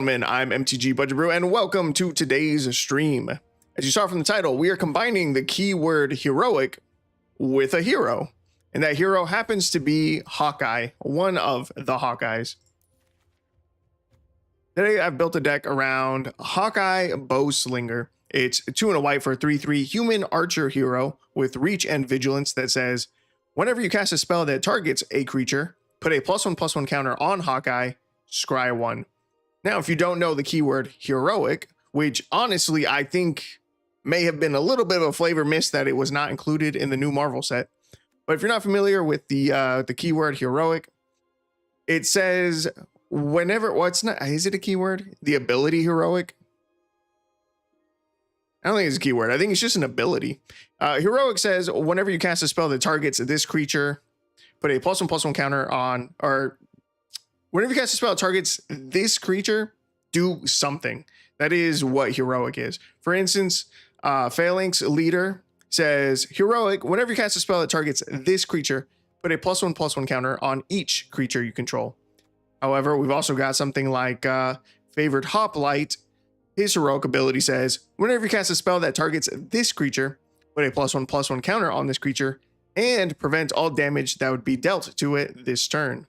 I'm MTGBudgetBrew and welcome to today's stream. As you saw from the title, we are combining the keyword heroic with a hero, and that hero happens to be Hawkeye, one of the Hawkeyes. Today I've built a deck around Hawkeye Bowslinger. It's 2 and a white for a 3/3 human archer hero with reach and vigilance that says, whenever you cast a spell that targets a creature, put a +1/+1 counter on Hawkeye, scry 1. Now, if you don't know the keyword heroic, which honestly I think may have been a little bit of a flavor miss that it was not included in the new Marvel set, but if you're not familiar with the keyword heroic, it says whenever, well, it's not, is it a keyword? The ability heroic? I don't think it's a keyword. I think it's just an ability. Heroic says whenever you cast a spell that targets this creature, put a +1/+1 counter on, or whenever you cast a spell that targets this creature, do something. That is what heroic is. For instance, Phalanx Leader says heroic, whenever you cast a spell that targets this creature, put a +1/+1 counter on each creature you control. However, we've also got something like Favored Hoplite. His heroic ability says, whenever you cast a spell that targets this creature, put a +1/+1 counter on this creature and prevent all damage that would be dealt to it this turn.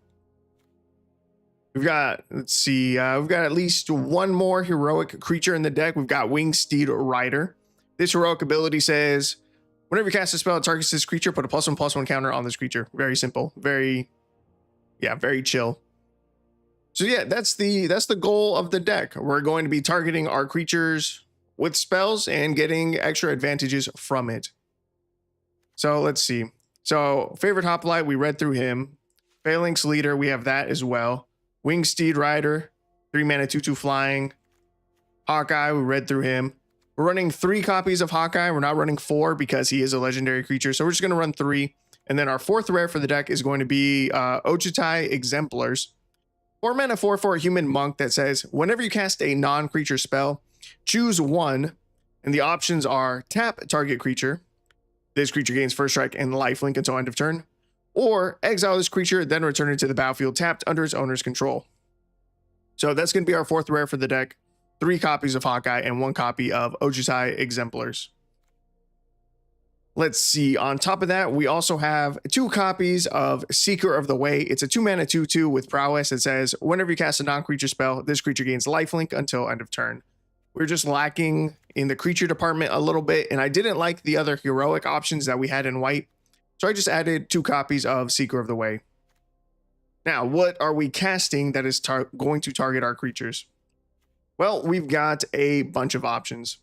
We've got, let's see, we've got at least one more heroic creature in the deck. We've got Wingsteed Rider. This heroic ability says, whenever you cast a spell that targets this creature, put a +1/+1 counter on this creature. Very simple, very chill. So yeah, that's the goal of the deck. We're going to be targeting our creatures with spells and getting extra advantages from it. So let's see. So Favorite Hoplite, we read through him. Phalanx Leader, we have that as well. Wingsteed Rider, 3 mana 2/2 flying. Hawkeye, we read through him. We're running 3 copies of Hawkeye. We're not running 4 because he is a legendary creature. So we're just going to run 3. And then our 4th rare for the deck is going to be Ojutai Exemplars. 4 mana 4/4 human monk that says, whenever you cast a non-creature spell, choose 1. And the options are tap target creature. This creature gains first strike and lifelink until end of turn. Or exile this creature, then return it to the battlefield tapped under its owner's control. So that's going to be our 4th rare for the deck. 3 copies of Hawkeye and 1 copy of Ojutai Exemplars. Let's see. On top of that, we also have 2 copies of Seeker of the Way. It's a 2 mana 2/2 with prowess. It says, whenever you cast a non-creature spell, this creature gains lifelink until end of turn. We're just lacking in the creature department a little bit, and I didn't like the other heroic options that we had in white. So I just added 2 copies of Seeker of the Way. Now, what are we casting that is going to target our creatures? Well, we've got a bunch of options.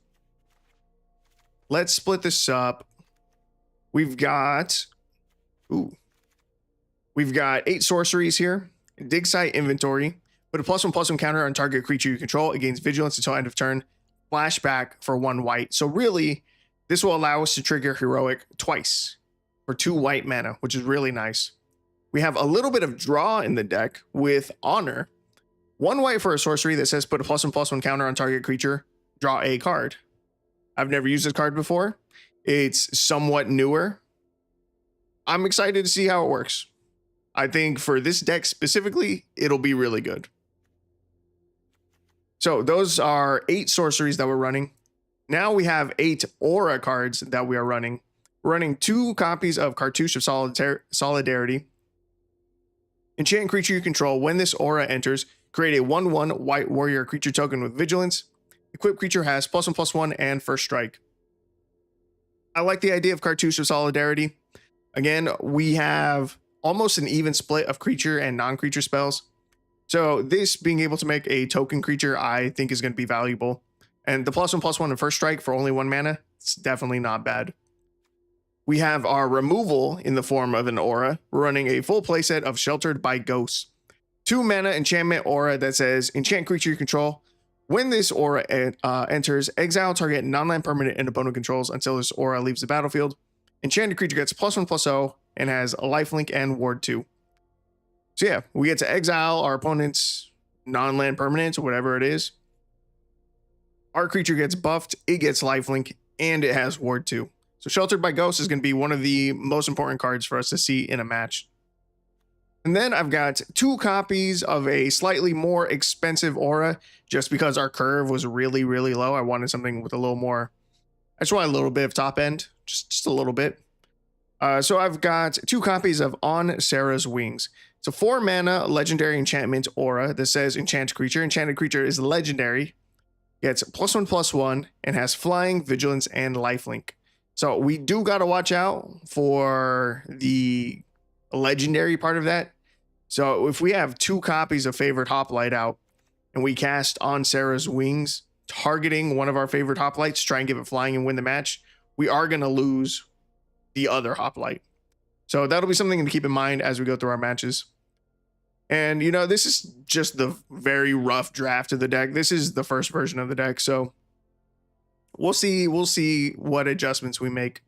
Let's split this up. We've got 8 sorceries here. Dig Site Inventory. Put a +1/+1 counter on target creature you control. It gains vigilance until end of turn. Flashback for 1 white. So really, this will allow us to trigger heroic twice for 2 white mana, which is really nice. We have a little bit of draw in the deck with Honor. 1 white for a sorcery that says put a +1/+1 counter on target creature, draw a card. I've never used this card before. It's somewhat newer. I'm excited to see how it works. I think for this deck specifically, it'll be really good. So those are 8 sorceries that we're running. Now we have 8 aura cards that we are running. We're running 2 copies of Cartouche of Solidarity. Enchant creature you control. When this aura enters, create a 1/1 white warrior creature token with vigilance. Equipped creature has +1/+1 and first strike. I like the idea of Cartouche of Solidarity. Again, we have almost an even split of creature and non-creature spells. So this being able to make a token creature, I think is going to be valuable. And the +1/+1 and first strike for only 1 mana, it's definitely not bad. We have our removal in the form of an aura. We're running a full playset of Sheltered by Ghosts. 2 mana enchantment aura that says enchant creature you control. When this aura enters, exile target non-land permanent and opponent controls until this aura leaves the battlefield. Enchanted creature gets +1/+0 and has a lifelink and ward 2. So yeah, we get to exile our opponent's non-land permanent or whatever it is. Our creature gets buffed, it gets lifelink, and it has ward 2. So Sheltered by Ghosts is going to be one of the most important cards for us to see in a match. And then I've got 2 copies of a slightly more expensive aura, just because our curve was really, really low. I wanted something with a little more, I just want a little bit of top end, just a little bit. So I've got 2 copies of On Sarah's Wings. It's a 4 mana legendary enchantment aura that says enchant creature. Enchanted creature is legendary, gets +1/+1, and has flying, vigilance, and lifelink. So we do got to watch out for the legendary part of that. So if we have 2 copies of favorite hoplite out and we cast On Sarah's Wings, targeting one of our favorite hoplites, try and give it flying and win the match, we are going to lose the other hoplite. So that'll be something to keep in mind as we go through our matches. And, you know, this is just the very rough draft of the deck. This is the first version of the deck. So we'll see what adjustments we make.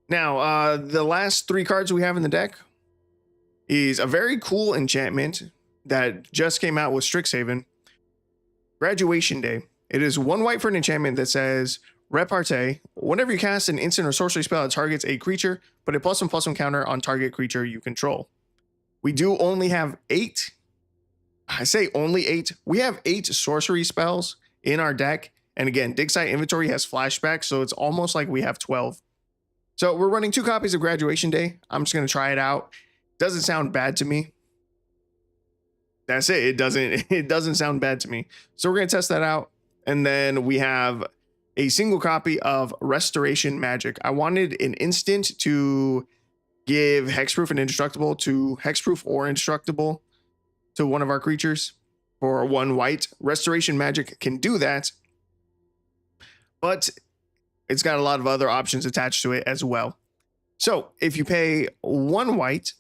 Now, the last 3 cards we have in the deck is a very cool enchantment that just came out with Strixhaven. Graduation Day. It is 1 white for an enchantment that says repartee. Whenever you cast an instant or sorcery spell that targets a creature, put a +1/+1 counter on target creature you control. We do only have 8. I say only 8. We have 8 sorcery spells in our deck. And again, Dig Site Inventory has flashback, so it's almost like we have 12. So we're running 2 copies of Graduation Day. I'm just going to try it out. Doesn't sound bad to me. That's it. It doesn't sound bad to me. So we're going to test that out. And then we have a single copy of Restoration Magic. I wanted an instant to give hexproof and indestructible to hexproof or indestructible to one of our creatures for 1 white. Restoration Magic can do that, but it's got a lot of other options attached to it as well. So if you pay 1 white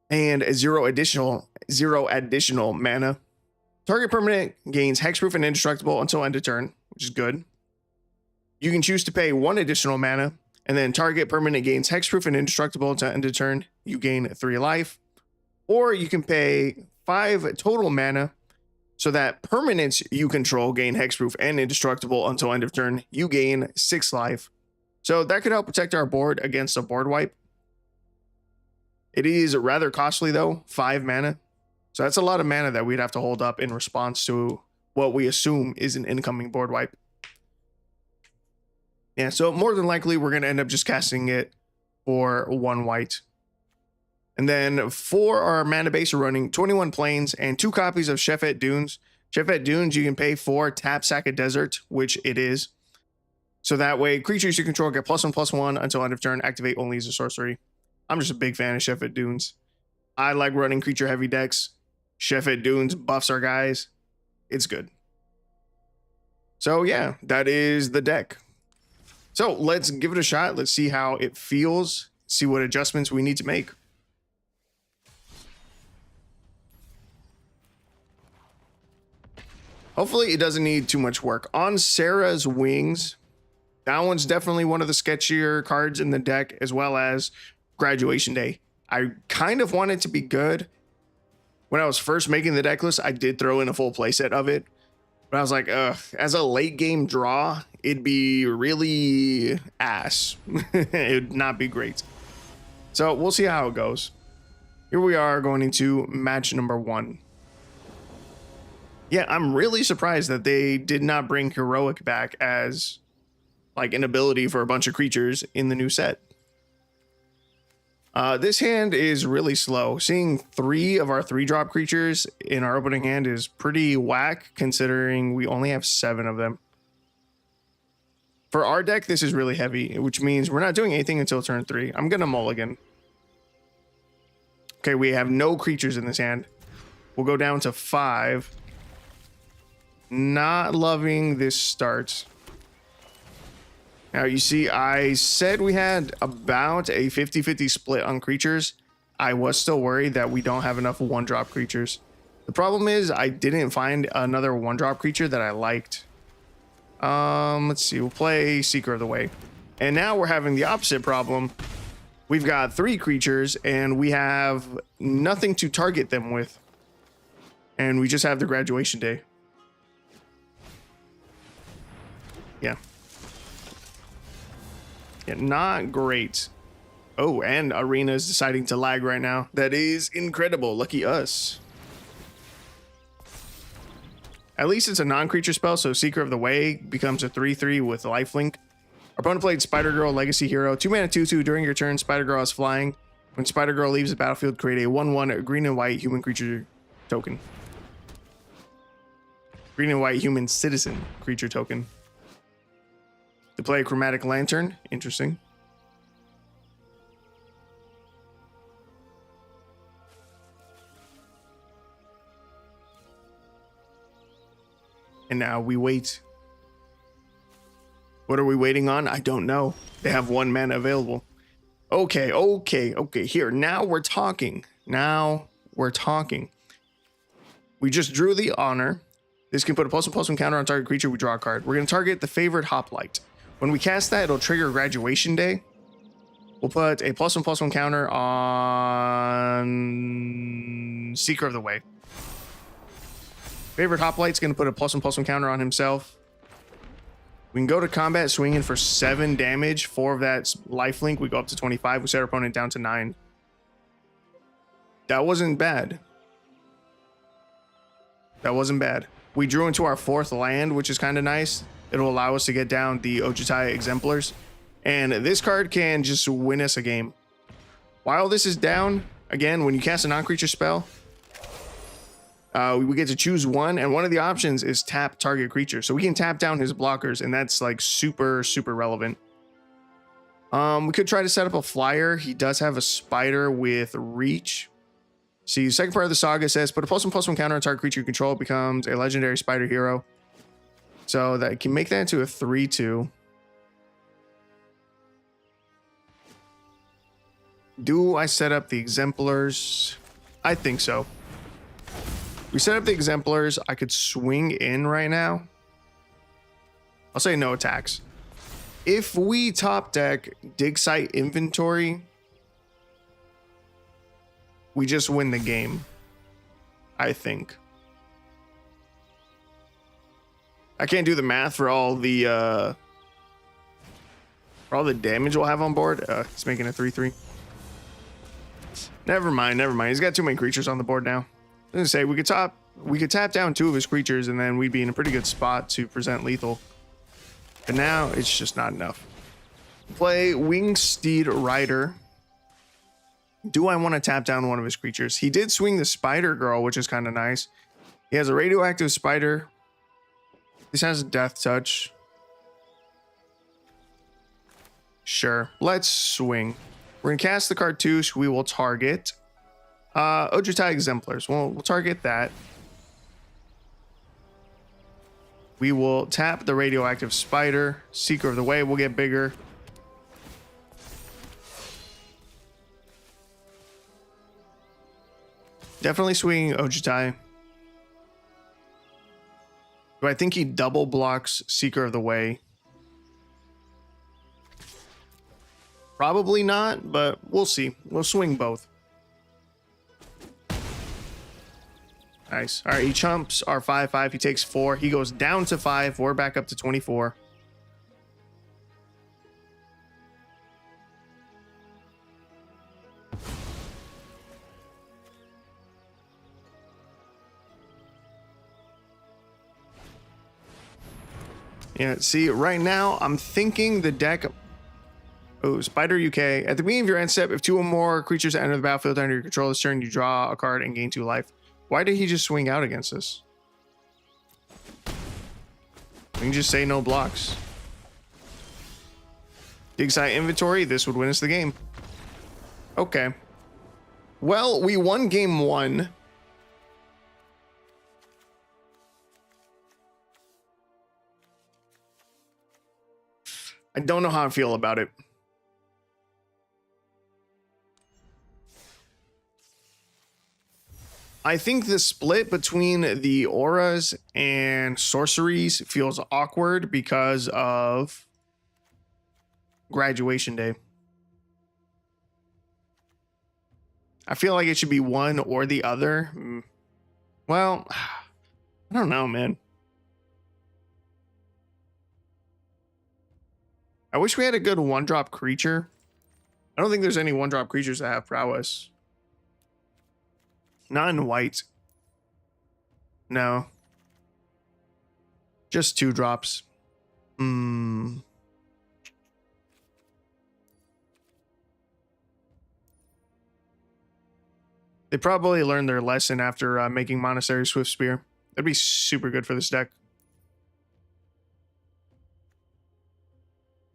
and 0 additional mana, target permanent gains hexproof and indestructible until end of turn, which is good. You can choose to pay 1 additional mana, and then target permanent gains hexproof and indestructible until end of turn. You gain 3 life. Or you can pay 5 total mana, so that permanents you control gain hexproof and indestructible until end of turn. You gain 6 life. So that could help protect our board against a board wipe. It is rather costly though, 5 mana. So that's a lot of mana that we'd have to hold up in response to what we assume is an incoming board wipe. Yeah, so more than likely we're going to end up just casting it for 1 white. And then for our mana base, we're running 21 plains and 2 copies of Chefette Dunes. Chefette Dunes you can pay for, tap Sack of Desert, which it is. So that way creatures you control get +1/+1 until end of turn, activate only as a sorcery. I'm just a big fan of Chefette Dunes. I like running creature heavy decks. Chefette Dunes buffs our guys. It's good. So yeah, that is the deck. So let's give it a shot. Let's see how it feels. See what adjustments we need to make. Hopefully it doesn't need too much work. On Sarah's Wings, that one's definitely one of the sketchier cards in the deck, as well as Graduation Day. I kind of want it to be good. When I was first making the deck list, I did throw in a full playset of it. But I was like, as a late game draw, it'd be really ass. It'd not be great. So we'll see how it goes. Here we are going into match number 1. Yeah, I'm really surprised that they did not bring Heroic back as like an ability for a bunch of creatures in the new set. This hand is really slow. Seeing 3 of our 3-drop creatures in our opening hand is pretty whack, considering we only have 7 of them. For our deck, this is really heavy, which means we're not doing anything until turn 3. I'm gonna mulligan. Okay, we have no creatures in this hand. We'll go down to 5. Not loving this start. Now, you see, I said we had about a 50-50 split on creatures. I was still worried that we don't have enough 1-drop creatures. The problem is I didn't find another 1-drop creature that I liked. Let's see. We'll play Seeker of the Way. And now we're having the opposite problem. We've got 3 creatures, and we have nothing to target them with. And we just have the Graduation Day. Yeah. Yeah, not great. Oh, and Arena is deciding to lag right now. That is incredible. Lucky us. At least it's a non-creature spell, so Seeker of the Way becomes a 3/3 with lifelink. Our opponent played Spider Girl, Legacy Hero. 2-mana 2/2. During your turn, Spider Girl is flying. When Spider Girl leaves the battlefield, create a 1/1 green and white human creature token. Green and white human citizen creature token. To play a Chromatic Lantern. Interesting. And now we wait. What are we waiting on? I don't know. They have 1 mana available. Okay. Here, now we're talking. We just drew the Honor. This can put a +1/+1 counter on target creature. We draw a card. We're going to target the Favored Hoplite. When we cast that, it'll trigger Graduation Day. We'll put a +1/+1 counter on Seeker of the Way. Favorite Hoplite's going to put a +1/+1 counter on himself. We can go to combat swinging for 7 damage. 4 of that's lifelink. We go up to 25. We set our opponent down to 9. That wasn't bad. We drew into our 4th land, which is kind of nice. It'll allow us to get down the Ojutai Exemplars. And this card can just win us a game. While this is down, again, when you cast a non-creature spell, we get to choose one, and one of the options is tap target creature. So we can tap down his blockers, and that's like super relevant. We could try to set up a flyer. He does have a spider with reach. See, the second part of the saga says, put a +1/+1 counter on target creature you control. It becomes a legendary spider hero. So that can make that into a 3/2. Do I set up the exemplars? I think so. We set up the exemplars. I could swing in right now. I'll say no attacks. If we top deck dig site inventory, we just win the game, I think. I can't do the math for all the damage we'll have on board. He's making a 3/3. Never mind. He's got too many creatures on the board now. I was gonna say we could tap down 2 of his creatures and then we'd be in a pretty good spot to present lethal. But now it's just not enough. Play Winged Steed Rider. Do I want to tap down one of his creatures? He did swing the Spider Girl, which is kind of nice. He has a radioactive spider. This has a death touch. Sure, let's swing. We're gonna cast the cartouche. We will target Ojutai Exemplars. We'll target that. We will tap the radioactive spider. Seeker of the Way will get bigger. Definitely swinging Ojutai. Do I think he double blocks Seeker of the Way? Probably not, but we'll see. We'll swing both. Nice. All right, he chumps our 5/5. He takes 4. He goes down to 5. We're back up to 24. Yeah, see, right now, I'm thinking the deck... Oh, Spider UK. At the beginning of your end step, if 2 or more creatures enter the battlefield under your control this turn, you draw a card and gain 2 life. Why did he just swing out against us? We can just say no blocks. Dig site inventory. This would win us the game. Okay. Well, we won game 1. I don't know how I feel about it. I think the split between the auras and sorceries feels awkward because of Graduation Day. I feel like it should be one or the other. Well, I don't know, man. I wish we had a good 1-drop creature. I don't think there's any 1-drop creatures that have prowess. Not in white. No. Just 2 drops. They probably learned their lesson after making Monastery Swift Spear. That'd be super good for this deck.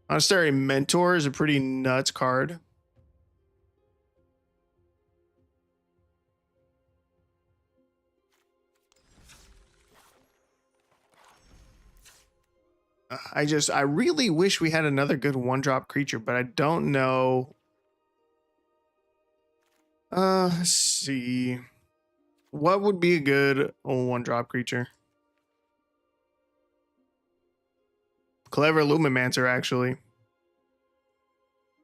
Monastery Mentor is a pretty nuts card. I really wish we had another good 1-drop creature, but I don't know. Let's see. What would be a good 1-drop creature? Clever Lumimancer, actually.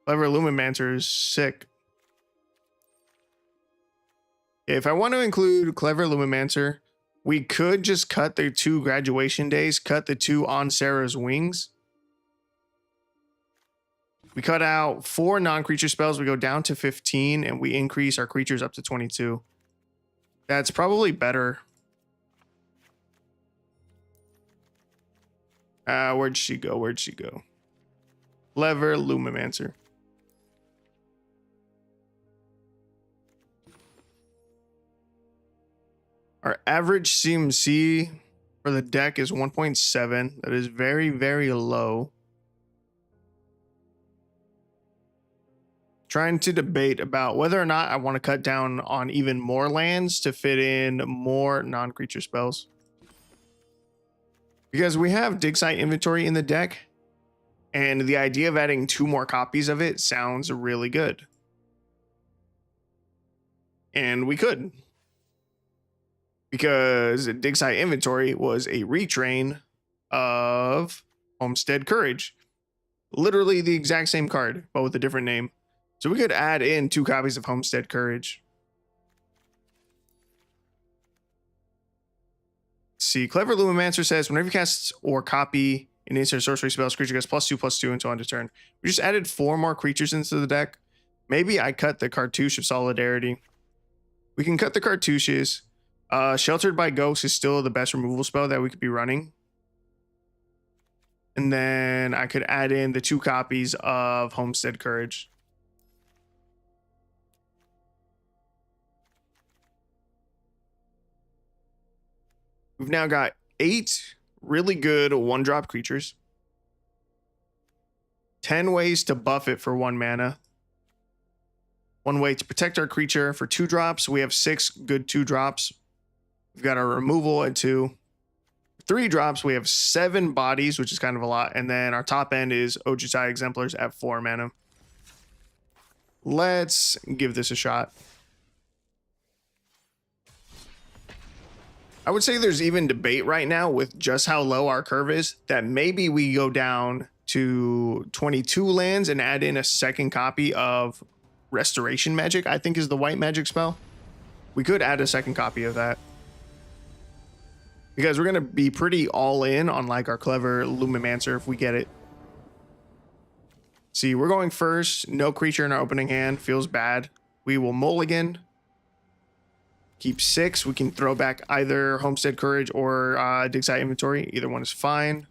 Clever Lumimancer is sick. If I want to include Clever Lumimancer, we could just cut the 2 graduation days, cut the 2 on Sarah's wings. We cut out 4 non-creature spells, we go down to 15, and we increase our creatures up to 22. That's probably better. Where'd she go? Where'd she go? Clever Lumimancer. Our average CMC for the deck is 1.7. That is very, very low. Trying to debate about whether or not I want to cut down on even more lands to fit in more non-creature spells. Because we have Dig Site Inventory in the deck, and the idea of adding 2 more copies of it sounds really good. And we could. Because Dig Site Inventory was a retrain of Homestead Courage. Literally the exact same card, but with a different name. So we could add in 2 copies of Homestead Courage. Let's see, Clever Lumimancer says, whenever you cast or copy an instant sorcery spell, creature gets +2/+2 until end of turn. We just added 4 more creatures into the deck. Maybe I cut the Cartouche of Solidarity. We can cut the cartouches. Sheltered by Ghost is still the best removal spell that we could be running. And then I could add in the 2 copies of Homestead Courage. We've now got 8 really good 1-drop creatures. 10 ways to buff it for 1 mana. 1 way to protect our creature for 2 drops. We have 6 good 2 drops. We've got our removal at 2. 3 drops, we have 7 bodies, which is kind of a lot. And then our top end is Ojutei Exemplars at 4 mana. Let's give this a shot. I would say there's even debate right now with just how low our curve is that maybe we go down to 22 lands and add in a second copy of Restoration Magic, I think is the white magic spell. We could add a second copy of that. Because we're going to be pretty all in on like our Clever Lumimancer if we get it. See, we're going first. No creature in our opening hand. Feels bad. We will mulligan. Keep 6. We can throw back either Homestead Courage or Dig Site Inventory. Either one is fine.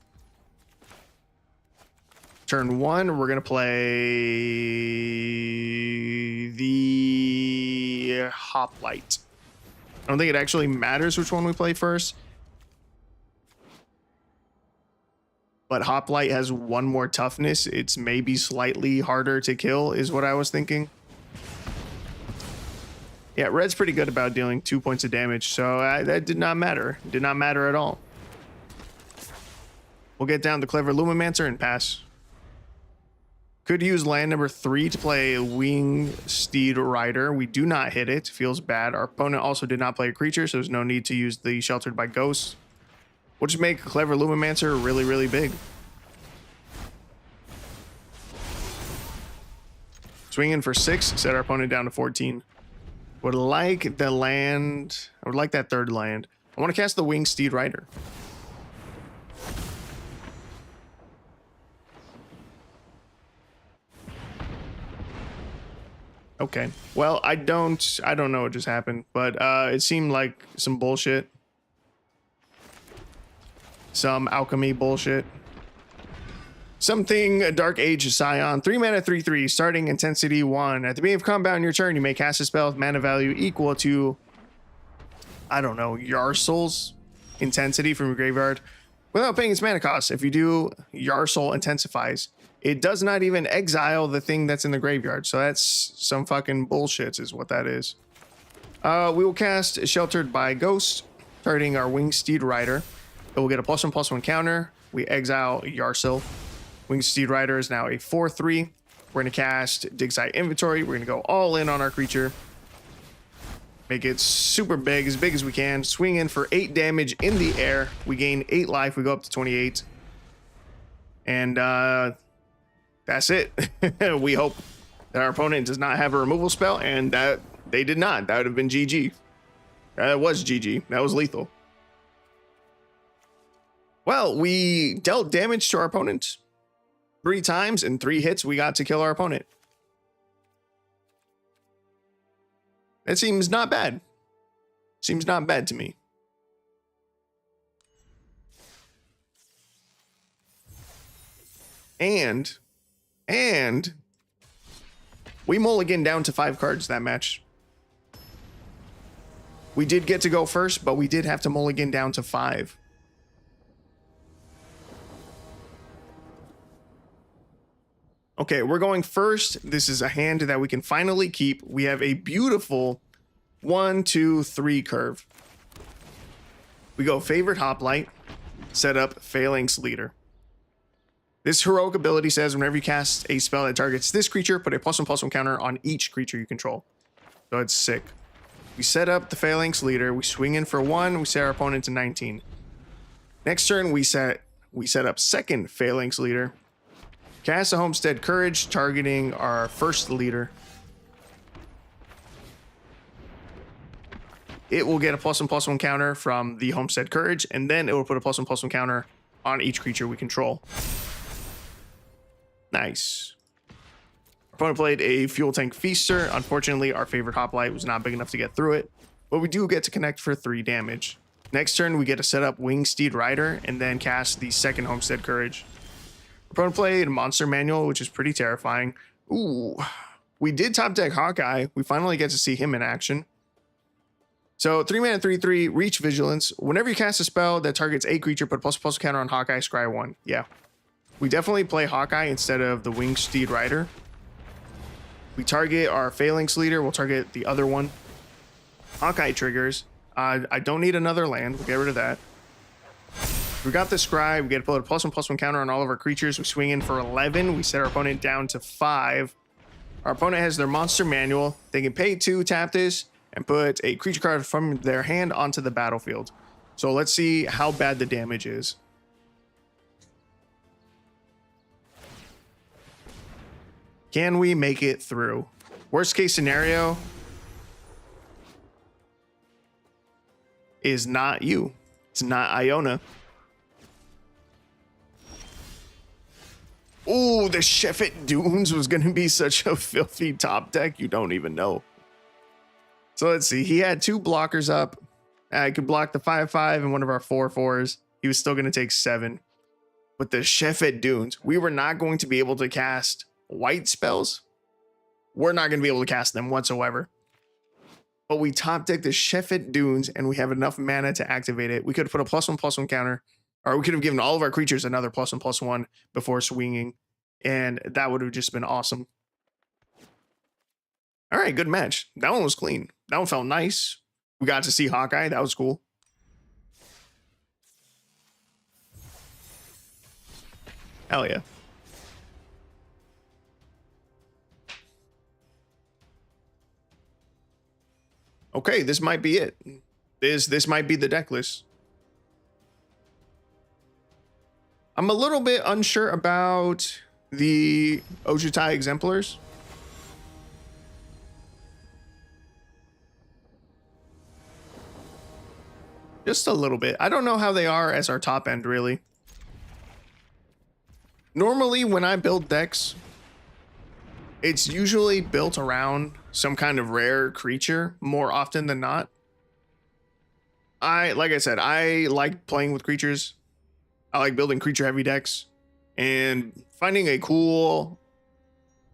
Turn 1, we're going to play the Hoplite. I don't think it actually matters which one we play first. But Hoplite has 1 more toughness. It's maybe slightly harder to kill is what I was thinking. Yeah, red's pretty good about dealing 2 points of damage, so that did not matter. Did not matter at all. We'll get down to Clever Lumimancer and pass. Could use land number 3 to play Wing Steed Rider. We do not hit it. Feels bad. Our opponent also did not play a creature, so there's no need to use the Sheltered by Ghosts. We'll just make Clever Lumimancer really, really big. Swinging for 6, set our opponent down to 14. Would like the land. I would like that 3rd land. I want to cast the Winged Steed Rider. Okay. Well, I don't know what just happened, but it seemed like some bullshit. Some alchemy bullshit. Something, a Dark Age Scion, 3 mana, 3/3, starting intensity 1. At the beginning of combat on your turn, you may cast a spell with mana value equal to, I don't know, Yarsel's intensity from your graveyard without paying its mana cost. If you do, Yarsel intensifies. It does not even exile the thing that's in the graveyard. So that's some fucking bullshit is what that is. We will cast Sheltered by Ghost, targeting our Winged Steed Rider. It will get a +1/+1 counter. We exile Yarsel. Winged Steed Rider is now a 4/3. We're going to cast Dig Site Inventory. We're going to go all in on our creature. Make it super big as we can. Swing in for 8 damage in the air. We gain 8 life. We go up to 28. And that's it. We hope that our opponent does not have a removal spell, and that they did not. That would have been GG. That was GG. That was lethal. Well, we dealt damage to our opponent 3 times. In 3 hits, we got to kill our opponent. That seems not bad. Seems not bad to me. And we mulligan down to 5 cards that match. We did get to go first, but we did have to mulligan down to 5. Okay, we're going first. This is a hand that we can finally keep. We have a beautiful 1, 2, 3 curve. We go Favorite Hoplite, set up Phalanx Leader. This heroic ability says whenever you cast a spell that targets this creature, put a +1/+1 counter on each creature you control. So it's sick. We set up the Phalanx Leader. We swing in for 1. We set our opponent to 19. Next turn, we set up second Phalanx Leader. Cast a Homestead Courage, targeting our first leader. It will get a +1/+1 counter from the Homestead Courage, and then it will put a +1/+1 counter on each creature we control. Nice. Our opponent played a Fuel Tank Feaster. Unfortunately, our favorite Hoplite was not big enough to get through it, but we do get to connect for 3 damage. Next turn, we get to set up Winged Steed Rider and then cast the second Homestead Courage. Opponent played Monster Manual, which is pretty terrifying. Ooh, we did top deck Hawkeye. We finally get to see him in action. So 3 mana, 3/3, Reach Vigilance. Whenever you cast a spell that targets a creature, put a +1/+1 counter on Hawkeye, scry 1. Yeah, we definitely play Hawkeye instead of the Winged Steed Rider. We target our Phalanx Leader. We'll target the other one. Hawkeye triggers. I don't need another land. We'll get rid of that. We got the Scry. We get to put a +1/+1 counter on all of our creatures. We swing in for 11. We set our opponent down to 5. Our opponent has their Monster Manual. They can pay 2, tap this, and put a creature card from their hand onto the battlefield. So let's see how bad the damage is. Can we make it through? Worst case scenario is not you. It's not Iona. Oh, the Sheffet Dunes was going to be such a filthy top deck. You don't even know. So let's see. He had 2 blockers up. I could block the 5/5 and one of our 4/4s. He was still going to take 7. But the Sheffet Dunes, we were not going to be able to cast white spells. We're not going to be able to cast them whatsoever. But we top decked the Sheffet Dunes and we have enough mana to activate it. We could have put a +1/+1 counter, or we could have given all of our creatures another +1/+1 before swinging, and that would have just been awesome. All right, good match. That one was clean. That one felt nice. We got to see Hawkeye. That was cool. Hell yeah. Okay, this might be it. This might be the deck list. I'm a little bit unsure about the Ojutai Exemplars. Just a little bit. I don't know how they are as our top end, really. Normally, when I build decks, It's usually built around some kind of rare creature more often than not. Like I said, I like playing with creatures. I like building creature heavy decks, and finding a cool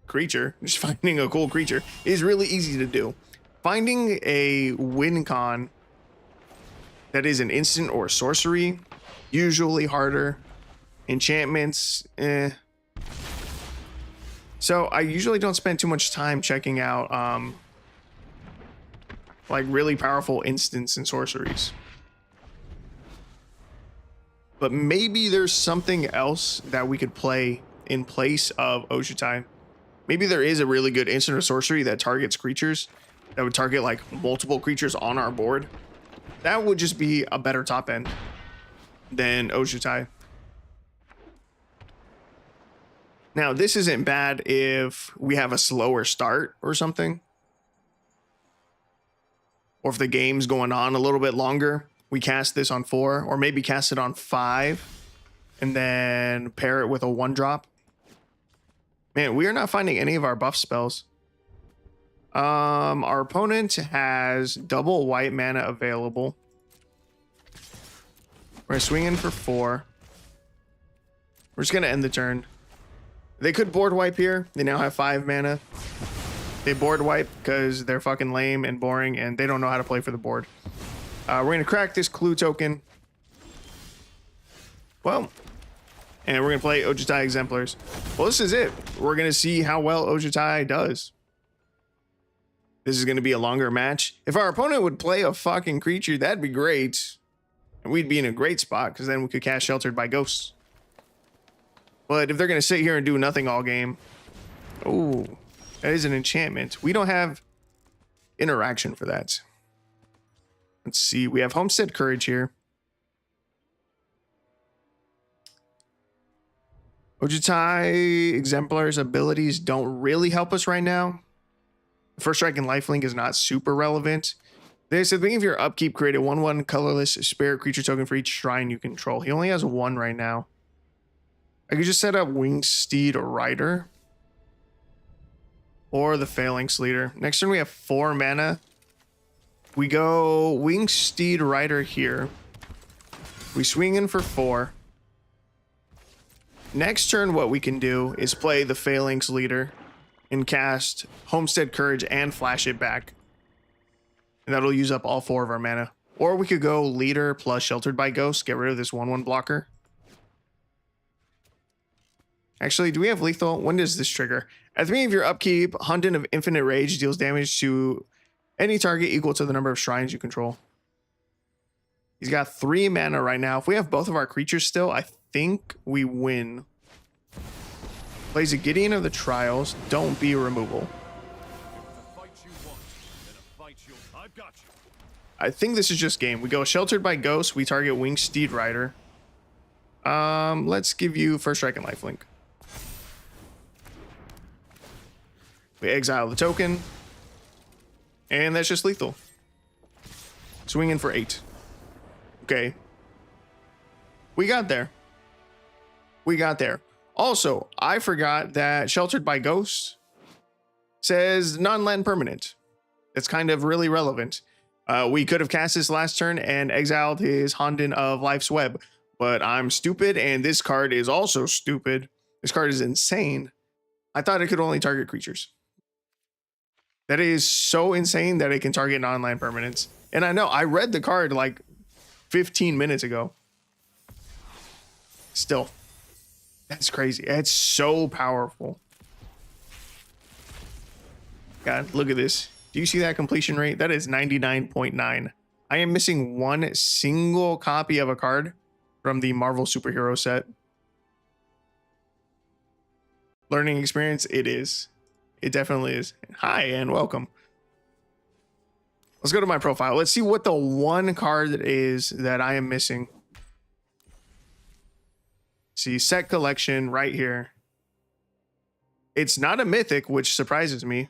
creature, just finding a cool creature is really easy to do. Finding a win con that is an instant or sorcery, usually harder. Enchantments, So I usually don't spend too much time checking out like really powerful instants and sorceries. But maybe there's something else that we could play in place of Ojutai. Maybe there is a really good instant or sorcery that targets creatures, that would target like multiple creatures on our board. That would just be a better top end than Ojutai. Now, this isn't bad if we have a slower start or something. Or if the game's going on a little bit longer, we cast this on 4, or maybe cast it on 5, and then pair it with a 1-drop. Man, we are not finding any of our buff spells. Our opponent has double white mana available. We're gonna swing in for 4. We're just gonna end the turn. They could board wipe here. They now have 5 mana. They board wipe because they're fucking lame and boring and they don't know how to play for the board. We're going to crack this clue token. Well, and we're going to play Ojutai Exemplars. Well, this is it. We're going to see how well Ojutai does. This is going to be a longer match. If our opponent would play a fucking creature, that'd be great. And we'd be in a great spot because then we could cast Sheltered by Ghosts. But if they're going to sit here and do nothing all game, oh, that is an enchantment. We don't have interaction for that. Let's see. We have Homestead Courage here. Ojutai Exemplar's abilities don't really help us right now. First Strike and Lifelink is not super relevant. They said, beginning of your upkeep, create a 1/1 colorless spirit creature token for each shrine you control. He only has 1 right now. I could just set up Winged Steed Rider or the Phalanx Leader. Next turn we have 4 mana. We go Winged Steed Rider here. We swing in for 4. Next turn what we can do is play the Phalanx Leader and cast Homestead Courage and flash it back. And that'll use up all 4 of our mana. Or we could go Leader plus Sheltered by Ghost, get rid of this 1/1 blocker. Actually, do we have lethal? When does this trigger? At the beginning of your upkeep, Hunden of Infinite Rage deals damage to any target equal to the number of shrines you control. He's got 3 mana right now. If we have both of our creatures still, I think we win. Plays a Gideon of the Trials. Don't be a removal. I think this is just game. We go Sheltered by Ghost. We target Winged Steed Rider. Let's give you First Strike and Lifelink. We exile the token. And that's just lethal. Swing in for 8. Okay. We got there. We got there. Also, I forgot that Sheltered by Ghosts says non-land permanent. It's kind of really relevant. We could have cast this last turn and exiled his Honden of Life's Web, but I'm stupid and this card is also stupid. This card is insane. I thought it could only target creatures. That is so insane that it can target non-land permanents. And I know, I read the card like 15 minutes ago. Still, that's crazy. It's so powerful. God, look at this. Do you see that completion rate? That is 99.9. I am missing 1 single copy of a card from the Marvel superhero set. Learning experience, it is. It definitely is. Hi and welcome. Let's go to my profile. Let's see what the 1 card is that I am missing. See, set collection right here. It's not a mythic, which surprises me.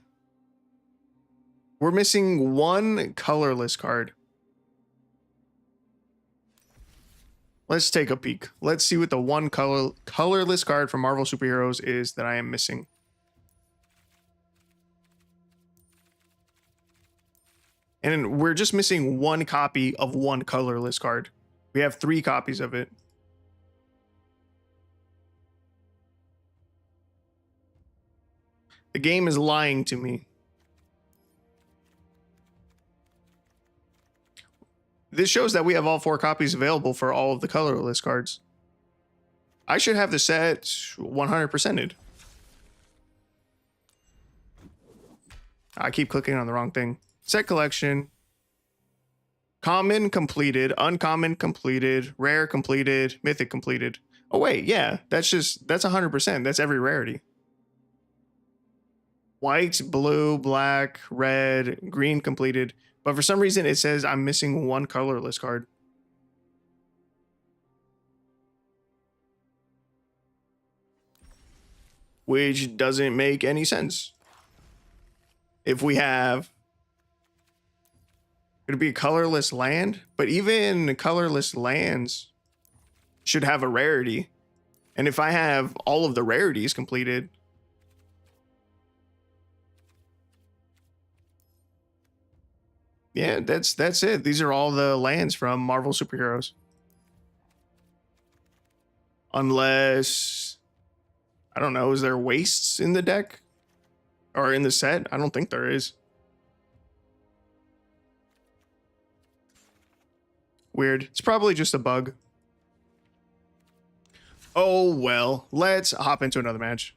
We're missing 1 colorless card. Let's take a peek. Let's see what the 1 colorless card from Marvel Superheroes is that I am missing. And we're just missing one copy of one colorless card. We have 3 copies of it. The game is lying to me. This shows that we have all 4 copies available for all of the colorless cards. I should have the set 100%ed. I keep clicking on the wrong thing. Set collection. Common completed, uncommon completed, rare completed, mythic completed. Oh wait, yeah, that's 100%. That's every rarity. White, blue, black, red, green completed. But for some reason it says I'm missing one colorless card. Which doesn't make any sense. If we have, it'd be a colorless land, but even colorless lands should have a rarity. And if I have all of the rarities completed, yeah, that's it. These are all the lands from Marvel Superheroes. Unless, I don't know, is there wastes in the deck? Or in the set? I don't think there is. Weird. It's probably just a bug. Oh, well. Let's hop into another match.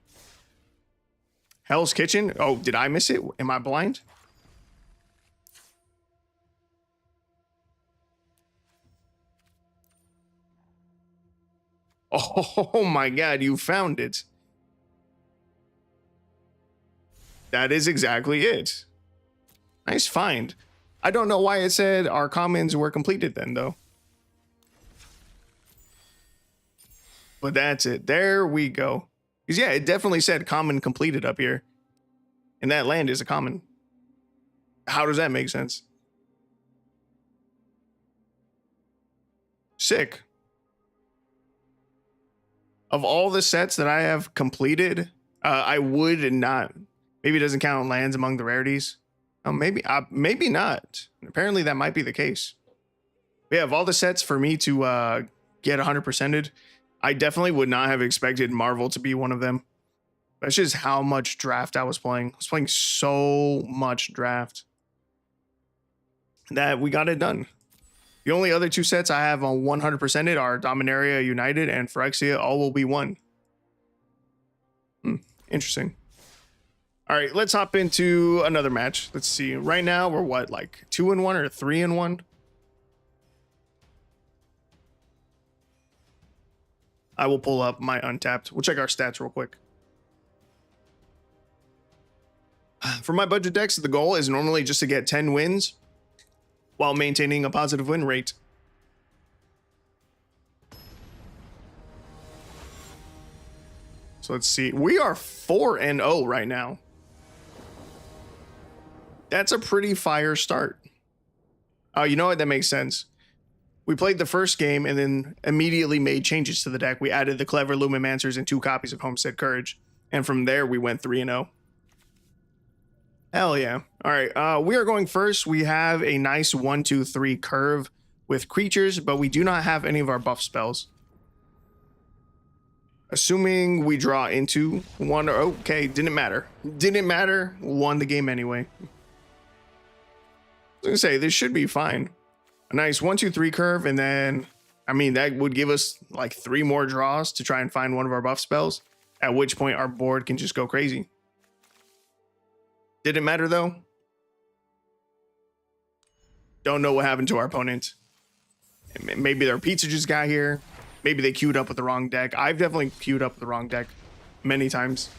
Hell's Kitchen? Oh, did I miss it? Am I blind? Oh my god, you found it. That is exactly it. Nice find. I don't know why it said our commons were completed then, though. But that's it. There we go. Because, yeah, it definitely said common completed up here. And that land is a common. How does that make sense? Sick. Of all the sets that I have completed, I would not... Maybe it doesn't count lands among the rarities. Oh, maybe not. Apparently that might be the case. But yeah, of all the sets for me to get 100%ed, I definitely would not have expected Marvel to be one of them. That's just how much draft I was playing. I was playing so much draft that we got it done. The only other 2 sets I have on 100%ed are Dominaria United and Phyrexia. All will be 1. Interesting. All right, let's hop into another match. Let's see. Right now, we're what, like 2-1 or 3-1? I will pull up my Untapped. We'll check our stats real quick. For my budget decks, the goal is normally just to get 10 wins while maintaining a positive win rate. So let's see. We are 4-0 right now. That's a pretty fire start. Oh, you know what? That makes sense. We played the first game and then immediately made changes to the deck. We added the Clever Lumimancers and 2 copies of Homestead Courage. And from there, we went 3-0. Hell yeah. All right, we are going first. We have a nice 1-2-3 curve with creatures, but we do not have any of our buff spells. Assuming we draw into 1, okay, didn't matter. Didn't matter, won the game anyway. I was gonna say, this should be fine. A nice 1-2-3 curve, and then, I mean, that would give us like 3 more draws to try and find one of our buff spells, at which point our board can just go crazy. Didn't matter though. Don't know what happened to our opponent. Maybe their pizza just got here. Maybe they queued up with the wrong deck. I've definitely queued up with the wrong deck many times.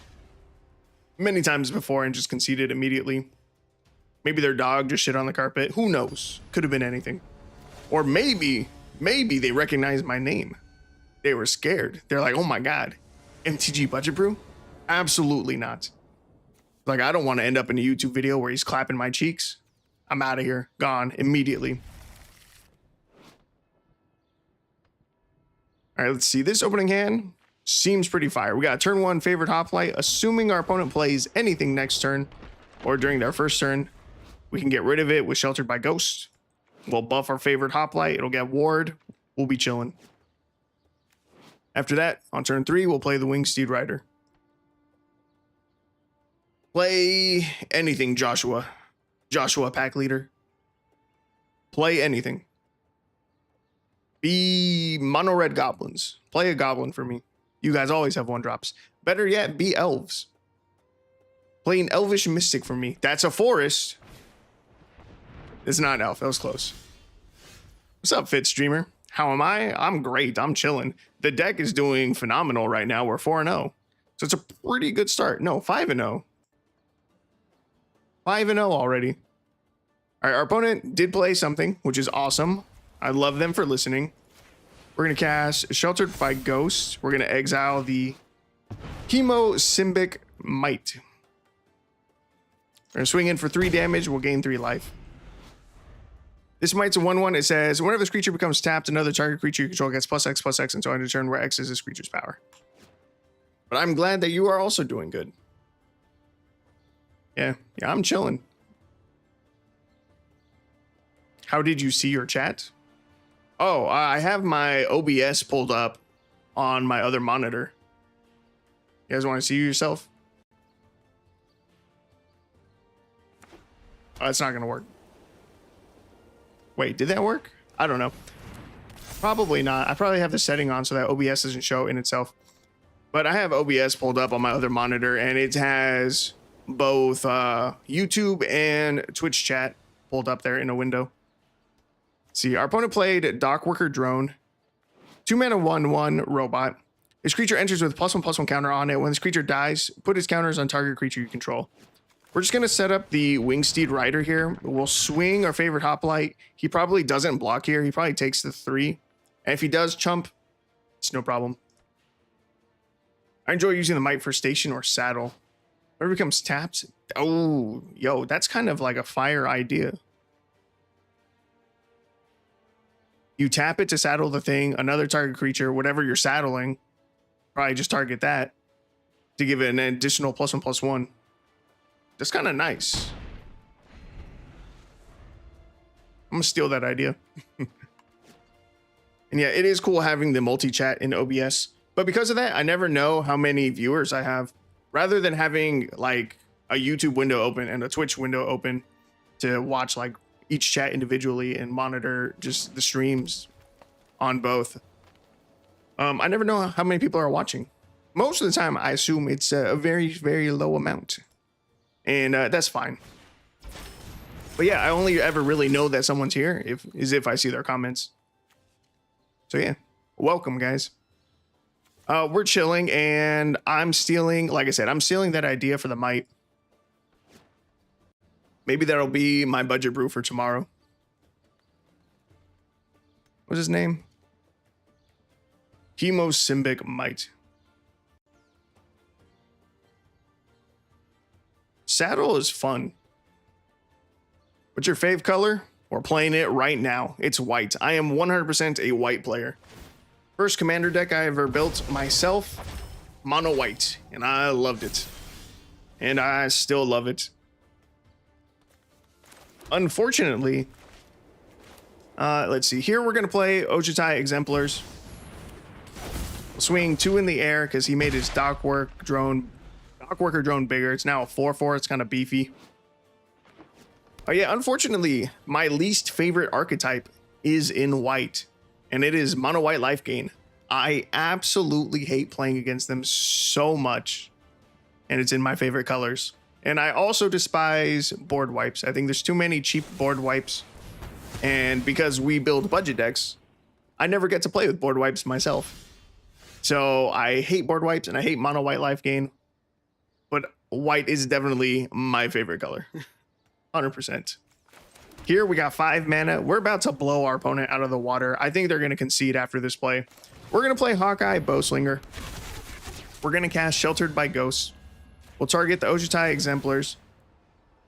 Many times before and just conceded immediately. Maybe their dog just shit on the carpet. Who knows? Could have been anything. Or maybe they recognized my name. They were scared. They're like, oh my God, MTGBudgetBrew? Absolutely not. Like, I don't want to end up in a YouTube video where he's clapping my cheeks. I'm out of here. Gone immediately. All right, let's see. This opening hand seems pretty fire. We got turn 1 favorite hoplite. Assuming our opponent plays anything next turn or during their first turn, We can get rid of it with Sheltered by Ghost. We'll buff our favorite Hoplite. It'll get Ward. We'll be chilling. After that, on turn 3, we'll play the Wingsteed Rider. Play anything, Joshua. Joshua, pack leader. Play anything. Be mono red goblins. Play a goblin for me. You guys always have 1-drops. Better yet, be elves. Play an elvish mystic for me. That's a forest. It's not an elf. That was close. What's up, Fit Streamer? How am I? I'm great. I'm chilling. The deck is doing phenomenal right now. We're 4-0. So it's a pretty good start. No, 5-0. 5-0 already. All right, our opponent did play something, which is awesome. I love them for listening. We're going to cast Sheltered by Ghost. We're going to exile the Chemosymbic Might. We're going to swing in for 3 damage. We'll gain 3 life. This Might's a 1/1. It says, whenever this creature becomes tapped, another target creature you control gets +X/+X until end of turn, where X is this creature's power. But I'm glad that you are also doing good. Yeah, I'm chilling. How did you see your chat? Oh, I have my OBS pulled up on my other monitor. You guys want to see yourself? Oh, it's not going to work. Wait, did that work? I don't know. Probably not. I probably have the setting on so that OBS doesn't show in itself. But I have OBS pulled up on my other monitor, and it has both YouTube and Twitch chat pulled up there in a window. See, our opponent played Dockworker Drone, 2-mana 1/1 robot. This creature enters with +1/+1 counter on it. When this creature dies, put its counters on target creature you control. We're just going to set up the Wingsteed Rider here. We'll swing our favorite Hoplite. He probably doesn't block here. He probably takes the 3. And if he does chump, it's no problem. I enjoy using the Might for station or saddle. Whenever it becomes tapped. Oh, yo, that's kind of like a fire idea. You tap it to saddle the thing, another target creature, whatever you're saddling. Probably just target that to give it an additional +1/+1. That's kind of nice. I'm gonna steal that idea. And yeah, it is cool having the multi-chat in OBS. But because of that, I never know how many viewers I have. Rather than having like a YouTube window open and a Twitch window open to watch like each chat individually and monitor just the streams on both. I never know how many people are watching. Most of the time, I assume it's a very, very low amount. And that's fine. But yeah, I only ever really know that someone's here if I see their comments. So yeah, welcome guys. We're chilling and I'm stealing, like I said, I'm stealing that idea for the Might. Maybe that'll be my budget brew for tomorrow. What's his name? Chemosymbic Might. Saddle is fun. What's your fave color? We're playing it right now. It's white. I am 100% a white player. First commander deck I ever built myself, mono white, and I loved it. And I still love it. Unfortunately, let's see. Here we're going to play Ojutai Exemplars. We'll swing 2 in the air because he made his Dockworker drone bigger. It's now a 4/4. It's kind of beefy. Oh yeah, unfortunately, my least favorite archetype is in white, and it is mono white life gain. I absolutely hate playing against them so much, and it's in my favorite colors. And I also despise board wipes. I think there's too many cheap board wipes, and because we build budget decks, I never get to play with board wipes myself. So I hate board wipes and I hate mono white life gain, but white is definitely my favorite color. 100%. Here we got 5 mana. We're about to blow our opponent out of the water. I think they're going to concede after this play. We're going to play Hawkeye Bowslinger. We're going to cast Sheltered by Ghosts. We'll target the Ojutai Exemplars.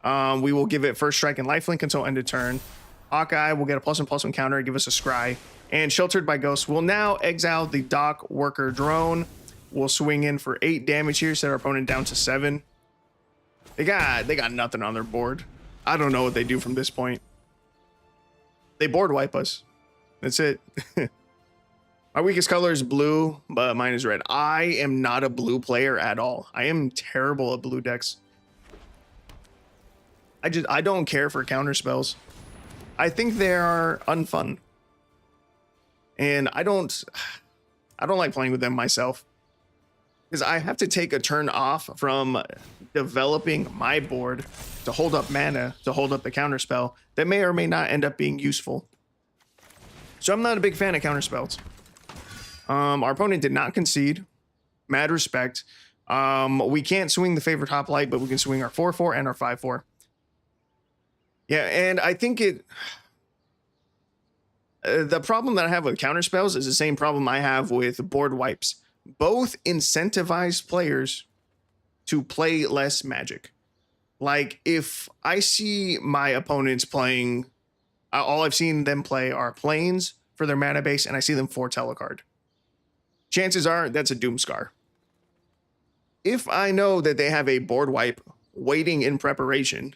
We will give it first strike and lifelink until end of turn. Hawkeye will get a +1/+1 counter and give us a scry. And Sheltered by Ghosts will now exile the Dockworker Drone. We'll swing in for 8 damage here, set our opponent down to 7. They got nothing on their board. I don't know what they do from this point. They board wipe us. That's it. My weakest color is blue, but mine is red. I am not a blue player at all. I am terrible at blue decks. I don't care for counter spells. I think they are unfun. And I don't like playing with them myself. Because I have to take a turn off from developing my board to hold up mana, to hold up the counter spell that may or may not end up being useful. So I'm not a big fan of counter spells. Our opponent did not concede. Mad respect. We can't swing the favorite hoplite, but we can swing our 4/4 and our 5/4. Yeah, and I think the problem that I have with counter spells is the same problem I have with board wipes. Both incentivize players to play less Magic. Like, if I see my opponents playing, all I've seen them play are planes for their mana base, and I see them foretell a card. Chances are that's a Doomscar. If I know that they have a board wipe waiting in preparation,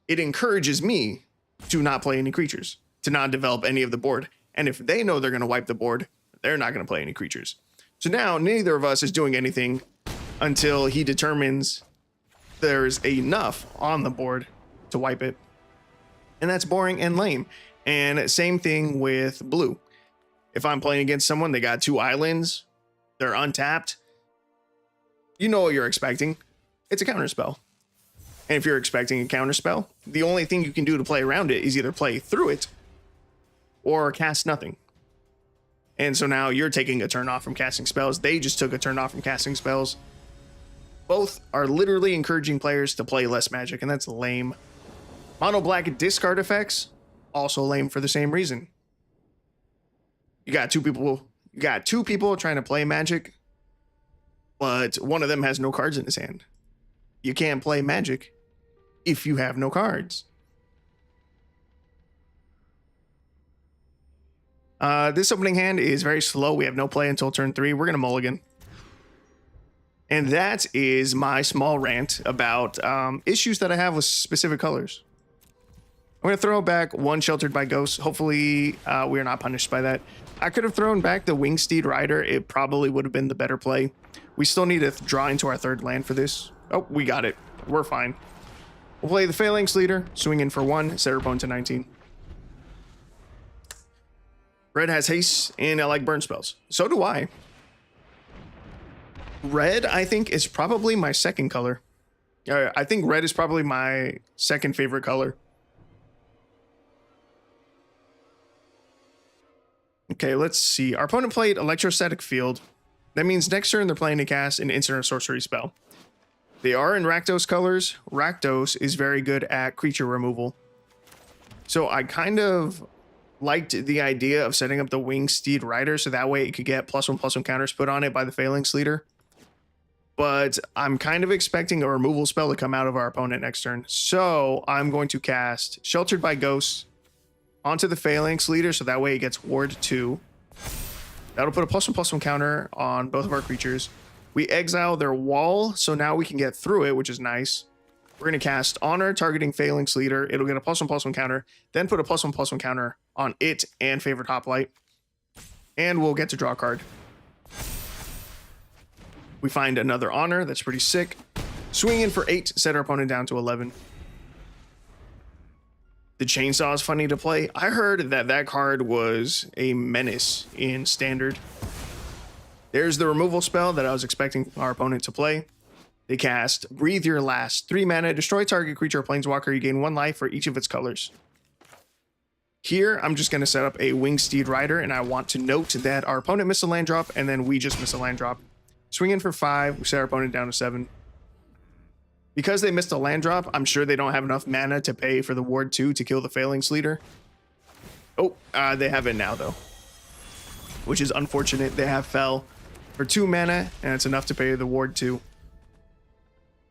it encourages me to not play any creatures, to not develop any of the board. And if they know they're going to wipe the board, they're not going to play any creatures. So now neither of us is doing anything until he determines there's enough on the board to wipe it. And that's boring and lame. And same thing with blue. If I'm playing against someone, they got 2 islands, they're untapped, you know what you're expecting. It's a counter spell. And if you're expecting a counter spell, the only thing you can do to play around it is either play through it or cast nothing. And so now you're taking a turn off from casting spells. They just took a turn off from casting spells. Both are literally encouraging players to play less Magic, and that's lame. Mono black discard effects, also lame for the same reason. You got two people trying to play Magic, but one of them has no cards in his hand. You can't play Magic if you have no cards. This opening hand is very slow. We have no play until turn 3. We're going to mulligan. And that is my small rant about issues that I have with specific colors. I'm going to throw back one Sheltered by Ghosts. Hopefully we are not punished by that. I could have thrown back the Wingsteed Rider. It probably would have been the better play. We still need to draw into our 3rd land for this. Oh, we got it. We're fine. We'll play the Phalanx Leader, swing in for 1, set our opponent to 19. Red has haste, and I like burn spells. So do I. Red, I think, is probably my second color. I think red is probably my second favorite color. Okay, let's see. Our opponent played Electrostatic Field. That means next turn they're playing to cast an instant or sorcery spell. They are in Rakdos colors. Rakdos is very good at creature removal. So I kind of liked the idea of setting up the Wingsteed Rider so that way it could get +1/+1 counters put on it by the Phalanx Leader. But I'm kind of expecting a removal spell to come out of our opponent next turn. So I'm going to cast Sheltered by Ghosts onto the Phalanx Leader so that way it gets Ward 2. That'll put a +1/+1 counter on both of our creatures. We exile their wall, so now we can get through it, which is nice. We're going to cast Honor, targeting Phalanx Leader. It'll get a +1/+1 counter, then put a +1/+1 counter on it and Favorite Hoplite. And we'll get to draw a card. We find another Honor. That's pretty sick. Swing in for 8, set our opponent down to 11. The Chainsaw is funny to play. I heard that that card was a menace in Standard. There's the removal spell that I was expecting our opponent to play. They cast Breathe Your Last. 3 mana, destroy target creature or planeswalker. You gain 1 life for each of its colors. Here, I'm just going to set up a Wingsteed Rider, and I want to note that our opponent missed a land drop, and then we just missed a land drop. Swing in for 5, we set our opponent down to 7. Because they missed a land drop, I'm sure they don't have enough mana to pay for the Ward 2 to kill the Phalanx Leader. Oh, they have it now, though. Which is unfortunate. They have Fell for 2 mana, and it's enough to pay the Ward 2.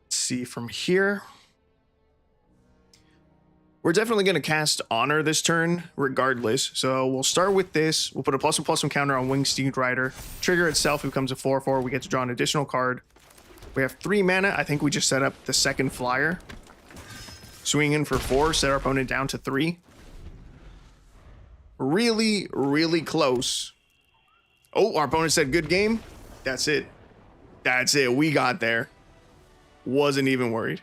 Let's see from here. We're definitely going to cast Honor this turn, regardless. So we'll start with this. We'll put a +1/+1 counter on Wingsteed Rider. Trigger itself becomes a 4/4. We get to draw an additional card. We have 3 mana. I think we just set up the second flyer. Swing in for 4, set our opponent down to 3. Really, really close. Oh, our opponent said good game. That's it. That's it. We got there. Wasn't even worried.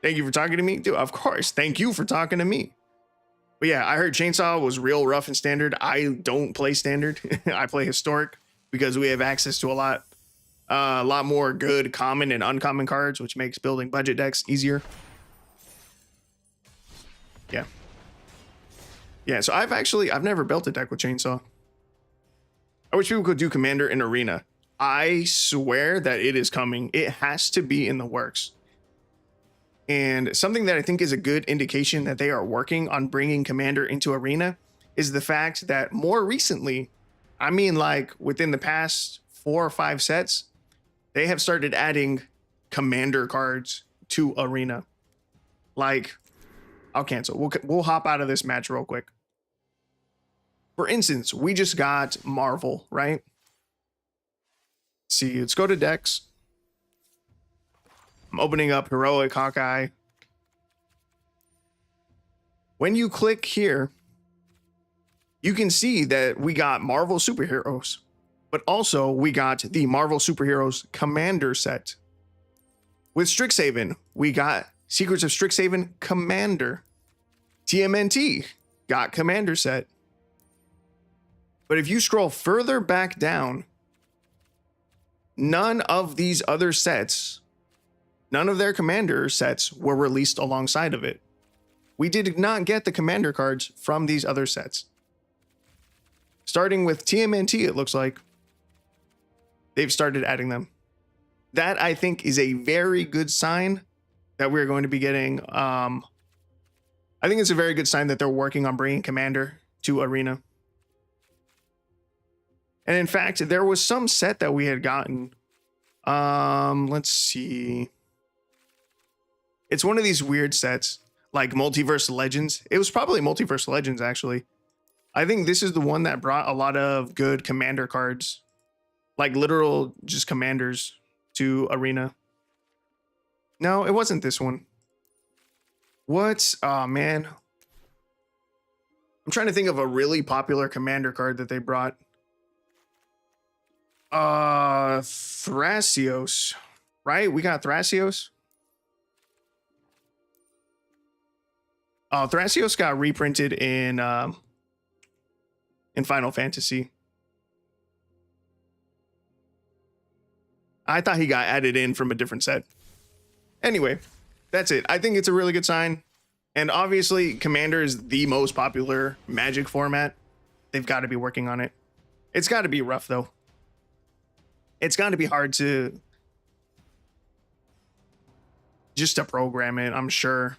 Thank you for talking to me. Dude, of course. Thank you for talking to me. But yeah, I heard Chainsaw was real rough in Standard. I don't play Standard. I play Historic because we have access to a lot more good common and uncommon cards, which makes building budget decks easier. Yeah. Yeah, so I've never built a deck with Chainsaw. I wish people could do Commander in Arena. I swear that it is coming. It has to be in the works. And something that I think is a good indication that they are working on bringing Commander into Arena is the fact that more recently, I mean like within the past 4 or 5 sets, they have started adding Commander cards to Arena. Like, I'll cancel. We'll hop out of this match real quick. For instance, we just got Marvel, right? See, let's go to decks. I'm opening up Heroic Hawkeye. When you click here, you can see that we got Marvel Superheroes, but also we got the Marvel Superheroes Commander set. With Strixhaven, we got Secrets of Strixhaven Commander. TMNT got Commander set. But if you scroll further back down, none of these other sets, none of their Commander sets were released alongside of it. We did not get the Commander cards from these other sets. Starting with TMNT, it looks like they've started adding them. That, I think, is a very good sign that we're going to be getting. I think it's a very good sign that they're working on bringing Commander to Arena. And in fact, there was some set that we had gotten. Let's see. It's one of these weird sets, like Multiverse Legends. It was probably Multiverse Legends, actually. I think this is the one that brought a lot of good Commander cards, like literal just commanders to Arena. No, it wasn't this one. What? Oh, man. I'm trying to think of a really popular Commander card that they brought. Thrasios, right? We got Thrasios. Oh, Thrasios got reprinted in Final Fantasy. I thought he got added in from a different set. Anyway, that's it. I think it's a really good sign. And obviously, Commander is the most popular Magic format. They've got to be working on it. It's got to be rough, though. It's got to be hard to program it, I'm sure.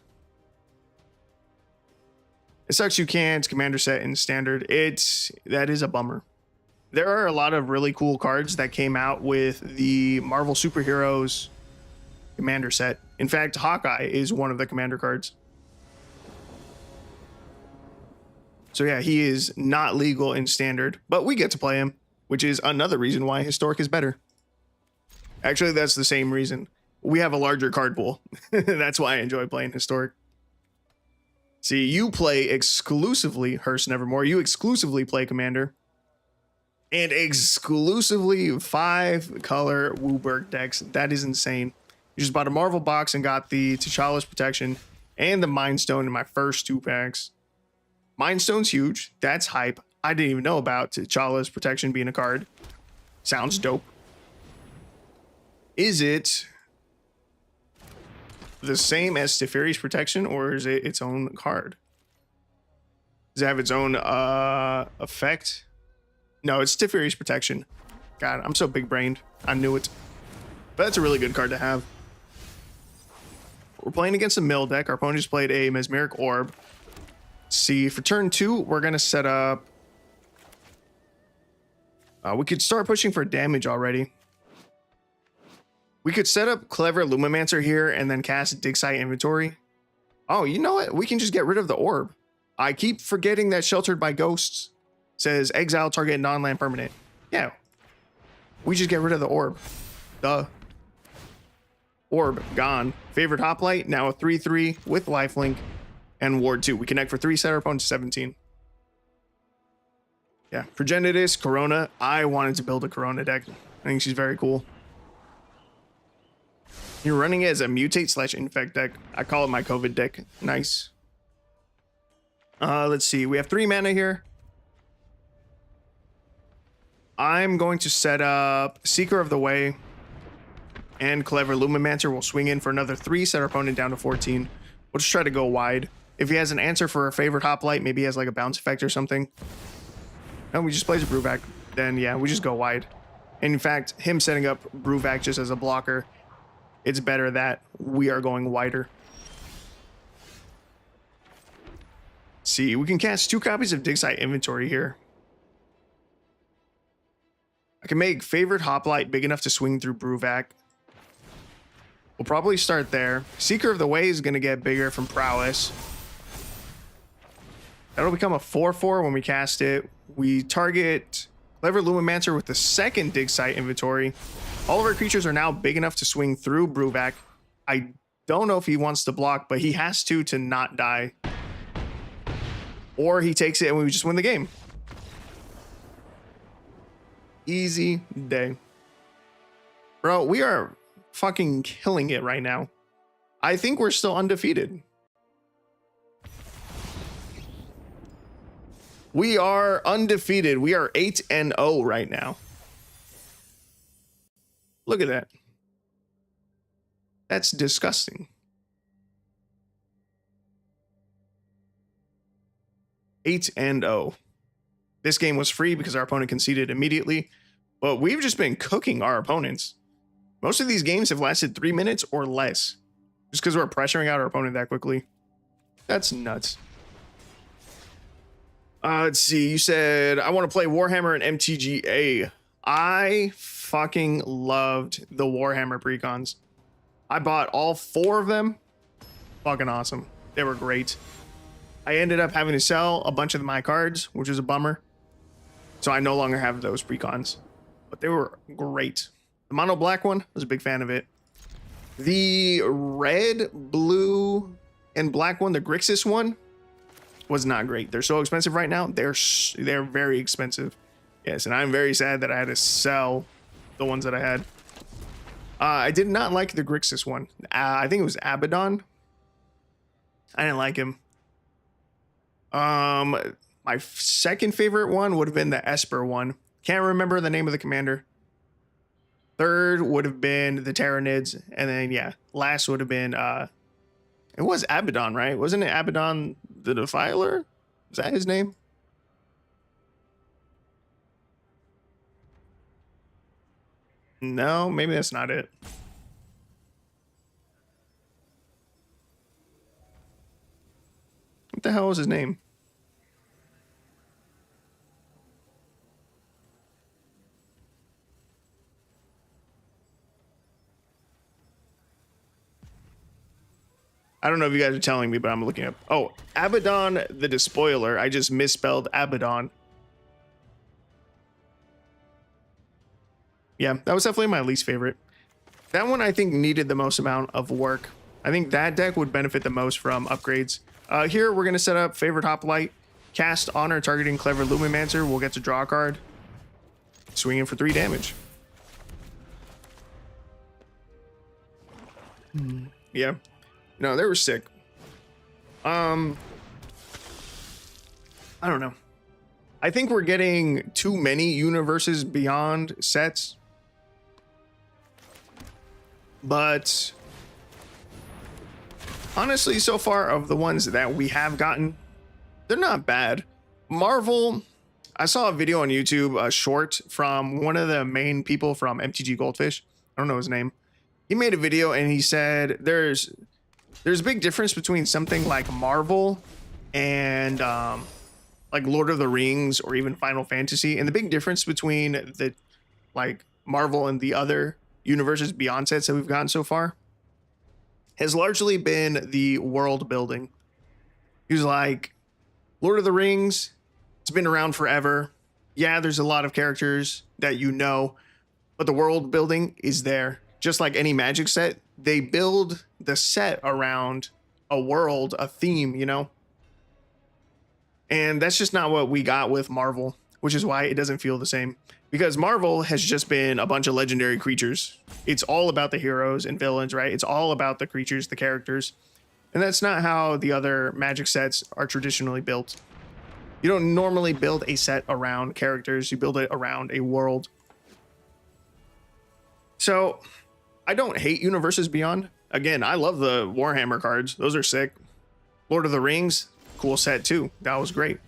It sucks you can't Commander set in Standard. That is a bummer. There are a lot of really cool cards that came out with the Marvel Superheroes Commander set. In fact, Hawkeye is one of the Commander cards. So yeah, he is not legal in Standard, but we get to play him, which is another reason why Historic is better. Actually, that's the same reason. We have a larger card pool. That's why I enjoy playing Historic. See, you play exclusively Hearst Nevermore. You exclusively play Commander. And exclusively 5-color Wooburg decks. That is insane. You just bought a Marvel box and got the T'Challa's Protection and the Mind Stone in my first 2 packs. Mind Stone's huge. That's hype. I didn't even know about T'Challa's Protection being a card. Sounds dope. Is it the same as Teferi's Protection, or is it its own card? Does it have its own effect? No, it's Teferi's Protection. God, I'm so big-brained. I knew it. But that's a really good card to have. We're playing against a mill deck. Our opponent just played a Mesmeric Orb. See, for turn 2, we're going to set up... we could start pushing for damage already. We could set up Clever Lumimancer here and then cast Dig Site Inventory. Oh, you know what? We can just get rid of the orb. I keep forgetting that Sheltered by Ghosts says exile target non-land permanent. Yeah. We just get rid of the orb. Duh. Orb, gone. Favorite Hoplite, now a 3/3 with lifelink and Ward 2. We connect for 3, set our opponent to 17. Yeah, Progenitus, Corona. I wanted to build a Corona deck. I think she's very cool. You're running it as a mutate/infect deck. I call it my COVID deck. Nice. Let's see. We have 3 mana here. I'm going to set up Seeker of the Way and Clever Lumimancer. We'll swing in for another 3, set our opponent down to 14. We'll just try to go wide. If he has an answer for a favorite Hoplite, maybe he has like a bounce effect or something. No, we just plays a Brewvac. Then yeah, we just go wide. And in fact, him setting up Brewvac just as a blocker, it's better that we are going wider. See, we can cast 2 copies of Dig Site Inventory here. I can make favorite Hoplite big enough to swing through Brewvac. We'll probably start there. Seeker of the Way is going to get bigger from Prowess. That'll become a 4/4 when we cast it. We target Clever Lumimancer with the second Dig Site Inventory. All of our creatures are now big enough to swing through Brewvac. I don't know if he wants to block, but he has to not die. Or he takes it and we just win the game. Easy day. Bro, we are fucking killing it right now. I think we're still undefeated. We are undefeated. We are 8-0 right now. Look at that. That's disgusting. 8-0. This game was free because our opponent conceded immediately, but we've just been cooking our opponents. Most of these games have lasted 3 minutes or less, just because we're pressuring out our opponent that quickly. That's nuts. Let's see. You said, I want to play Warhammer and MTGA. I fucking loved the Warhammer precons. I bought all 4 of them. Fucking awesome. They were great. I ended up having to sell a bunch of my cards, which is a bummer. So I no longer have those precons, but they were great. The mono black one, I was a big fan of it. The red, blue, and black one, the Grixis one, was not great. They're so expensive right now. They're very expensive. Yes, and I'm very sad that I had to sell the ones that I had. I did not like the Grixis one. I think it was Abaddon. I didn't like him. My second favorite one would have been the Esper one. Can't remember the name of the commander. Third would have been the Tyranids, and then yeah, last would have been it was Abaddon, right? Wasn't it Abaddon the Defiler? Is that his name? No, maybe that's not it. What the hell was his name? I don't know if you guys are telling me, but I'm looking up. Oh, Abaddon the Despoiler. I just misspelled Abaddon. Yeah, that was definitely my least favorite. That one I think needed the most amount of work. I think that deck would benefit the most from upgrades. Here we're going to set up favorite Hoplite, cast Honor targeting Clever Lumimancer. We'll get to draw a card. Swing in for 3 damage. Yeah. No, they were sick. I don't know. I think we're getting too many universes beyond sets. But honestly, so far of the ones that we have gotten, they're not bad. Marvel, I saw a video on YouTube, a short from one of the main people from MTG Goldfish. I don't know his name. He made a video and he said there's a big difference between something like Marvel and like Lord of the Rings or even Final Fantasy. And the big difference between the like Marvel and the other universes beyond sets that we've gotten so far has largely been the world building. He was like, Lord of the Rings, it's been around forever. Yeah, there's a lot of characters that you know, but the world building is there. Just like any Magic set, they build the set around a world, a theme, you know? And that's just not what we got with Marvel, which is why it doesn't feel the same. Because Marvel has just been a bunch of legendary creatures. It's all about the heroes and villains, right? It's all about the creatures, the characters. And that's not how the other Magic sets are traditionally built. You don't normally build a set around characters. You build it around a world. So I don't hate Universes Beyond. Again, I love the Warhammer cards. Those are sick. Lord of the Rings, cool set too. That was great.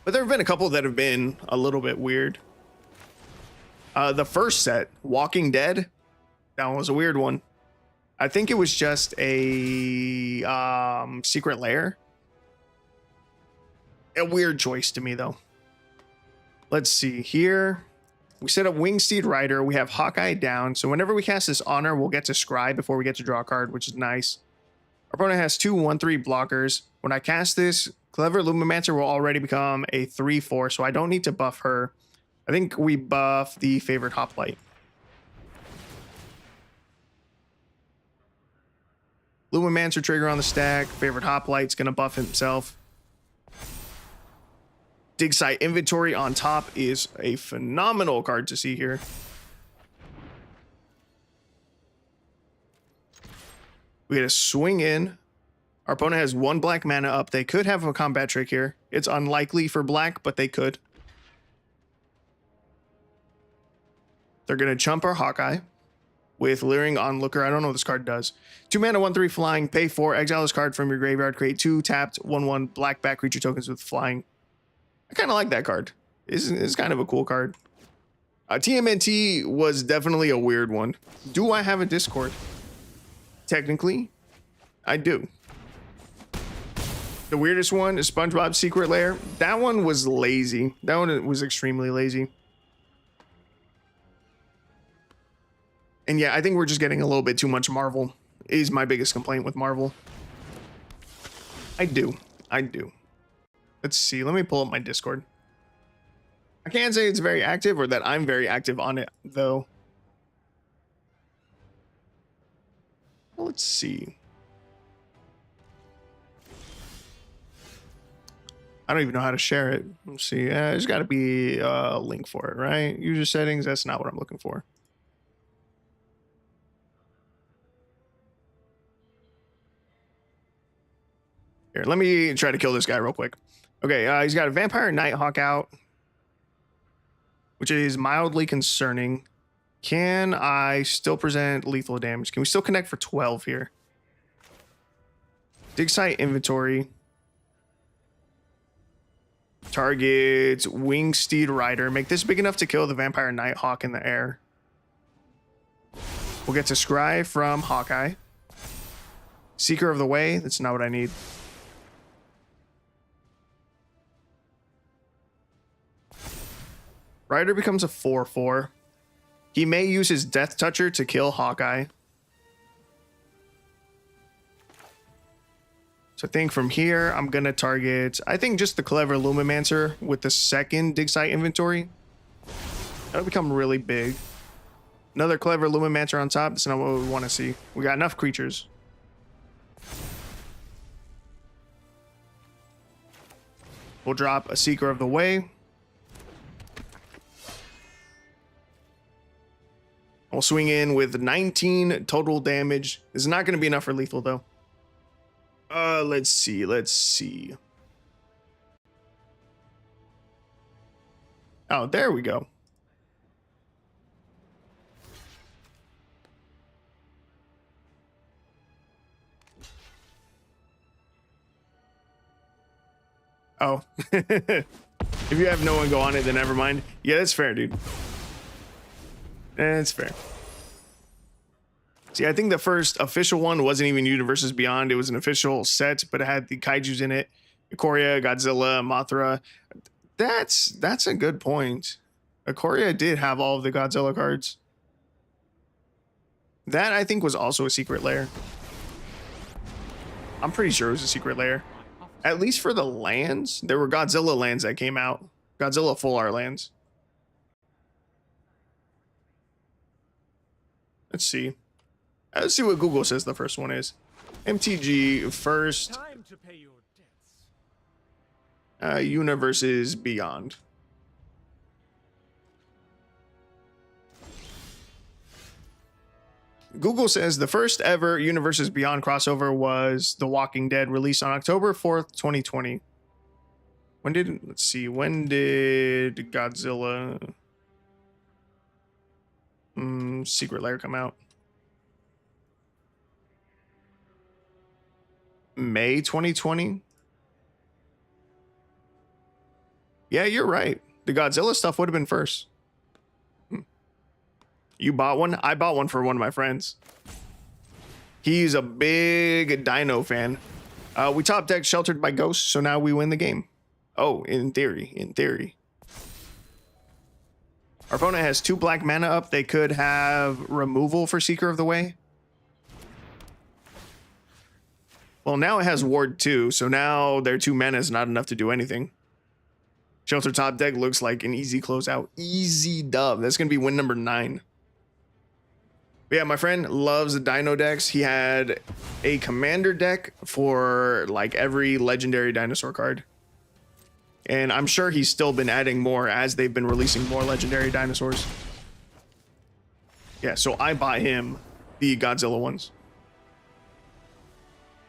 But there have been a couple that have been a little bit weird. The first set, Walking Dead, that one was a weird one. I think it was just a secret lair. A weird choice to me, though. Let's see here. We set up Wingsteed Rider. We have Hawkeye down. So whenever we cast this Honor, we'll get to Scry before we get to draw a card, which is nice. Our opponent has 2 1/3 blockers. When I cast this, Clever Lumimancer will already become a 3/4, so I don't need to buff her. I think we buff the Favorite Hoplite. Lumimancer trigger on the stack. Favorite Hoplite's going to buff himself. Dig Site Inventory on top is a phenomenal card to see here. We get a swing in. Our opponent has 1 black mana up. They could have a combat trick here. It's unlikely for black, but they could. They're going to chump our Hawkeye with Leering Onlooker. I don't know what this card does. 2 mana, 1/3 flying. Pay 4. Exile this card from your graveyard. Create 2 tapped 1/1 black back creature tokens with flying. I kind of like that card. It's kind of a cool card. TMNT was definitely a weird one. Do I have a Discord? Technically, I do. The weirdest one is SpongeBob's Secret Lair. That one was lazy. That one was extremely lazy. And yeah, I think we're just getting a little bit too much Marvel, is my biggest complaint with Marvel. I do. Let's see. Let me pull up my Discord. I can't say it's very active or that I'm very active on it, though. Well, let's see. I don't even know how to share it. Let's see. There's got to be a link for it, right? User settings. That's not what I'm looking for. Here, let me try to kill this guy real quick. Okay, he's got a Vampire Nighthawk out, which is mildly concerning. Can I still present lethal damage? Can we still connect for 12 here? Dig Site Inventory. Targets Wingsteed Rider. Make this big enough to kill the Vampire Nighthawk in the air. We'll get to Scry from Hawkeye. Seeker of the Way. That's not what I need. Rider becomes a 4/4. He may use his Death Toucher to kill Hawkeye. So I think from here, I'm going to target, I think just the Clever Lumimancer with the second Dig Site Inventory. That'll become really big. Another Clever Lumimancer on top. That's not what we want to see. We got enough creatures. We'll drop a Seeker of the Way. We'll swing in with 19 total damage. This is not going to be enough for lethal, though. Let's see. Oh, there we go. Oh. If you have no one go on it, then never mind. Yeah, that's fair, dude. That's fair. See, I think the first official one wasn't even Universes Beyond. It was an official set, but it had the kaijus in it. Ikoria, Godzilla, Mothra. That's a good point. Ikoria did have all of the Godzilla cards. That, I think, was also a secret lair. I'm pretty sure it was a secret lair. At least for the lands. There were Godzilla lands that came out. Godzilla full art lands. Let's see. Let's see what Google says the first one is. MTG first. Time to pay your debts. Universes Beyond. Google says the first ever Universes Beyond crossover was The Walking Dead, released on October 4th, 2020. When did Godzilla Secret Lair come out? May 2020? Yeah, you're right. The Godzilla stuff would have been first. You bought one? I bought one for one of my friends. He's a big Dino fan. We top deck Sheltered by Ghosts, so now we win the game. Oh, in theory. Our opponent has 2 black mana up. They could have removal for Seeker of the Way. Well, now it has Ward 2, so now their 2 mana is not enough to do anything. Shelter top deck looks like an easy closeout. Easy dub. That's going to be win number 9. But yeah, my friend loves the Dino decks. He had a commander deck for like every legendary dinosaur card. And I'm sure he's still been adding more as they've been releasing more legendary dinosaurs. Yeah, so I bought him the Godzilla ones.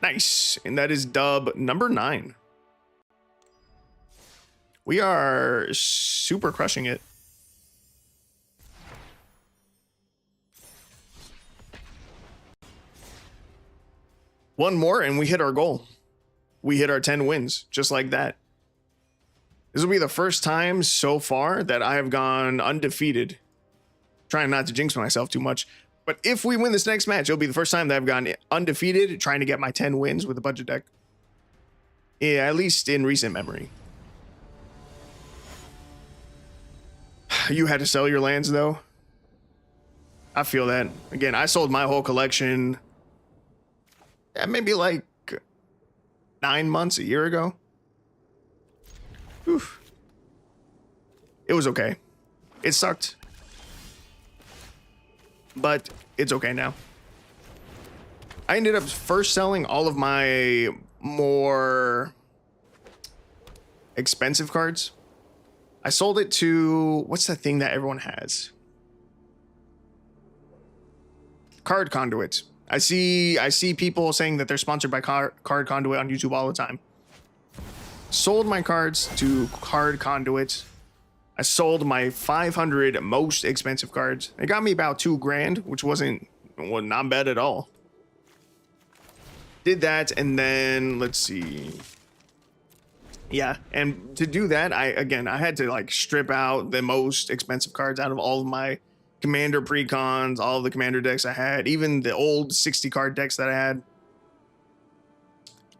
Nice. And that is dub number 9. We are super crushing it. One more and we hit our goal. We hit our 10 wins, just like that. This will be the first time so far that I have gone undefeated. Trying not to jinx myself too much. But if we win this next match, it'll be the first time that I've gone undefeated trying to get my 10 wins with a budget deck. Yeah, at least in recent memory. You had to sell your lands though. I feel that. Again, I sold my whole collection maybe like 9 months, a year ago. Oof. It was okay. It sucked. But it's okay now. I ended up first selling all of my more expensive cards. I sold it to, what's that thing that everyone has? Card Conduit. I see people saying that they're sponsored by Card Conduit on YouTube all the time. Sold my cards to Card Conduit. I sold my 500 most expensive cards. It got me about $2 grand, which wasn't not bad at all. Did that, and then let's see. Yeah, and to do that, I had to like strip out the most expensive cards out of all of my commander precons, all of the commander decks I had, even the old 60 card decks that I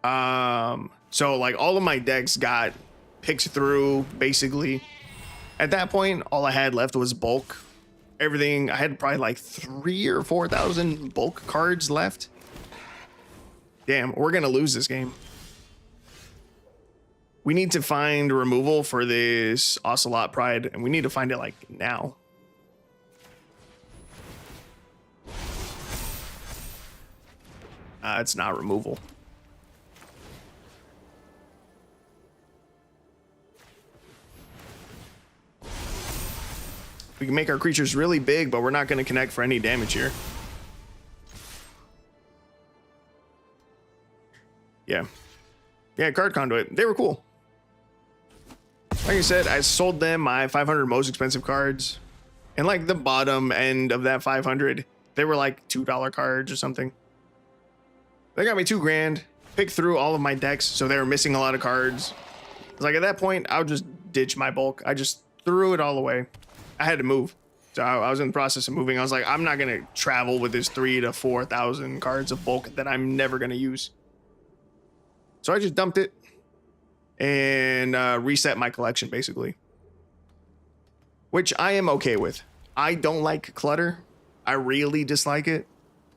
had. So like all of my decks got picked through basically. At that point, all I had left was bulk. Everything, I had probably like 3,000 or 4,000 bulk cards left. Damn, we're gonna lose this game. We need to find removal for this Ocelot Pride, and we need to find it like now. It's not removal. We can make our creatures really big, but we're not going to connect for any damage here. Yeah. Yeah, Card Conduit. They were cool. Like I said, I sold them my 500 most expensive cards. And like the bottom end of that 500, they were like $2 cards or something. They got me $2 grand. Picked through all of my decks, so they were missing a lot of cards. It's like at that point, I would just ditch my bulk. I just threw it all away. I had to move. So I was in the process of moving. I was like, I'm not going to travel with this 3,000 to 4,000 cards of bulk that I'm never going to use. So I just dumped it and reset my collection basically, which I am okay with. I don't like clutter. I really dislike it.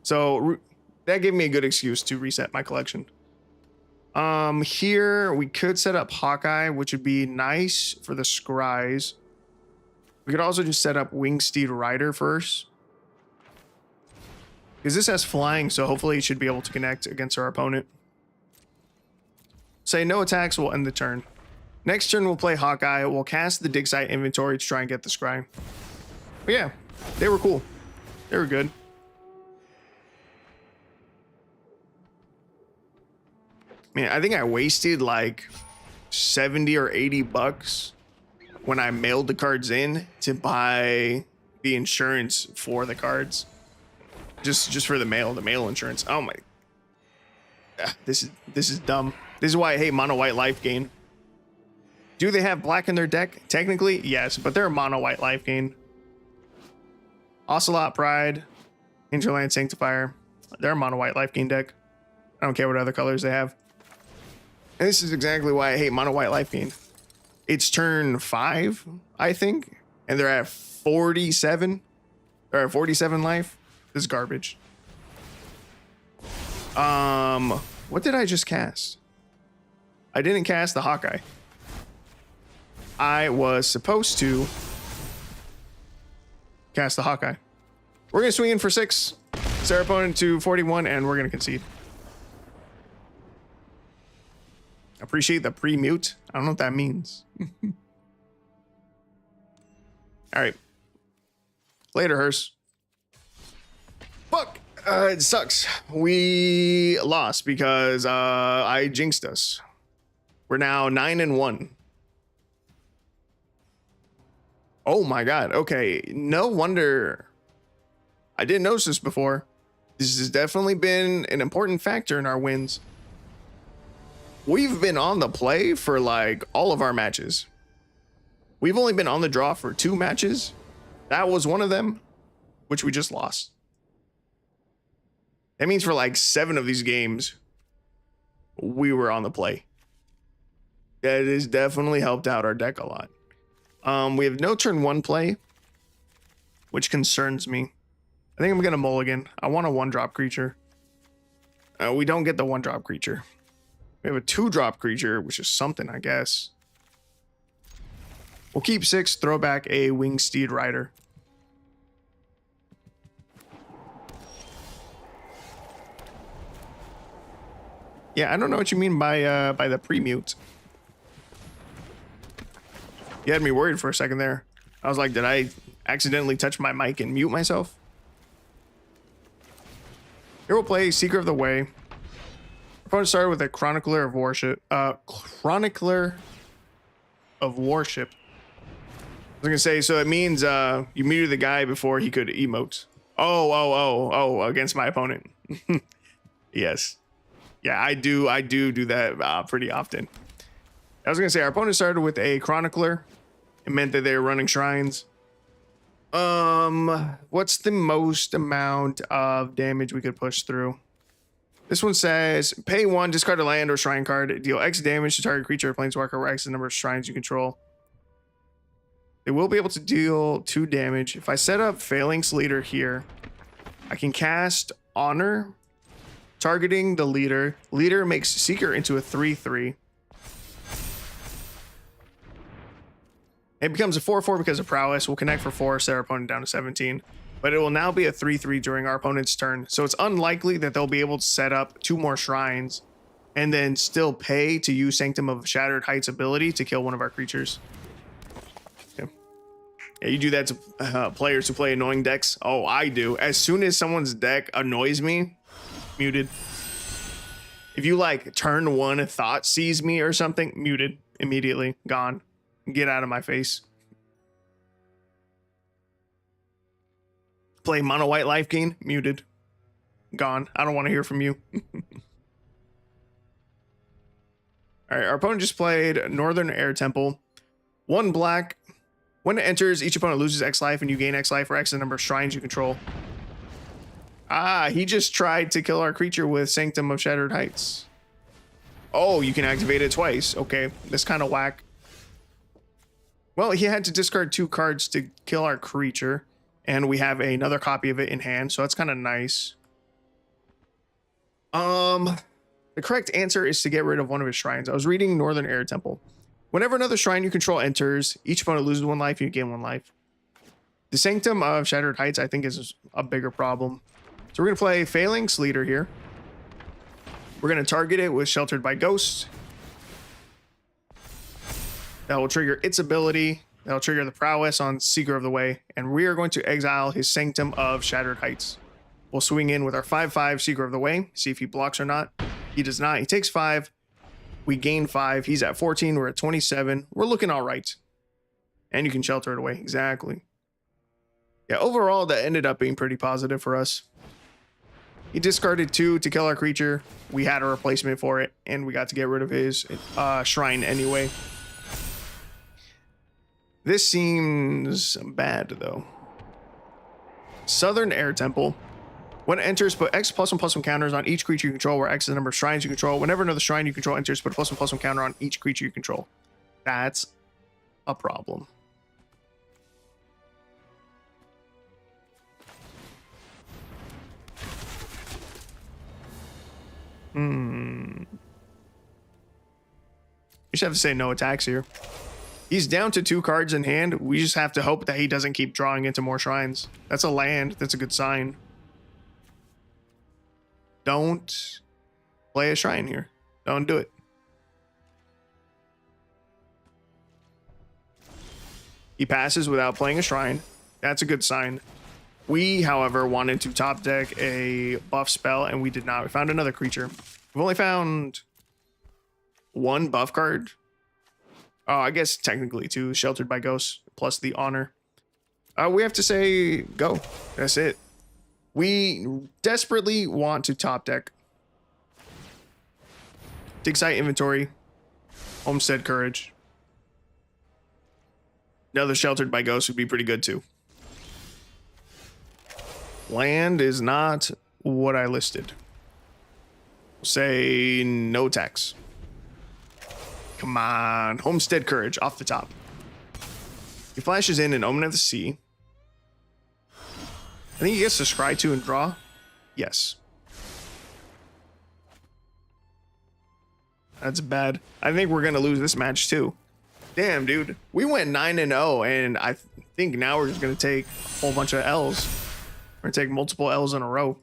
So that gave me a good excuse to reset my collection. Here we could set up Hawkeye, which would be nice for the scries. We could also just set up Wingsteed Rider first. Because this has flying, so hopefully it should be able to connect against our opponent. Say no attacks will end the turn. Next turn we'll play Hawkeye. We'll cast the dig site inventory to try and get the scry. But yeah, they were cool. They were good. Man, I think I wasted like 70 or 80 bucks when I mailed the cards in to buy the insurance for the cards. Just for the mail insurance. Oh my. This is dumb. This is why I hate mono white life gain. Do they have black in their deck? Technically, yes, but they're mono white life gain. Ocelot Pride, Hinterland Sanctifier. They're a mono white life gain deck. I don't care what other colors they have. And this is exactly why I hate mono white life gain. It's turn 5, I think, and they're at 47 or 47 life. This is garbage. What did I just cast? I didn't cast the Hawkeye. I was supposed to cast the Hawkeye. We're gonna swing in for 6. Set our opponent to 41, and we're gonna concede. Appreciate the pre-mute. I don't know what that means. All right. Later, Hearse. Fuck. It sucks. We lost because I jinxed us. We're now 9-1. Oh my god. Okay. No wonder. I didn't notice this before. This has definitely been an important factor in our wins. We've been on the play for like all of our matches. We've only been on the draw for 2 matches. That was one of them, which we just lost. That means for like 7 of these games, we were on the play. That has definitely helped out our deck a lot. We have no turn 1 play, which concerns me. I think I'm going to mulligan. I want a 1-drop creature. We don't get the 1-drop creature. We have a 2-drop creature, which is something, I guess. We'll keep 6, throw back a Winged Steed Rider. Yeah, I don't know what you mean by the pre-mute. You had me worried for a second there. I was like, did I accidentally touch my mic and mute myself? Here we'll play Seeker of the Way. Opponent started with a Chronicler of Worship. Chronicler of Worship. I was gonna say, so it means you muted the guy before he could emote. Oh, against my opponent. Yes. Yeah, I do that pretty often. I was gonna say our opponent started with a Chronicler. It meant that they were running shrines. What's the most amount of damage we could push through? This one says, pay 1, discard a land or shrine card, deal X damage to target creature or planeswalker or X the number of shrines you control. They will be able to deal 2 damage. If I set up Phalanx Leader here, I can cast Honor, targeting the leader. Leader makes Seeker into a 3/3. It becomes a 4/4 because of prowess. We'll connect for 4, set our opponent down to 17. But it will now be a 3/3 during our opponent's turn. So it's unlikely that they'll be able to set up 2 more shrines and then still pay to use Sanctum of Shattered Heights ability to kill one of our creatures. Okay. Yeah, you do that to players who play annoying decks. Oh, I do. As soon as someone's deck annoys me, muted. If you like turn 1 thought sees me or something, muted immediately, gone. Get out of my face. Play mono white life gain, muted, gone. I don't want to hear from you. All right, our opponent just played Northern Air Temple. 1 black. When it enters, each opponent loses X life and you gain X life or X the number of shrines you control. Ah, he just tried to kill our creature with Sanctum of Shattered Heights. Oh, you can activate it twice. Okay, that's kind of whack. Well, he had to discard 2 cards to kill our creature, and we have another copy of it in hand, so that's kind of nice. The correct answer is to get rid of one of his shrines. I was reading Northern Air Temple. Whenever another shrine you control enters, each opponent loses 1 life, you gain 1 life. The Sanctum of Shattered Heights, I think, is a bigger problem. So we're going to play Phalanx Leader here. We're going to target it with Sheltered by Ghosts. That will trigger its ability. That'll trigger the prowess on Seeker of the Way. And we are going to exile his Sanctum of Shattered Heights. We'll swing in with our 5/5 Seeker of the Way. See if he blocks or not. He does not. He takes 5. We gain 5. He's at 14. We're at 27. We're looking all right. And you can shelter it away. Exactly. Yeah, overall, that ended up being pretty positive for us. He discarded 2 to kill our creature. We had a replacement for it, and we got to get rid of his shrine anyway. This seems bad, though. Southern Air Temple. When it enters, put X +1/+1 counters on each creature you control, where X is the number of shrines you control. Whenever another shrine you control enters, put a +1/+1 counter on each creature you control. That's a problem. You just have to say no attacks here. He's down to 2 cards in hand. We just have to hope that he doesn't keep drawing into more shrines. That's a land. That's a good sign. Don't play a shrine here. Don't do it. He passes without playing a shrine. That's a good sign. We, however, wanted to top deck a buff spell, and we did not. We found another creature. We've only found 1 buff card. Oh, I guess technically 2. Sheltered by Ghosts, plus the Honor. We have to say go. That's it. We desperately want to top deck. Dig Site Inventory. Homestead Courage. Another Sheltered by Ghosts would be pretty good too. Land is not what I listed. Say no tax. Come on. Homestead Courage off the top. He flashes in an Omen of the Sea. I think he gets to scry 2 and draw. Yes. That's bad. I think we're going to lose this match too. Damn, dude. We went 9-0, and I think now we're just going to take a whole bunch of L's. We're going to take multiple L's in a row.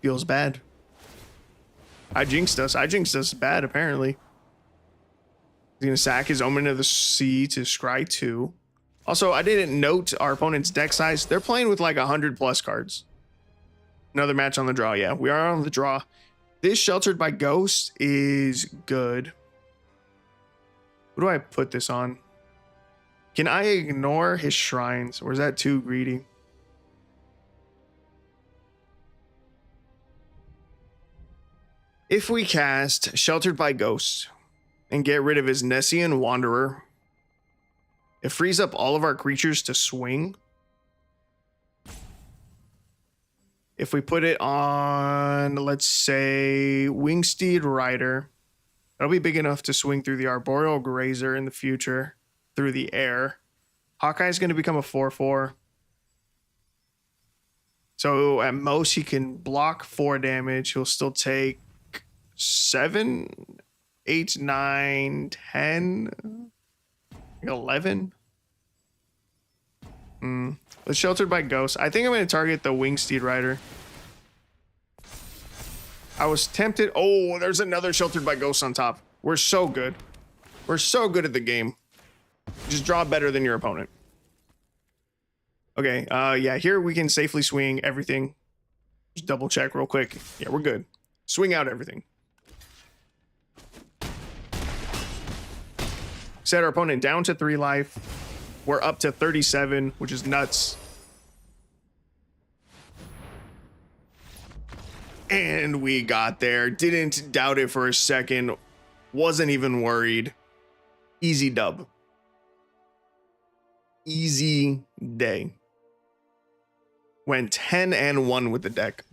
Feels bad. I jinxed us. I jinxed us bad, apparently. He's going to sack his Omen of the Sea to scry 2. Also, I didn't note our opponent's deck size. They're playing with like 100+ cards. Another match on the draw. Yeah, we are on the draw. This Sheltered by Ghosts is good. What do I put this on? Can I ignore his shrines, or is that too greedy? If we cast Sheltered by Ghosts and get rid of his Nessian Wanderer, it frees up all of our creatures to swing. If we put it on, let's say, Wingsteed Rider, that'll be big enough to swing through the Arboreal Grazer in the future, through the air. Hawkeye's going to become a 4/4. So at most, he can block 4 damage. He'll still take 7, 8, 9, 10, 11. The Sheltered by Ghosts. I think I'm going to target the Wingsteed Rider. I was tempted. Oh, there's another Sheltered by Ghosts on top. We're so good. We're so good at the game. Just draw better than your opponent. Okay, yeah, here we can safely swing everything. Just double check real quick. Yeah, we're good. Swing out everything. Set our opponent down to 3 life. We're up to 37, which is nuts. And we got there. Didn't doubt it for a second. Wasn't even worried. Easy dub. Easy day. Went 10-1 with the deck.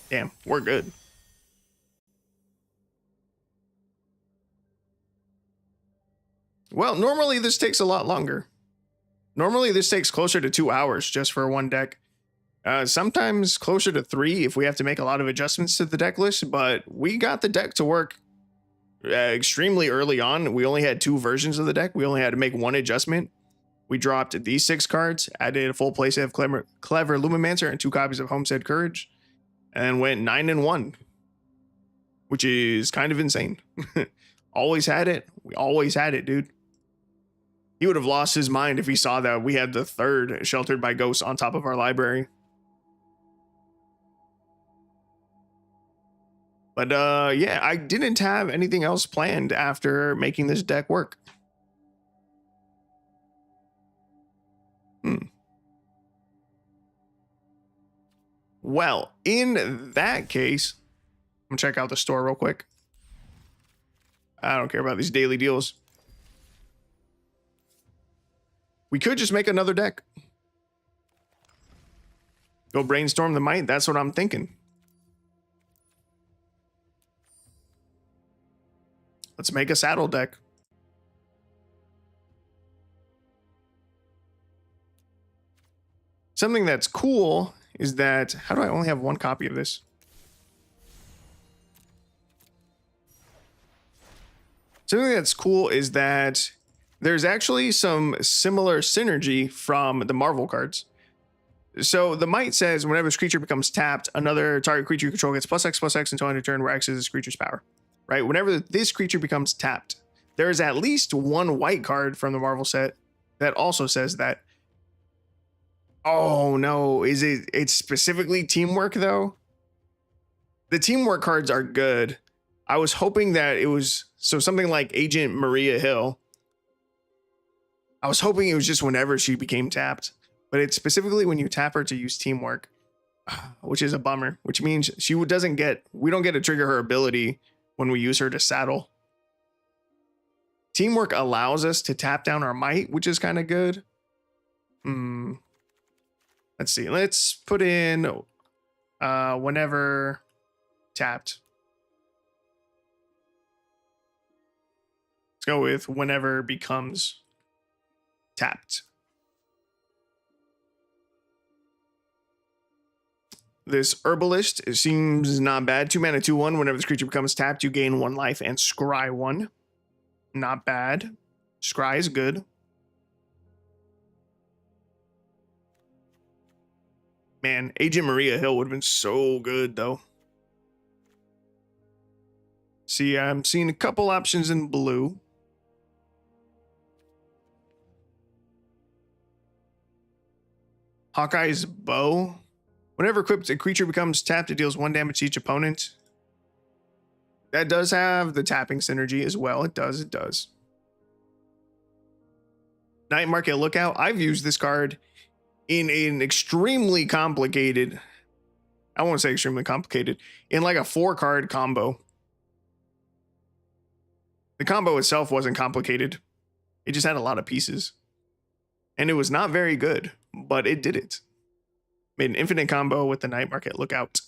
Damn, we're good. Well, normally this takes a lot longer. Normally this takes closer to 2 hours just for one deck. Sometimes closer to 3 if we have to make a lot of adjustments to the deck list, but we got the deck to work extremely early on. We only had 2 versions of the deck. We only had to make 1 adjustment. We dropped these 6 cards, added a full playset of Clever Lumimancer and 2 copies of Homestead Courage, and went 9-1, which is kind of insane. Always had it. We always had it, dude. He would have lost his mind if he saw that we had the 3rd Sheltered by Ghosts on top of our library. But yeah, I didn't have anything else planned after making this deck work. Well, in that case, I'm gonna check out the store real quick. I don't care about these daily deals. We could just make another deck. Go brainstorm the might. That's what I'm thinking. Let's make a saddle deck. Something that's cool is that, how do I only have 1 copy of this? Something that's cool is that there's actually some similar synergy from the Marvel cards. So the might says whenever this creature becomes tapped, another target creature you control gets +X/+X until end of turn, where X is this creature's power. Right? Whenever this creature becomes tapped, there is at least 1 white card from the Marvel set that also says that. Oh no, it's specifically teamwork though? The teamwork cards are good. I was hoping that it was something like Agent Maria Hill. I was hoping it was just whenever she became tapped, but it's specifically when you tap her to use teamwork, which is a bummer, which means we don't get to trigger her ability when we use her to saddle. Teamwork allows us to tap down our might, which is kind of good. Let's see. Let's put in whenever tapped. Let's go with whenever becomes tapped. This Herbalist, it seems not bad. 2 mana, 2/1. Whenever this creature becomes tapped, you gain 1 life and scry 1. Not bad. Scry is good. Man, Agent Maria Hill would have been so good, though. See, I'm seeing a couple options in blue. Hawkeye's Bow. Whenever equipped, a creature becomes tapped, it deals 1 damage to each opponent. That does have the tapping synergy as well. It does. Night Market Lookout. I've used this card in an extremely complicated, I won't say extremely complicated, in like a 4-card combo. The combo itself wasn't complicated. It just had a lot of pieces. And it was not very good, but it did it. Made an infinite combo with the Night Market Lookout.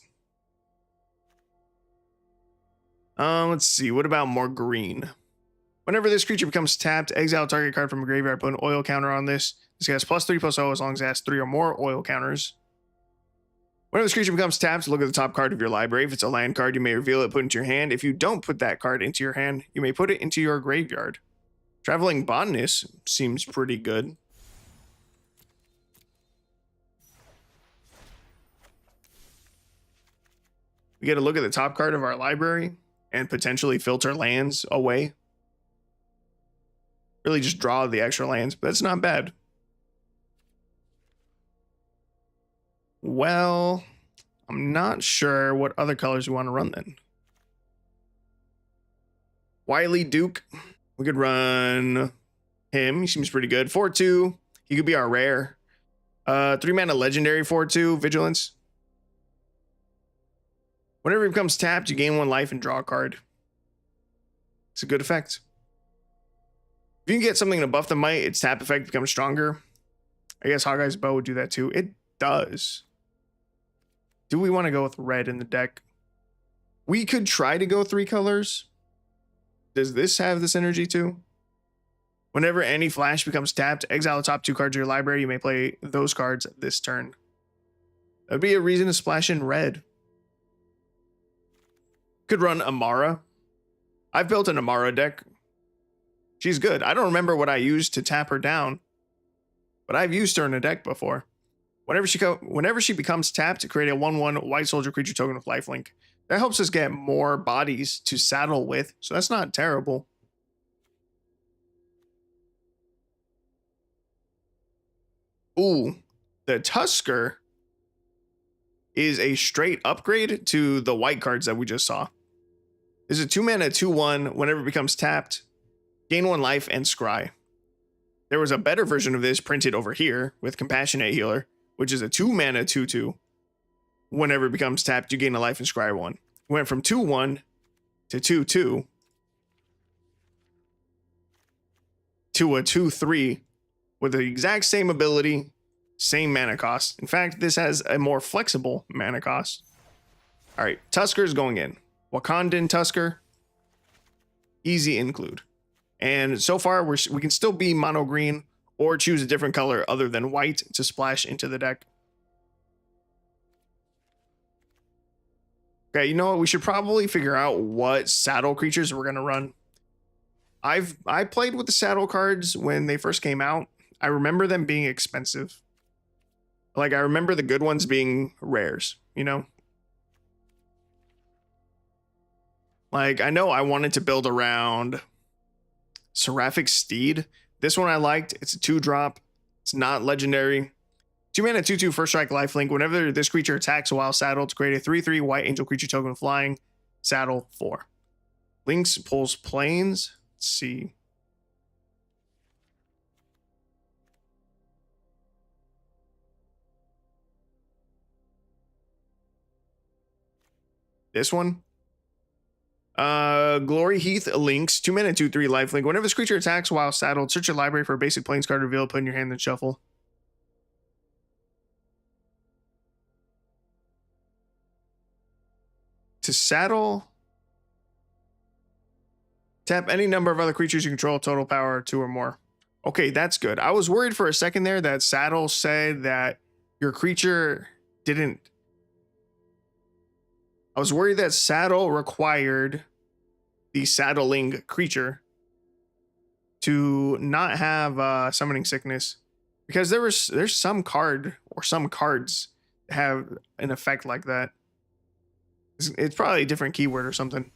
Let's see. What about more green? Whenever this creature becomes tapped, exile target card from a graveyard. Put an oil counter on this. This guy has +3/+0 as long as it has 3 or more oil counters. Whenever this creature becomes tapped, look at the top card of your library. If it's a land card, you may reveal it, put it into your hand. If you don't put that card into your hand, you may put it into your graveyard. Traveling Botanist seems pretty good. We get a look at the top card of our library and potentially filter lands away. Really just draw the extra lands, but that's not bad. Well, I'm not sure what other colors we want to run then. Wily Duke. We could run him. He seems pretty good. 4/2. He could be our rare. 3 mana legendary 4/2 Vigilance. Whenever he becomes tapped, you gain 1 life and draw a card. It's a good effect. If you can get something to buff the might, its tap effect becomes stronger. I guess Hawkeye's Bow would do that too. It does. Do we want to go with red in the deck? We could try to go 3 colors. Does this have this energy too? Whenever any flash becomes tapped, exile the top 2 cards of your library. You may play those cards this turn. That'd be a reason to splash in red. Could run Amara. I've built an Amara deck. She's good. I don't remember what I used to tap her down. but I've used her in a deck before. Whenever she becomes tapped, to create a 1/1 white soldier creature token with lifelink. That helps us get more bodies to saddle with, so that's not terrible. Ooh, the Tusker is a straight upgrade to the white cards that we just saw. This is a 2-mana 2/1. Whenever it becomes tapped, gain 1 life and scry. There was a better version of this printed over here with Compassionate Healer, which is a 2-mana 2/2. Whenever it becomes tapped, you gain a life and scry 1. Went from 2/1 to 2/2 to a 2/3 with the exact same ability, same mana cost. In fact, this has a more flexible mana cost. All right, Tusker's going in. Wakandan Tusker, easy include. And so far, we can still be mono green or choose a different color other than white to splash into the deck. Okay, you know what? We should probably figure out what saddle creatures we're going to run. I played with the saddle cards when they first came out. I remember them being expensive. Like, I remember the good ones being rares, you know? Like, I know I wanted to build around Seraphic Steed. This one I liked. It's a 2-drop. It's not legendary. 2-mana 2/2 first strike lifelink. Whenever this creature attacks while saddled, to create a 3/3 white angel creature token flying. Saddle 4. Links pulls planes. Let's see. This one. Glory Heath links 2-mana 2/3 lifelink. Whenever this creature attacks while saddled, search your library for a basic plains card reveal, put in your hand, then shuffle. To saddle, tap any number of other creatures you control, total power 2 or more. Okay, that's good. I was worried for a second there that saddle said that your creature didn't. I was worried that saddle required the saddling creature to not have summoning sickness, because there's some card or some cards that have an effect like that. It's probably a different keyword or something,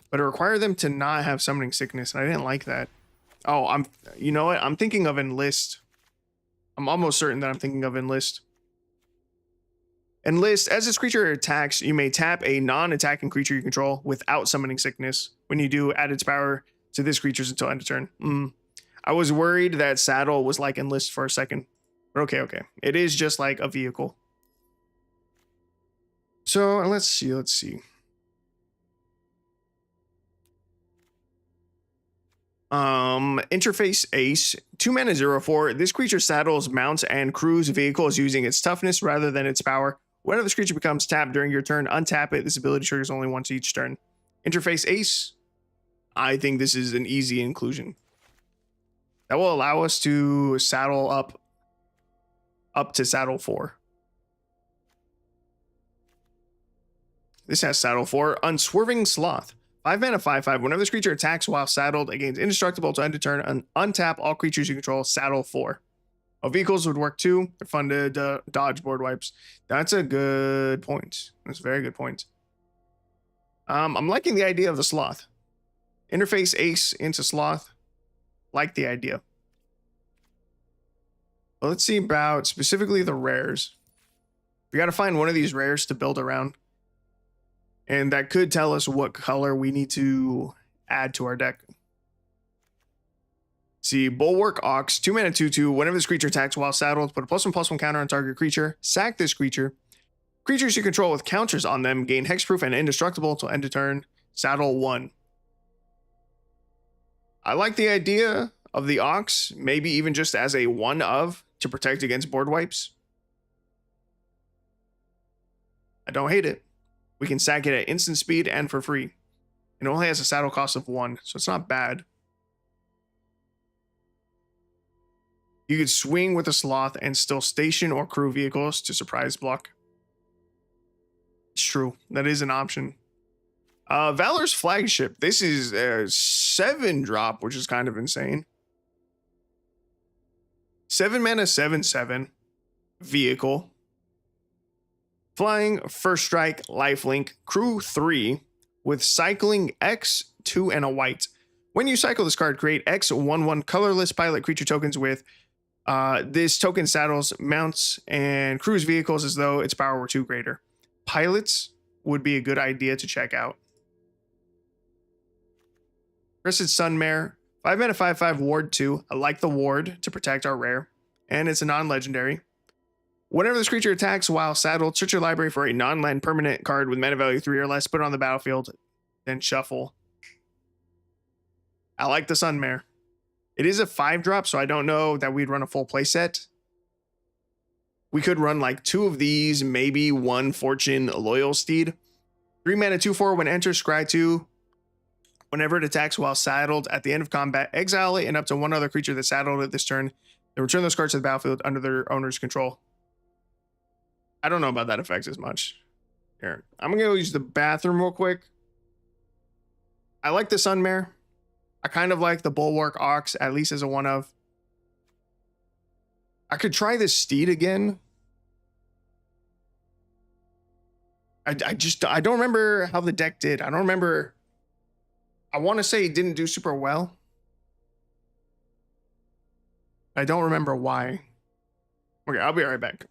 but it required them to not have summoning sickness, and I didn't like that. Oh, you know what? I'm thinking of Enlist. I'm almost certain that I'm thinking of Enlist. Enlist, as this creature attacks, you may tap a non-attacking creature you control without summoning sickness. When you do, add its power to this creature's until end of turn. I was worried that saddle was like Enlist for a second. But okay. It is just like a vehicle. So let's see. Interface Ace, 2-mana 0/4. This creature saddles, mounts, and crews vehicles using its toughness rather than its power. Whenever this creature becomes tapped during your turn, untap it. This ability triggers only once each turn. Interface Ace, I think this is an easy inclusion. That will allow us to saddle up to saddle 4. This has saddle 4. Unswerving Sloth. 5-mana 5/5. Whenever this creature attacks while saddled, it gains indestructible to end of turn. Untap all creatures you control. Saddle 4. Oh, vehicles would work too. They're fun to dodge board wipes. That's a good point. That's a very good point. I'm liking the idea of the Sloth. Interface Ace into Sloth. Like the idea. Well, let's see about specifically the rares. We got to find one of these rares to build around. And that could tell us what color we need to add to our deck. See, Bulwark Ox, 2-mana 2/2. Whenever this creature attacks while saddled, put a +1/+1 counter on target creature. Sack this creature. Creatures you control with counters on them gain hexproof and indestructible until end of turn. Saddle 1. I like the idea of the Ox, maybe even just as a 1-of to protect against board wipes. I don't hate it. We can sack it at instant speed and for free. It only has a saddle cost of 1, so it's not bad. You could swing with a Sloth and still station or crew vehicles to surprise block. It's true. That is an option. Valor's Flagship. This is a 7-drop, which is kind of insane. 7 mana, 7/7 vehicle. Flying, first strike, lifelink, crew 3 with cycling X, 2, and a white. When you cycle this card, create X 1/1 colorless pilot creature tokens with this token saddles, mounts, and crews vehicles as though its power were 2 greater. Pilots would be a good idea to check out. Crested Sunmare, 5 mana, 5/5 ward 2. I like the ward to protect our rare, and it's a non-legendary. Whenever this creature attacks while saddled, search your library for a non-land permanent card with mana value 3 or less, put it on the battlefield, then shuffle. I like the Sunmare. It is a 5-drop, so I don't know that we'd run a full play set. We could run like 2 of these, maybe 1 Fortune Loyal Steed. 3 mana, 2/4 when enters, scry 2. Whenever it attacks while saddled at the end of combat, exile it and up to 1 other creature that's saddled at this turn, then return those cards to the battlefield under their owner's control. I don't know about that effect as much. Here, I'm gonna go use the bathroom real quick. I like the Sunmare. I kind of like the Bulwark Ox, at least as a 1/of. I could try this Steed again. I don't remember how the deck did. I don't remember. I want to say it didn't do super well. I don't remember why. Okay, I'll be right back.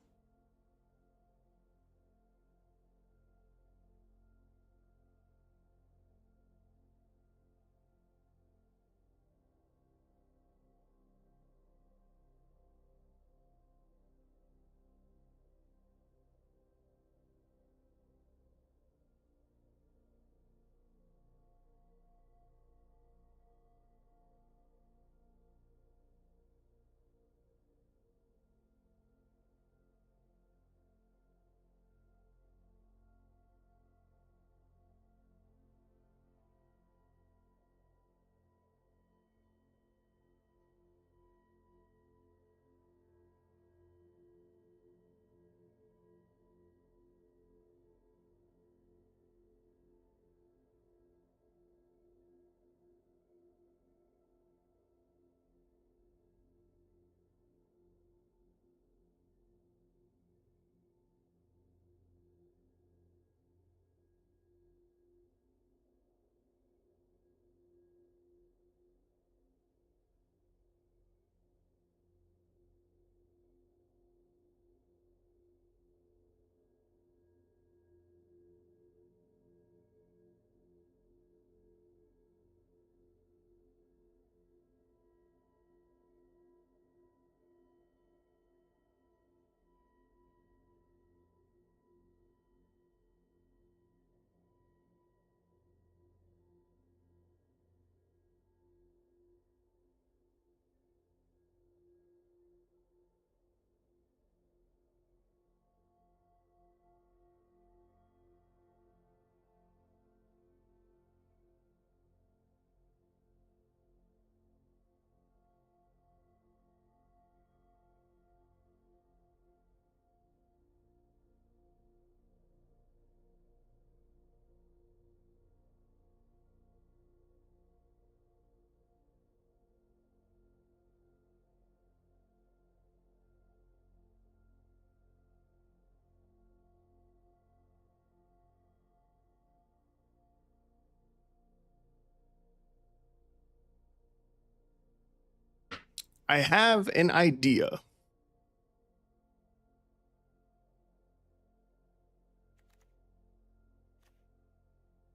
I have an idea.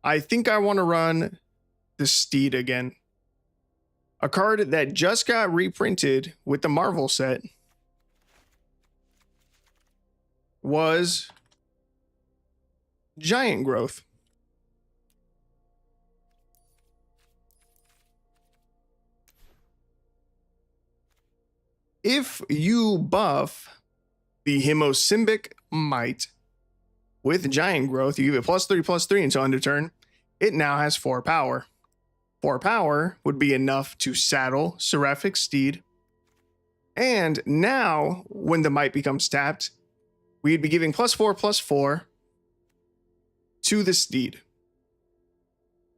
I think I want to run the Steed again. A card that just got reprinted with the Marvel set was Giant Growth. If you buff the Hemosymbic Might with Giant Growth, you give it +3/+3 until end of turn. It now has 4 power. 4 power would be enough to saddle Seraphic Steed. And now, when the Might becomes tapped, we'd be giving +4/+4 to the Steed,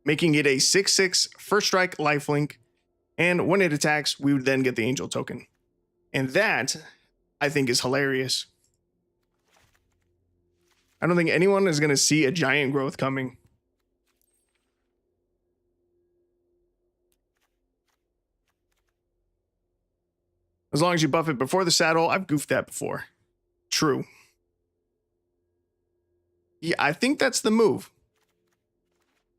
making it a 6/6 first strike lifelink. And when it attacks, we would then get the Angel token. And that, I think, is hilarious. I don't think anyone is going to see a giant growth coming. As long as you buff it before the saddle, I've goofed that before. True. Yeah, I think that's the move.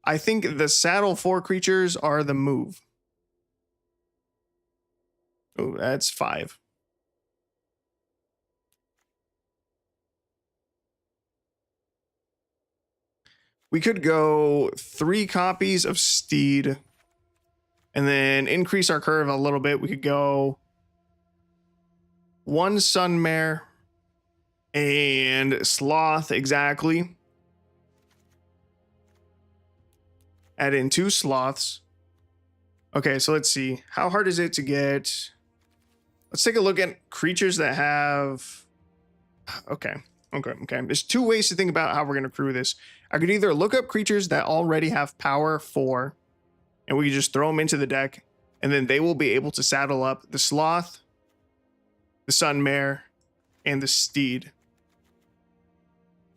I think the saddle 4 creatures are the move. Oh, that's 5. We could go 3 copies of Steed and then increase our curve a little bit. We could go 1 Sunmare and Sloth, exactly. Add in 2 Sloths. Okay, so let's see. How hard is it to get? Let's take a look at creatures that have... Okay. There's 2 ways to think about how we're going to crew this. I could either look up creatures that already have power 4, and we could just throw them into the deck, and then they will be able to saddle up the Sloth, the Sunmare, and the Steed.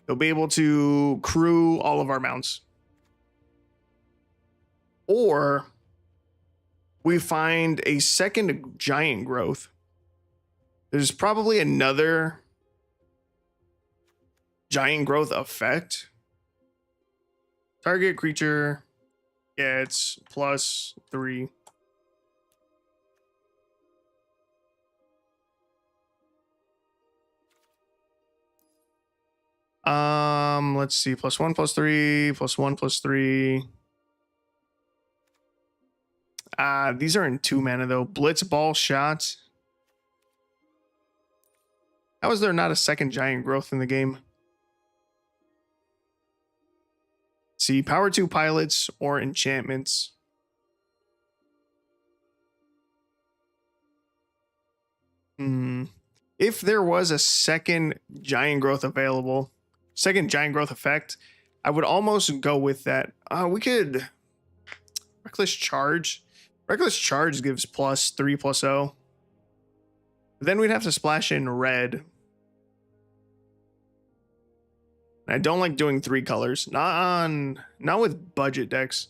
They'll be able to crew all of our mounts. Or we find a second giant growth. There's probably another giant growth effect. Target creature gets +3. Let's see. +1, +3, +1, +3. These are in 2 mana though. Blitz Ball Shot. How is there not a second giant growth in the game? See, power 2 pilots or enchantments. If there was a second giant growth available, second giant growth effect, I would almost go with that. We could Reckless Charge. Reckless Charge gives +3/+0. Then we'd have to splash in red. I don't like doing 3 colors. Not with budget decks.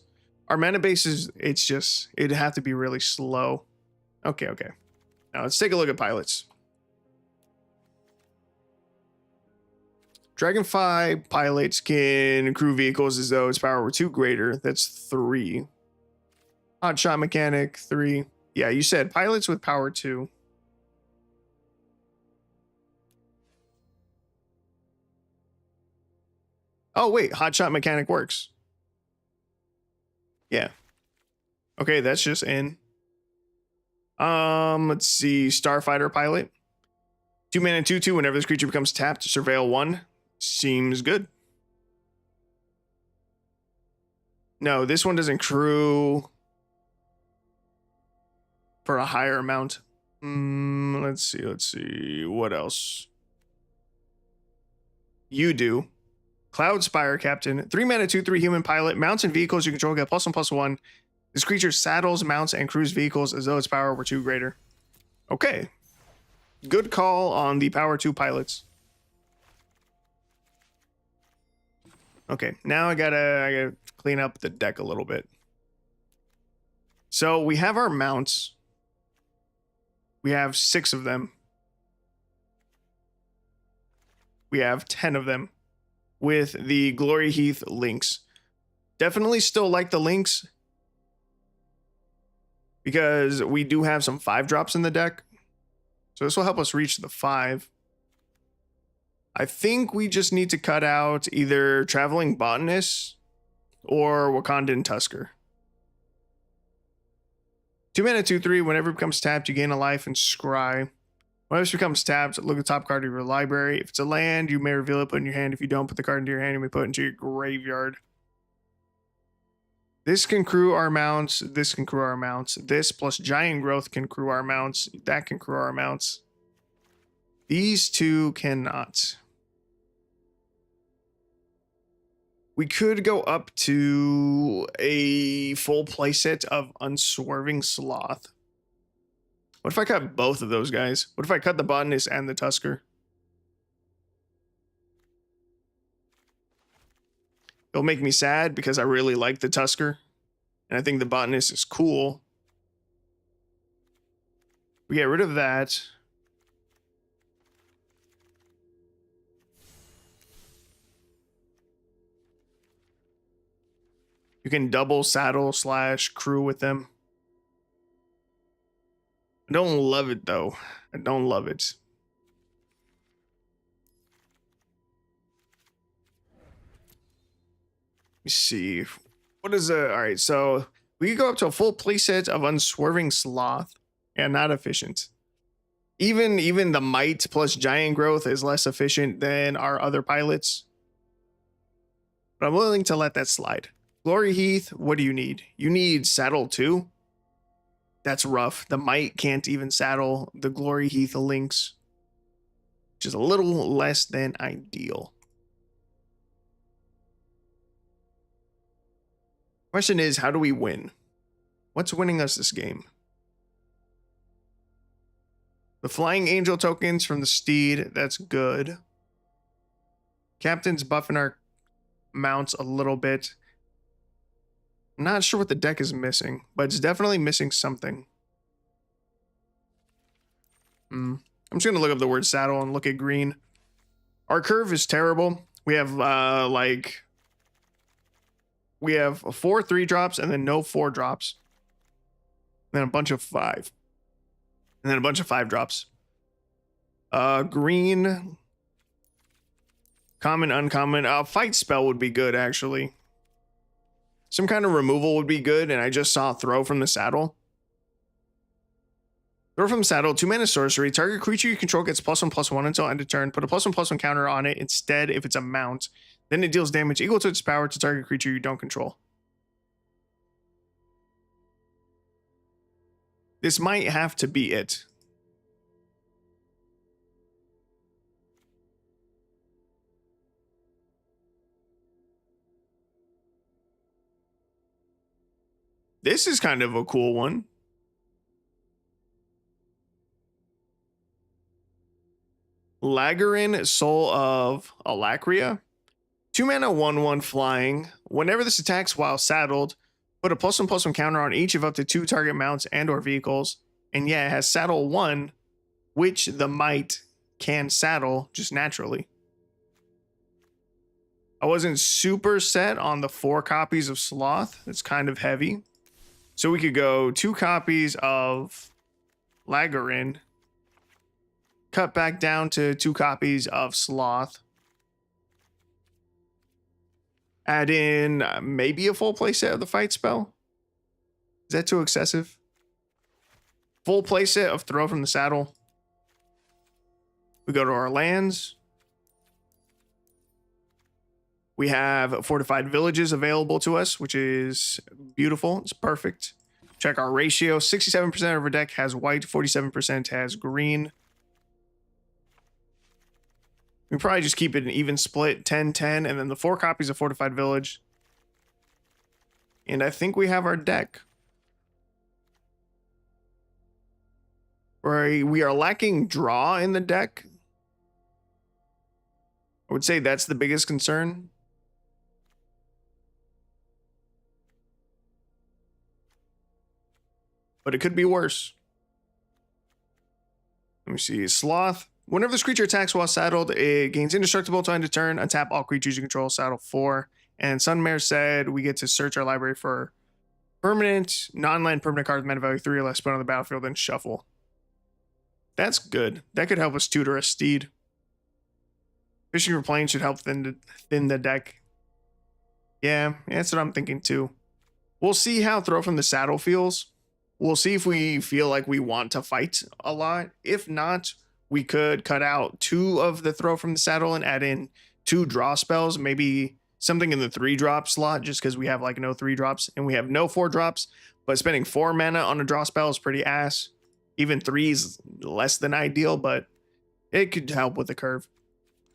Our mana base is, it'd have to be really slow. Okay. Now let's take a look at pilots. Dragonfly pilots can crew vehicles as though its power were 2 greater. That's 3. Hot shot mechanic, 3. Yeah, you said pilots with power 2. Oh, wait, hot shot mechanic works. Yeah. Okay, that's just in. Let's see. Starfighter pilot. 2 mana, 2/2. Whenever this creature becomes tapped, surveil 1. Seems good. No, this one doesn't crew for a higher amount. Let's see. What else? You do. Cloud Spire Captain. 3 mana, 2/3 human pilot. Mounts and vehicles you control get +1/+1. This creature saddles, mounts, and crews vehicles as though its power were 2 greater. Okay. Good call on the power 2 pilots. Okay, now I gotta clean up the deck a little bit. So we have our mounts. We have 6 of them. We have 10 of them with the Glory Heath links. Definitely still like the links because we do have some 5-drops in the deck. So this will help us reach the 5. I think we just need to cut out either Traveling Botanist or Wakandan Tusker. 2 mana, 2/3. Whenever it becomes tapped, you gain a life and scry. Whenever it becomes tapped, look at the top card of your library. If it's a land, you may reveal it, put it in your hand. If you don't, put the card into your hand, you may put it into your graveyard. This can crew our mounts. This can crew our mounts. This plus Giant Growth can crew our mounts. That can crew our mounts. These 2 cannot. We could go up to a full playset of Unswerving Sloth. What if I cut both of those guys? What if I cut the Botanist and the Tusker? It'll make me sad because I really like the Tusker. And I think the Botanist is cool. We get rid of that. You can double saddle / crew with them. I don't love it though. I don't love it. Let me see. What is it? All right, so we can go up to a full playset of Unswerving Sloth. Yeah, not efficient. Even the Might plus Giant Growth is less efficient than our other pilots. But I'm willing to let that slide. Glory Heath, what do you need? You need Saddle 2. That's rough. The Might can't even saddle the Glory Heath links, which is a little less than ideal. Question is, how do we win? What's winning us this game? The Flying Angel tokens from the Steed, that's good. Captain's buffing our mounts a little bit. I'm not sure what the deck is missing, but it's definitely missing something. I'm just going to look up the word saddle and look at green. Our curve is terrible. We have we have 4 3-drops and then no 4-drops. Then a bunch of 5. And then a bunch of 5-drops. Green. Common, uncommon. Fight spell would be good, actually. Some kind of removal would be good, and I just saw Throw from the Saddle. Throw from the Saddle, 2-mana sorcery. Target creature you control gets +1/+1 until end of turn. Put a +1/+1 counter on it instead if it's a mount. Then it deals damage equal to its power to target creature you don't control. This might have to be it. This is kind of a cool one. Lagarin, Soul of Alacria. 2-mana 1/1 flying. Whenever this attacks while saddled, put a +1/+1 counter on each of up to 2 target mounts and or vehicles. And yeah, it has saddle 1, which the Might can saddle just naturally. I wasn't super set on the 4 copies of Sloth. It's kind of heavy. So we could go 2 copies of Lagarin, cut back down to 2 copies of Sloth, add in maybe a full playset of the fight spell. Is that too excessive? Full playset of Throw from the Saddle. We go to our lands. We have Fortified Villages available to us, which is beautiful. It's perfect. Check our ratio. 67% of our deck has white, 47% has green. We probably just keep it an even split, 10-10, and then the 4 copies of Fortified Village. And I think we have our deck. We are lacking draw in the deck. I would say that's the biggest concern. But it could be worse. Let me see. Sloth. Whenever this creature attacks while saddled, it gains indestructible till end of turn. Untap all creatures you control. Saddle 4. And Sunmare said we get to search our library for permanent, non-land permanent cards with mana value 3 or less, put on the battlefield, and shuffle. That's good. That could help us tutor a Steed. Fishing for Plains should help thin the deck. Yeah, that's what I'm thinking too. We'll see how Throw from the Saddle feels. We'll see if we feel like we want to fight a lot. If not, we could cut out 2 of the Throw from the Saddle and add in 2 draw spells. Maybe something in the 3-drop slot, just because we have like no 3-drops and we have no 4-drops. But spending 4 mana on a draw spell is pretty ass. Even 3 is less than ideal, but it could help with the curve.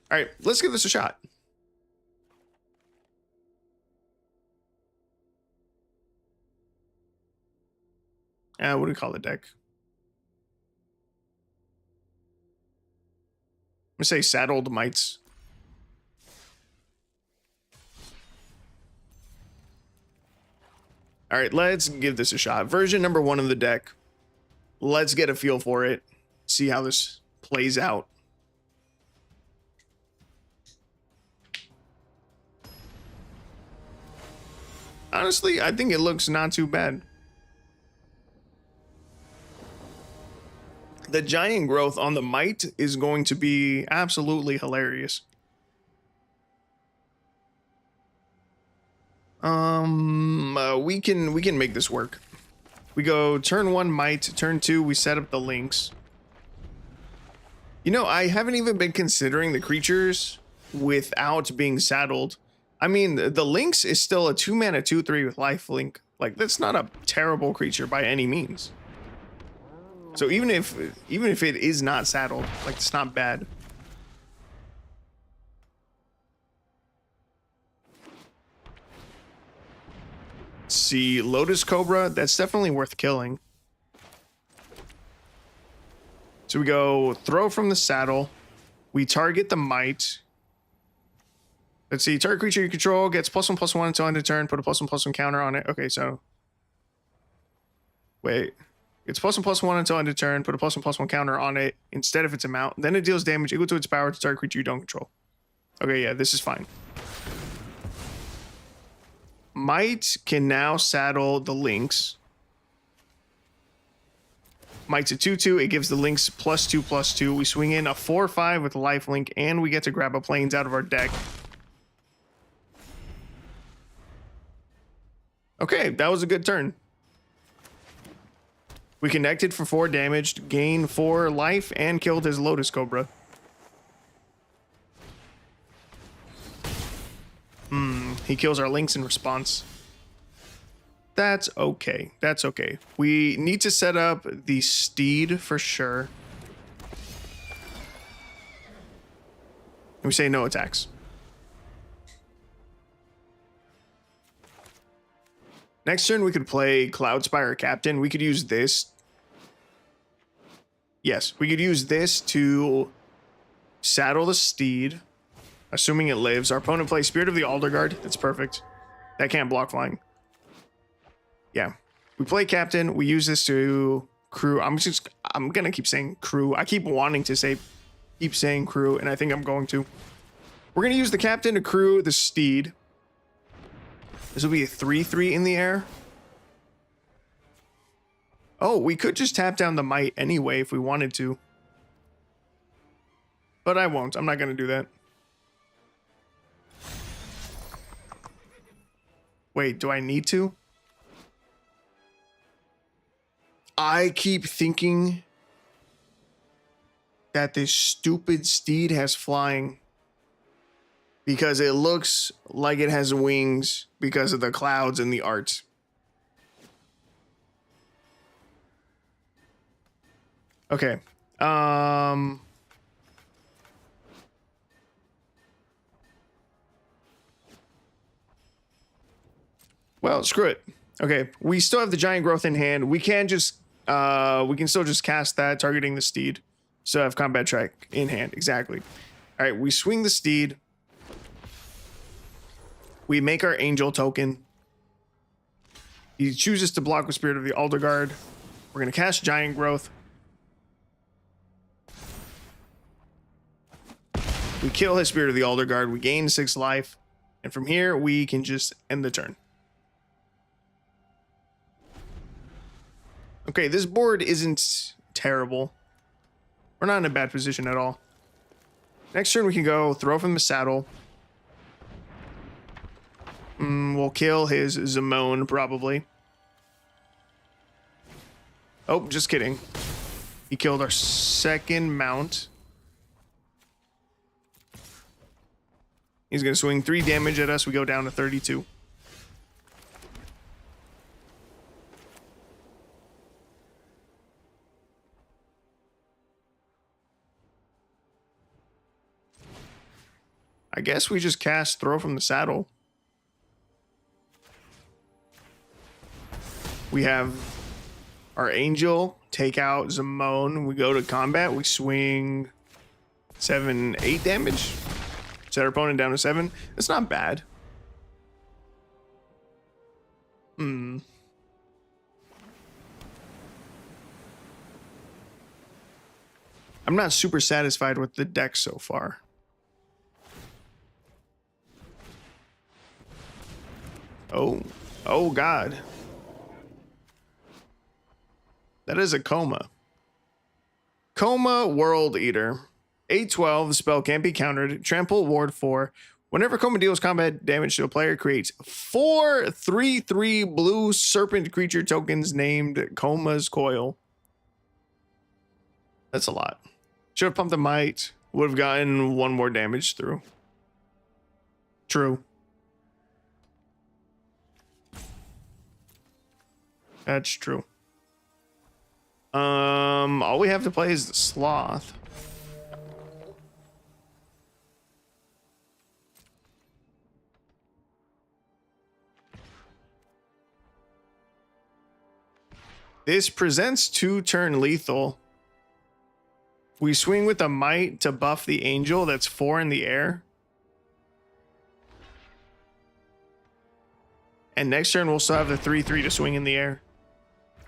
All right, let's give this a shot. What do we call the deck? gonna say saddled mites. All right, let's give this a shot. Version number 1 of the deck. Let's get a feel for it. See how this plays out. Honestly, I think it looks not too bad. The giant growth on the mite is going to be absolutely hilarious. We can make this work. We go turn 1 mite, turn 2 we set up the links. You know, I haven't even been considering the creatures without being saddled. I mean, the Lynx is still a 2-mana 2/3 with lifelink. Like, that's not a terrible creature by any means. So even if it is not saddled, like, it's not bad. Let's see, Lotus Cobra, that's definitely worth killing. So we go throw from the saddle. We target the mite. Let's see, target creature you control gets +1/+1 until end of turn. Put a +1/+1 counter on it. Okay, so wait, it's +1/+1 until end of turn. Put a +1/+1 counter on it instead of its amount. Then it deals damage equal to its power to target creature you don't control. Okay, yeah, this is fine. Might can now saddle the Lynx. Might's a 2/2. It gives the Lynx +2/+2. We swing in a 4/5 with lifelink, and we get to grab a plains out of our deck. Okay, that was a good turn. We connected for 4 damage, gained 4 life, and killed his Lotus Cobra. He kills our Lynx in response. That's okay. That's okay. We need to set up the Steed for sure. And we say no attacks. Next turn, we could play Cloudspire Captain. We could use this. Yes, we could use this to saddle the Steed, assuming it lives. Our opponent plays Spirit of the Alderguard. That's perfect. That can't block flying. Yeah. We play Captain. We use this to crew. I'm going to keep saying crew. I keep wanting to keep saying crew, and I think I'm going to. We're going to use the Captain to crew the Steed. This will be a 3/3 in the air. Oh, we could just tap down the Might anyway if we wanted to. But I won't. I'm not going to do that. Wait, do I need to? I keep thinking that this stupid Steed has flying because it looks like it has wings because of the clouds and the art. Okay. Well, screw it. Okay, we still have the giant growth in hand. We can still just cast that, targeting the Steed. So have combat track in hand. Exactly. All right, we swing the Steed. We make our Angel token. He chooses to block with Spirit of the Alderguard. We're going to cast Giant Growth. We kill his Spirit of the Alderguard. We gain 6 life. And from here, we can just end the turn. Okay, this board isn't terrible. We're not in a bad position at all. Next turn, we can go throw from the saddle. We'll kill his Zimone, probably. Oh, just kidding. He killed our second mount. He's going to swing 3 damage at us. We go down to 32. I guess we just cast throw from the saddle. We have our Angel take out Zimone. We go to combat. We swing 7, 8 damage. Set our opponent down to 7. That's not bad. I'm not super satisfied with the deck so far. Oh God. That is a Coma. Coma World Eater. 8/12, the spell can't be countered. Trample, ward 4. Whenever Coma deals combat damage to a player, creates 4 3/3 blue serpent creature tokens named Coma's Coil. That's a lot. Should have pumped the might. Would have gotten 1 more damage through. True. That's true. All we have to play is the Sloth. This presents 2-turn lethal. We swing with a might to buff the angel. That's 4 in the air. And next turn we'll still have the 3/3 to swing in the air.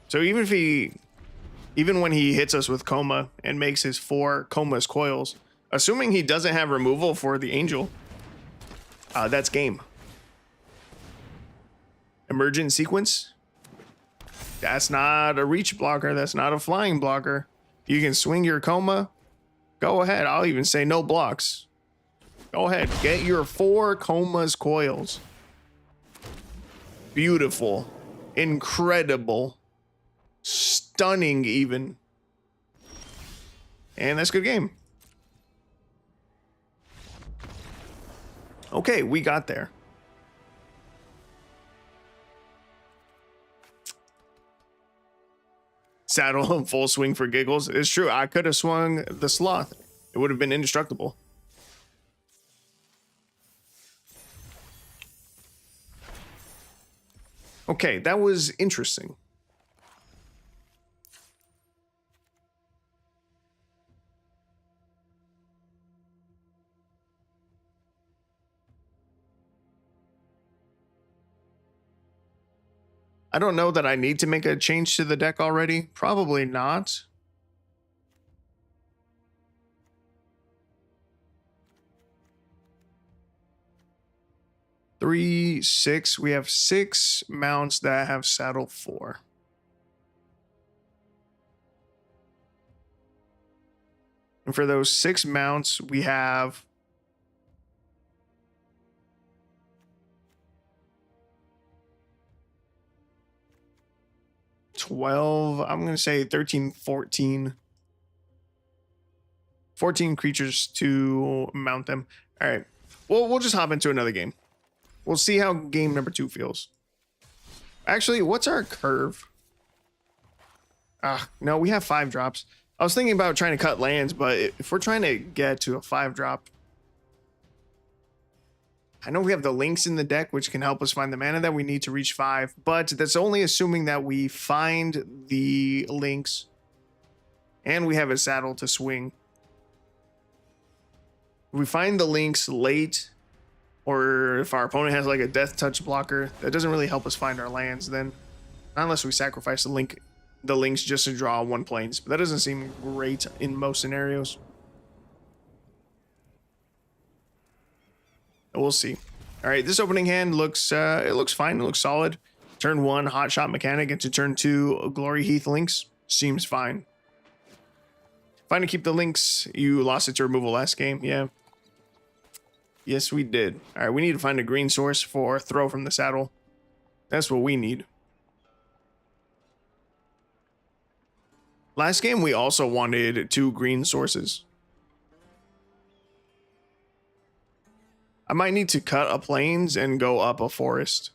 So even when he hits us with Coma and makes his 4 Coma's Coils, assuming he doesn't have removal for the angel, that's game. Emergent Sequence. That's not a reach blocker. That's not a flying blocker. You can swing your Coma. Go ahead. I'll even say no blocks. Go ahead. Get your 4 Coma's Coils. Beautiful. Incredible. Stunning even. And that's a good game. Okay, we got there. Saddle and full swing for giggles. It's true. I could have swung the Sloth. It would have been indestructible. Okay, that was interesting. I don't know that I need to make a change to the deck already. Probably not. Three, 6. We have 6 mounts that have saddle 4. And for those 6 mounts, we have 12, I'm going to say 13, 14. 14 creatures to mount them. All right. Well, we'll just hop into another game. We'll see how game number 2 feels. Actually, what's our curve? No, we have 5 drops. I was thinking about trying to cut lands, but if we're trying to get to a 5 drop, I know we have the links in the deck, which can help us find the mana that we need to reach 5, but that's only assuming that we find the links and we have a saddle to swing. If we find the links late, or if our opponent has like a death touch blocker, that doesn't really help us find our lands then, unless we sacrifice the links just to draw 1 planes, but that doesn't seem great in most scenarios. We'll see. All right, this opening hand looks it looks fine. It looks solid. Turn 1 hot shot mechanic into turn 2 Glory Heath links seems fine. Fine to keep the links. You lost it to removal last game. Yeah. Yes, we did. All right, we need to find a green source for throw from the saddle. That's what we need. Last game, we also wanted 2 green sources. I might need to cut a plains and go up a forest.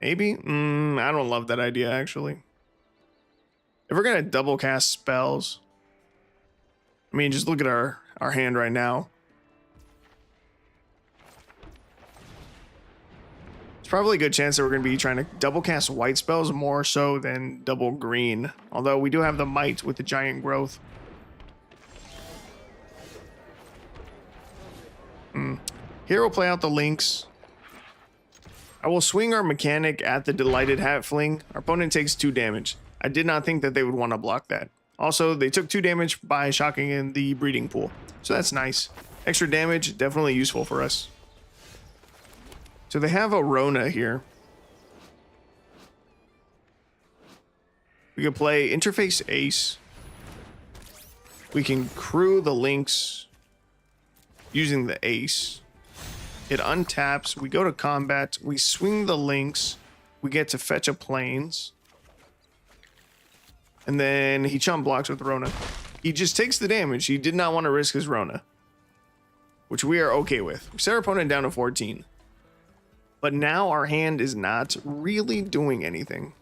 Maybe? I don't love that idea, actually. If we're going to double cast spells, I mean, just look at our hand right now. It's probably a good chance that we're going to be trying to double cast white spells more so than double green. Although we do have the might with the giant growth. Here we'll play out the links. I will swing our mechanic at the delighted halfling. Our opponent takes 2 damage. I did not think that they would want to block that. Also, they took 2 damage by shocking in the breeding pool. So that's nice. Extra damage, definitely useful for us. So they have a Rona here. We could play Interface Ace. We can crew the links using the Ace. It untaps. We go to combat. We swing the links. We get to fetch a plains. And then he chump blocks with Rona. He just takes the damage. He did not want to risk his Rona, which we are okay with. We set our opponent down to 14. But now our hand is not really doing anything.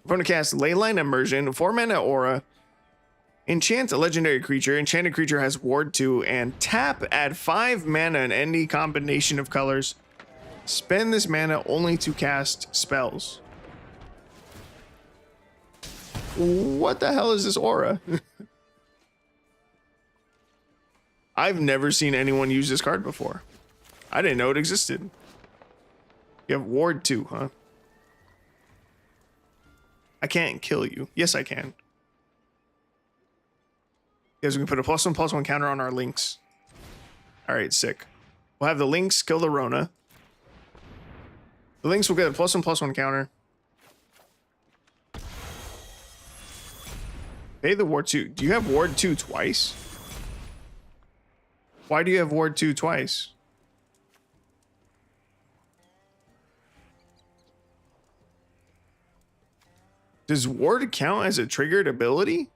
Opponent casts Leyline Immersion, 4 mana aura. Enchant a legendary creature. Enchanted creature has ward 2 and tap, add 5 mana in any combination of colors. Spend this mana only to cast spells. What the hell is this aura? I've never seen anyone use this card before. I didn't know it existed. You have ward 2, huh? I can't kill you. Yes, I can. Because we can put a +1/+1 counter on our links. Alright, sick. We'll have the links kill the Rona. The links will get a +1/+1 counter. Pay the ward 2. Do you have ward 2 twice? Why do you have ward 2 twice? Does ward count as a triggered ability?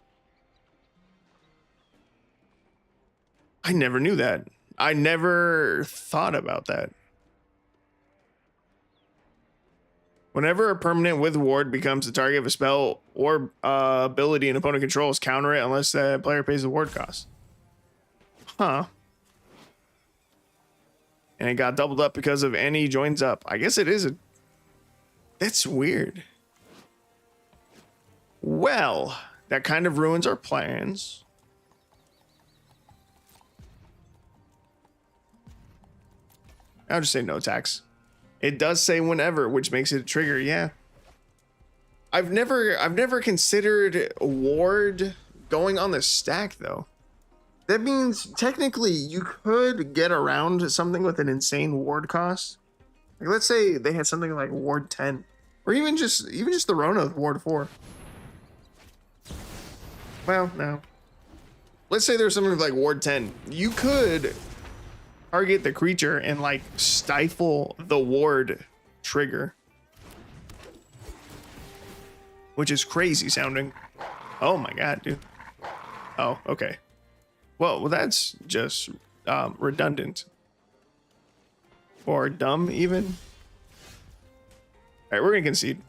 I never knew that. I never thought about that. Whenever a permanent with ward becomes the target of a spell or ability an opponent controls, counter it unless the player pays the ward cost. Huh. And it got doubled up because of any joins up. I guess it is a... That's weird. Well, that kind of ruins our plans. I'll just say no tax. It does say whenever, which makes it a trigger, yeah. I've never considered ward going on the stack though. That means technically you could get around something with an insane ward cost. Like let's say they had something like ward 10, or even just the Rona with ward 4. Well, no. Let's say there's something like ward 10. You could target the creature and like stifle the ward trigger, which is crazy sounding. Oh my god, dude. Oh, okay. Well, that's just redundant or dumb even. All right, we're gonna concede.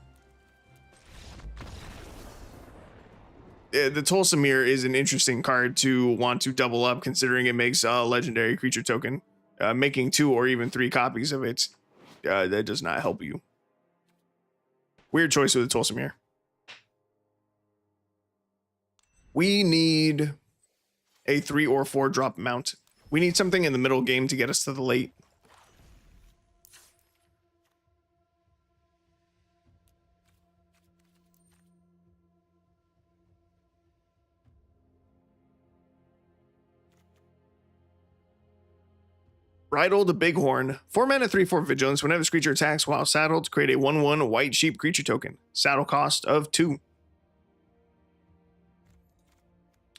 The Tolsimir is an interesting card to want to double up, considering it makes a legendary creature token. Making 2 or even 3 copies of it, that does not help you. Weird choice with the Tolsimir. We need a 3 or 4 drop mount. We need something in the middle game to get us to the late. Bridle the Bighorn. 4 mana, 3/4 vigilance. Whenever this creature attacks while saddled, create a 1/1 white sheep creature token. Saddle cost of 2.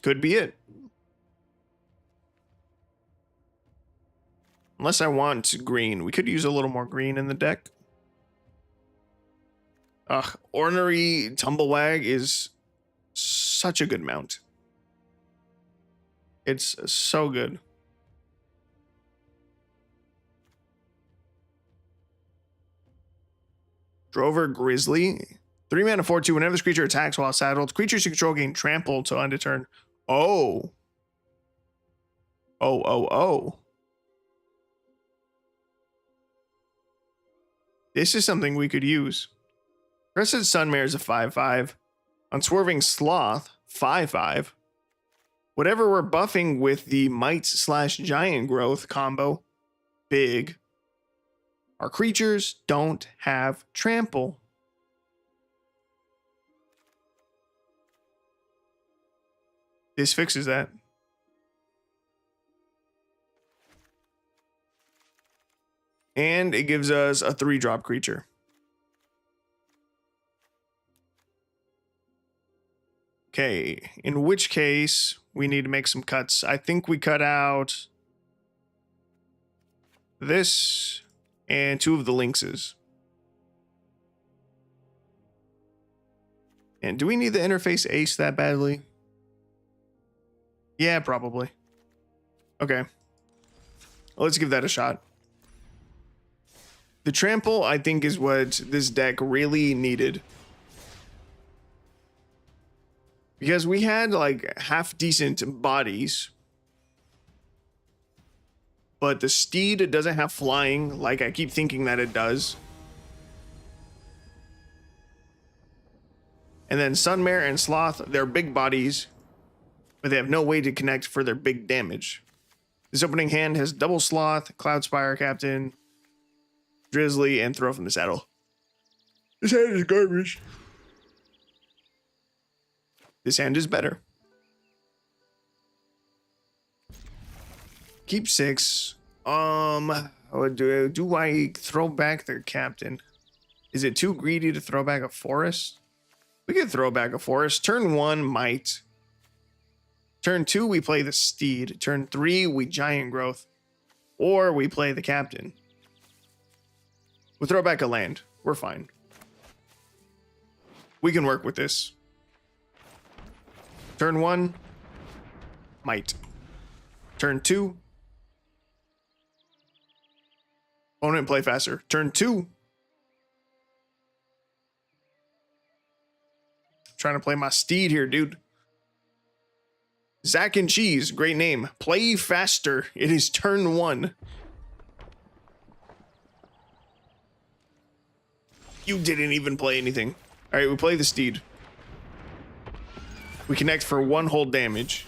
Could be it. Unless I want green. We could use a little more green in the deck. Ugh, Ornery Tumblewag is such a good mount. It's so good. Drover Grizzly. 3 mana, 4/2. Whenever this creature attacks while saddled, creatures you control gain trample till end of turn. Oh. Oh. This is something we could use. Crested Sunmare is a 5/5. Unswerving Sloth, 5/5. Whatever we're buffing with the Might/Giant Growth combo, big. Our creatures don't have trample. This fixes that. And it gives us a 3-drop creature. Okay, in which case we need to make some cuts. I think we cut out this and 2 of the lynxes. And do we need the interface ace that badly? Yeah, probably. Okay. Let's give that a shot. The trample, I think, is what this deck really needed. Because we had like half decent bodies. But the steed doesn't have flying like I keep thinking that it does. And then Sunmare and Sloth, they're big bodies, but they have no way to connect for their big damage. This opening hand has double Sloth, Cloudspire Captain, Drizzly, and Throw from the Saddle. This hand is garbage. This hand is better. Keep 6. Do I throw back their captain? Is it too greedy to throw back a forest? We could throw back a forest. Turn 1, Might. Turn 2, we play the steed. Turn 3, we Giant Growth. Or we play the captain. We'll throw back a land. We're fine. We can work with this. Turn 1, Might. Turn 2, opponent play faster. Turn 2, trying to play my steed here, dude. Zack and Cheese, great name. Play faster. It is turn 1. You didn't even play anything. All right, we play the steed. We connect for 1 whole damage.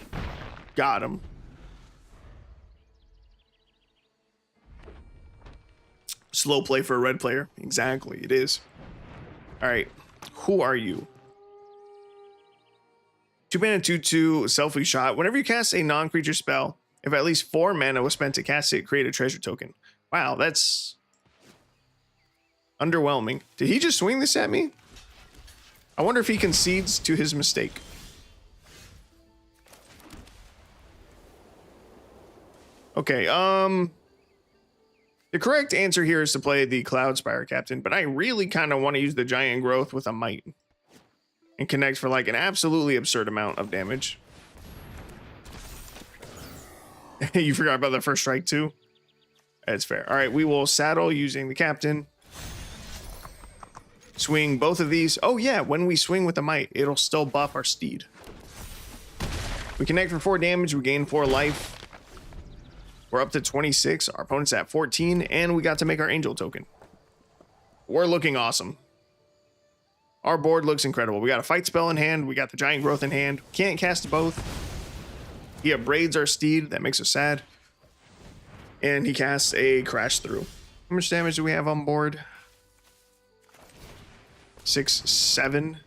Got him. Slow play for a red player. Exactly, it is. All right, who are you? 2 mana 2/2 Selfie Shot. Whenever you cast a non-creature spell, if at least 4 mana was spent to cast it, create a treasure token. Wow, that's underwhelming. Did he just swing this at me? I wonder if he concedes to his mistake. Okay, the correct answer here is to play the Cloudspire Captain, but I really kind of want to use the Giant Growth with a Might and connect for like an absolutely absurd amount of damage. You forgot about the first strike too? That's fair. All right, we will saddle using the Captain. Swing both of these. Oh yeah, when we swing with the Might, it'll still buff our steed. We connect for 4 damage, we gain 4 life. We're up to 26, our opponent's at 14, and we got to make our angel token. We're looking awesome. Our board looks incredible. We got a fight spell in hand, we got the Giant Growth in hand. Can't cast both. He abrades our steed, that makes us sad. And he casts a Crash Through. How much damage do we have on board? 6, 7.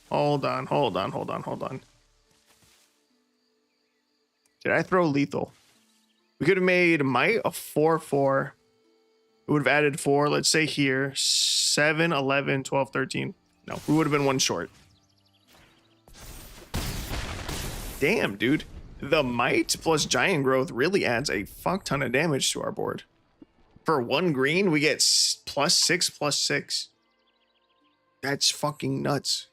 Hold on. Did I throw lethal? We could have made Might a 4/4. It would have added 4, let's say here. 7, 11, 12, 13. No, we would have been 1 short. Damn, dude. The Might plus Giant Growth really adds a fuck ton of damage to our board. For 1 green, we get +6/+6. That's fucking nuts.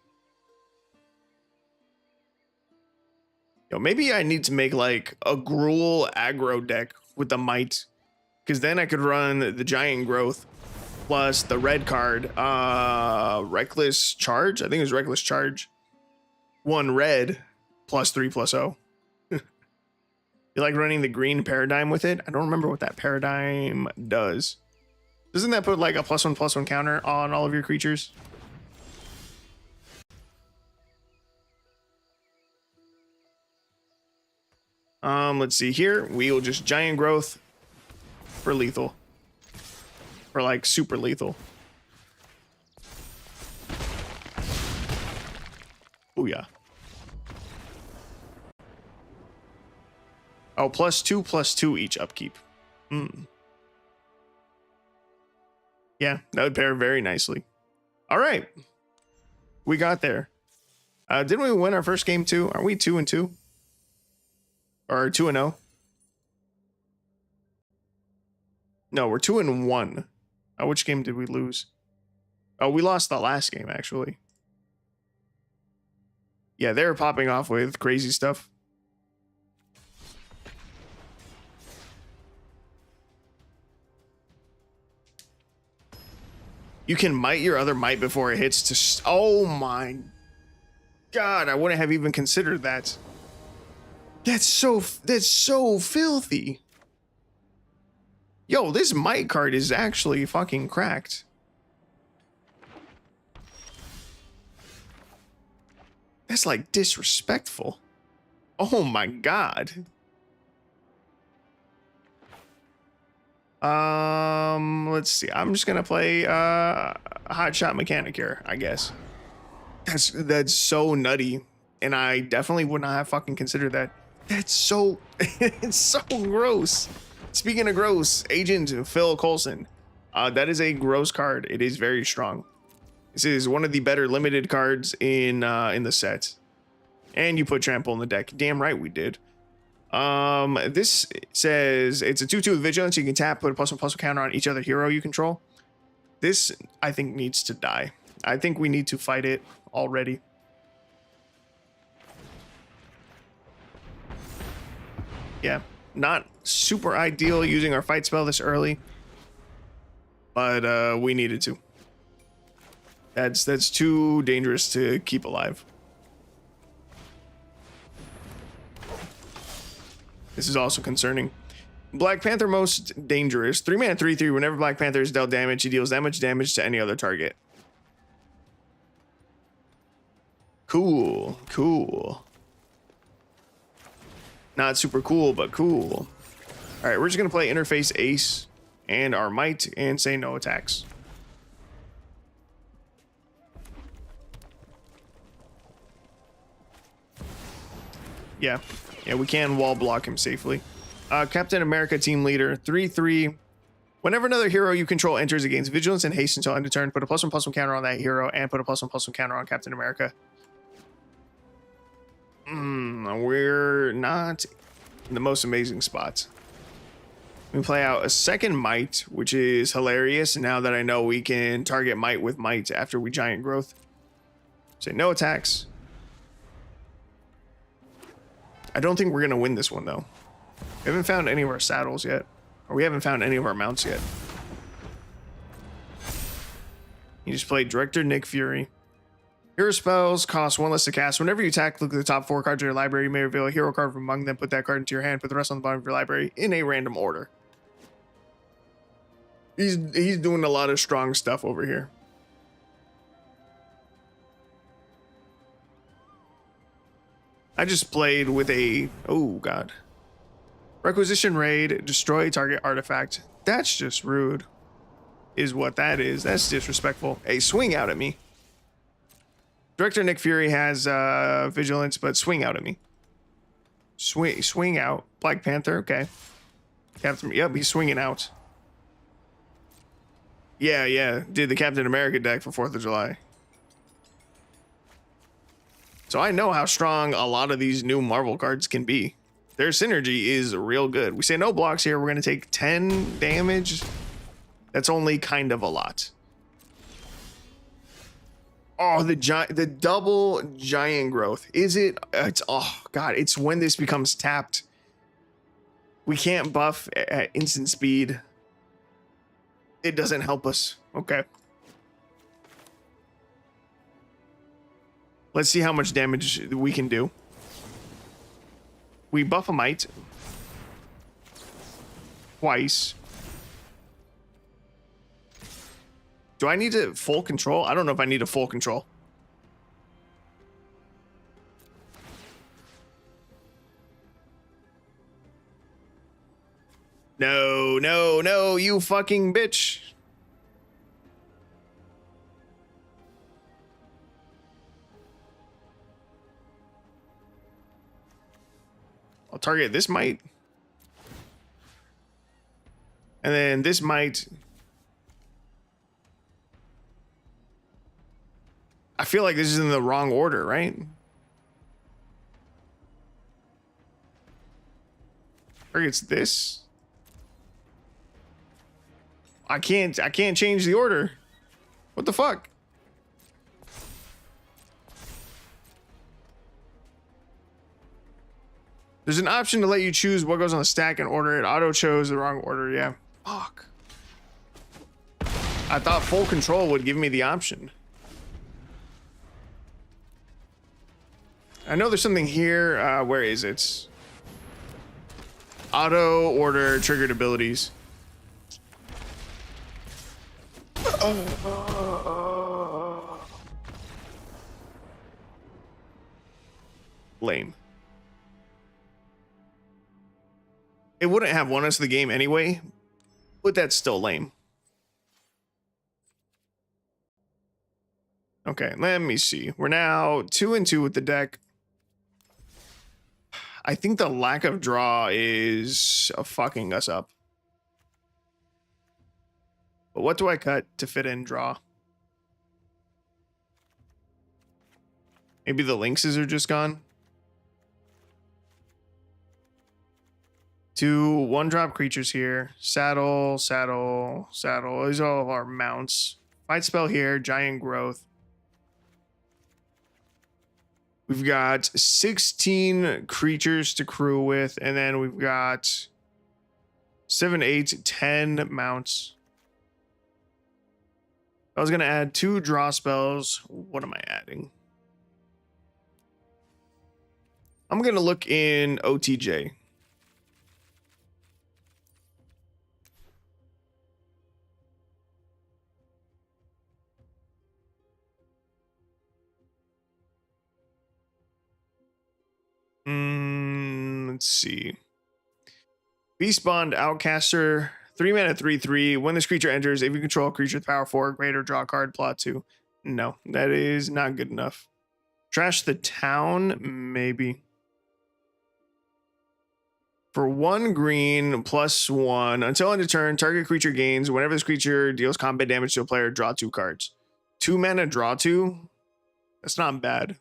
Yo, maybe I need to make like a Gruul aggro deck with the Might, because then I could run the Giant Growth plus the red card, Reckless Charge. I think it was Reckless Charge. 1 red +3/+0. You like running the green paradigm with it? I don't remember what that paradigm does. Doesn't that put like a +1/+1 counter on all of your creatures? Let's see here. We will just giant growth for lethal. Or like super lethal. Oh yeah. Oh, +2/+2 each upkeep. Yeah, that would pair very nicely. All right. We got there. Didn't we win our first game too? Are we 2-2? Or 2-0? No, we're 2-1. Which game did we lose? Oh, we lost the last game, actually. Yeah, they were popping off with crazy stuff. You can might your other might before it hits to... Oh my God, I wouldn't have even considered that. That's so filthy. Yo, this might card is actually fucking cracked. That's like disrespectful. Oh my God. Let's see. I'm just gonna play Hot Shot Mechanic here, I guess. That's so nutty, and I definitely would not have fucking considered that. That's so it's so gross. Speaking of gross, Agent Phil Coulson. That is a gross card. It is very strong. This is one of the better limited cards in the set. And you put Trample in the deck. Damn right we did. This says it's a 2/2 with Vigilance. You can tap, put a +1/+1 counter on each other hero you control. This, I think, needs to die. I think we need to fight it already. Yeah, not super ideal using our fight spell this early, but we needed to. That's too dangerous to keep alive. This is also concerning. Black Panther most dangerous. 3-mana 3/3. Whenever Black Panther is dealt damage, he deals that much damage to any other target. Cool, cool. Not super cool, but cool. All right, we're just gonna play Interface Ace and our Might and say no attacks. Yeah, we can wall block him safely. Captain America team leader, 3/3. Whenever another hero you control enters, it gains Vigilance and Haste until end of turn. Put a +1/+1 counter on that hero and put a +1/+1 counter on Captain America. We're not in the most amazing spots. We play out a second Might, which is hilarious. Now that I know we can target Might with Might after we giant growth. Say no attacks. I don't think we're going to win this one, though. We haven't found any of our saddles yet. Or we haven't found any of our mounts yet. You just play Director Nick Fury. Hero spells cost 1 less to cast. Whenever you attack, look at the top 4 cards of your library. You may reveal a hero card from among them. Put that card into your hand. Put the rest on the bottom of your library in a random order. He's doing a lot of strong stuff over here. I just played with a... Oh, God. Requisition Raid. Destroy target artifact. That's just rude. Is what that is. That's disrespectful. Hey, swing out at me. Director Nick Fury has Vigilance, but swing out at me. Swing out. Black Panther, okay. Captain, yep, he's swinging out. Yeah. Did the Captain America deck for 4th of July. So I know how strong a lot of these new Marvel cards can be. Their synergy is real good. We say no blocks here. We're going to take 10 damage. That's only kind of a lot. Oh, the double giant growth. Is it? It's, oh, God. It's when this becomes tapped. We can't buff at instant speed. It doesn't help us. Okay. Let's see how much damage we can do. We buff a Might. twice. Do I need to full control? I don't know if I need a full control. No, no, no, you fucking bitch. I'll target this might. And then this might. I feel like this is in the wrong order, right? Targets this. I can't change the order. What the fuck? There's an option to let you choose what goes on the stack and order it. Auto chose the wrong order. Yeah. Fuck. I thought full control would give me the option. I know there's something here. Where is it? Auto order triggered abilities. Lame. It wouldn't have won us the game anyway, but that's still lame. Okay, let me see. We're now 2-2 with the deck. I think the lack of draw is fucking us up. But what do I cut to fit in draw? Maybe the lynxes are just gone. 2 1-drop creatures here. Saddle, saddle, saddle. These are all of our mounts. Fight spell here. Giant growth. We've got 16 creatures to crew with, and then we've got 7, 8, 10 mounts. I was going to add 2 draw spells. What am I adding? I'm going to look in OTJ. Let's see. Beast Bond Outcaster, 3 mana, 3/3. When this creature enters, if you control a creature with power 4 or greater, draw a card, plot 2. No, that is not good enough. Trash the town, maybe. For 1 green, +1. Until end of turn, target creature gains. Whenever this creature deals combat damage to a player, draw 2 cards. 2 mana, draw 2? That's not bad.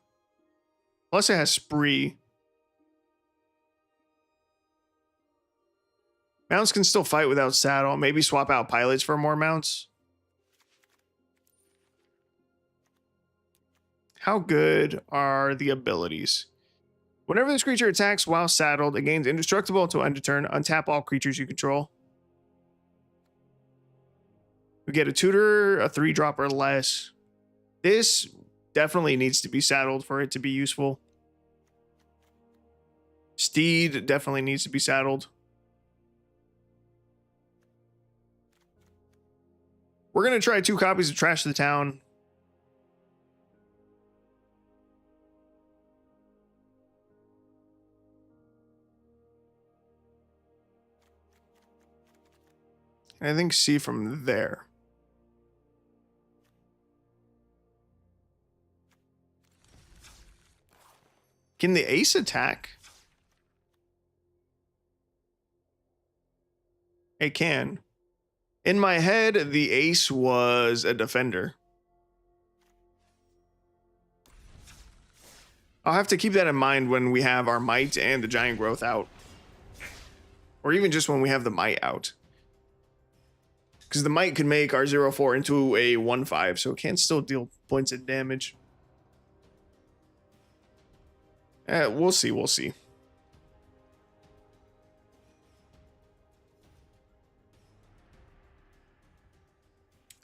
Plus it has Spree. Mounts can still fight without saddle. Maybe swap out pilots for more mounts. How good are the abilities? Whenever this creature attacks while saddled, it gains indestructible until end of turn. Untap all creatures you control. We get a tutor, a 3-drop or less. This definitely needs to be saddled for it to be useful. Steed definitely needs to be saddled. We're going to try 2 copies of Trash the Town. And I think C from there. Can the ace attack? It can. In my head, the ace was a defender. I'll have to keep that in mind when we have our might and the giant growth out. Or even just when we have the might out. Because the might could make our 0/4 into a 1/5, so it can still deal points of damage. We'll see, we'll see.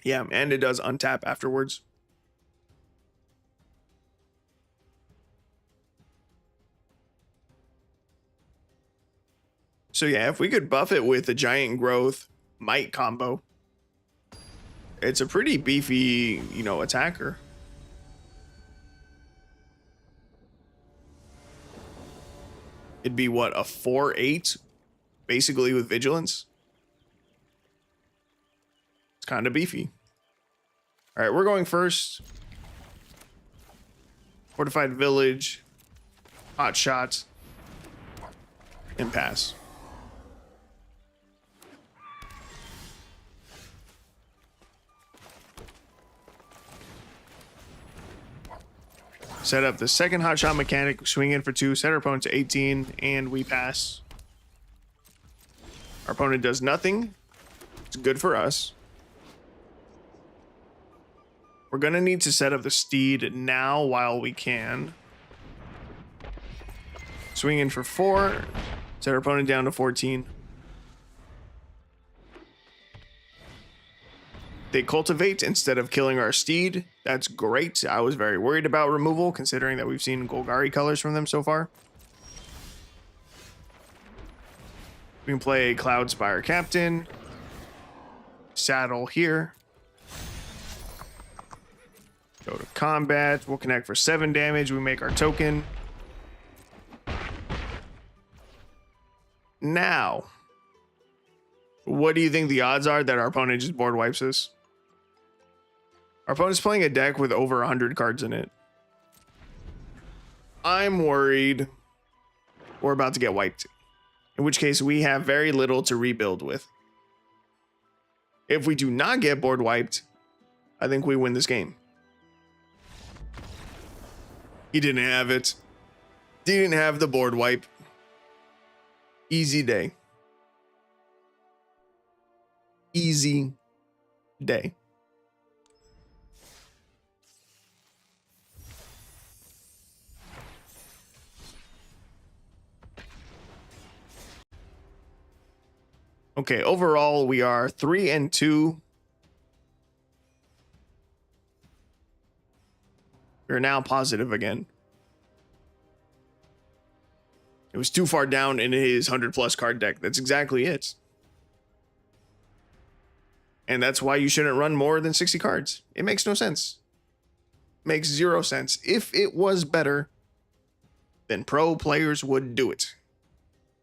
Yeah, and it does untap afterwards. So yeah, if we could buff it with the giant growth might combo, it's a pretty beefy, you know, attacker. It'd be what, a 4/8 basically with vigilance. It's kind of beefy. All right, we're going first. Fortified village, hot shot, and pass. Set up the second hot shot mechanic, swing in for 2, set our opponent to 18, and we pass. Our opponent does nothing. It's good for us. We're gonna need to set up the steed now while we can. Swing in for 4, set our opponent down to 14. They cultivate instead of killing our steed. That's great. I was very worried about removal, considering that we've seen Golgari colors from them so far. We can play Cloudspire Captain. Saddle here. Go to combat. We'll connect for 7 damage. We make our token. Now, what do you think the odds are that our opponent just board wipes us? Our opponent's playing a deck with over 100 cards in it. I'm worried we're about to get wiped, in which case we have very little to rebuild with. If we do not get board wiped, I think we win this game. He didn't have it. Didn't have the board wipe. Easy day. Easy day. Okay, overall we are 3-2. We're now positive again. It was too far down in his 100+ card deck. That's exactly it. And that's why you shouldn't run more than 60 cards. It makes no sense. Makes 0 sense. If it was better, then pro players would do it.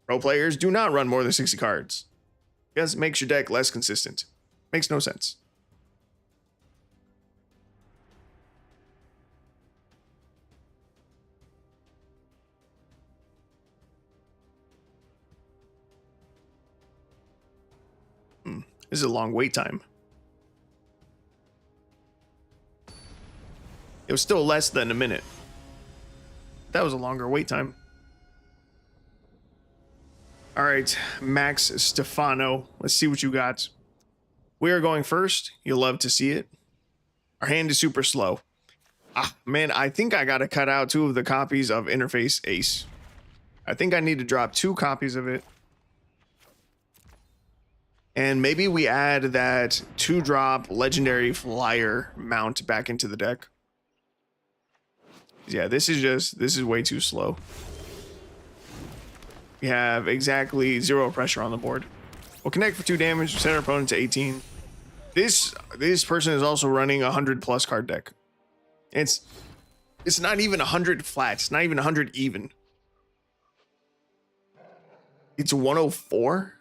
Pro players do not run more than 60 cards. Because it makes your deck less consistent. Makes no sense. This is a long wait time. It was still less than a minute. That was a longer wait time. All right, Max Stefano. Let's see what you got. We are going first. You'll love to see it. Our hand is super slow. Ah, man, I think I got to cut out 2 of the copies of Interface Ace. I think I need to drop 2 copies of it. And maybe we add that 2-drop legendary flyer mount back into the deck. Yeah, this is way too slow. We have exactly 0 pressure on the board. We'll connect for 2 damage, set our opponent to 18. This person is also running a 100+ card deck. It's not even 100 flat. It's not even 100 even. It's 104.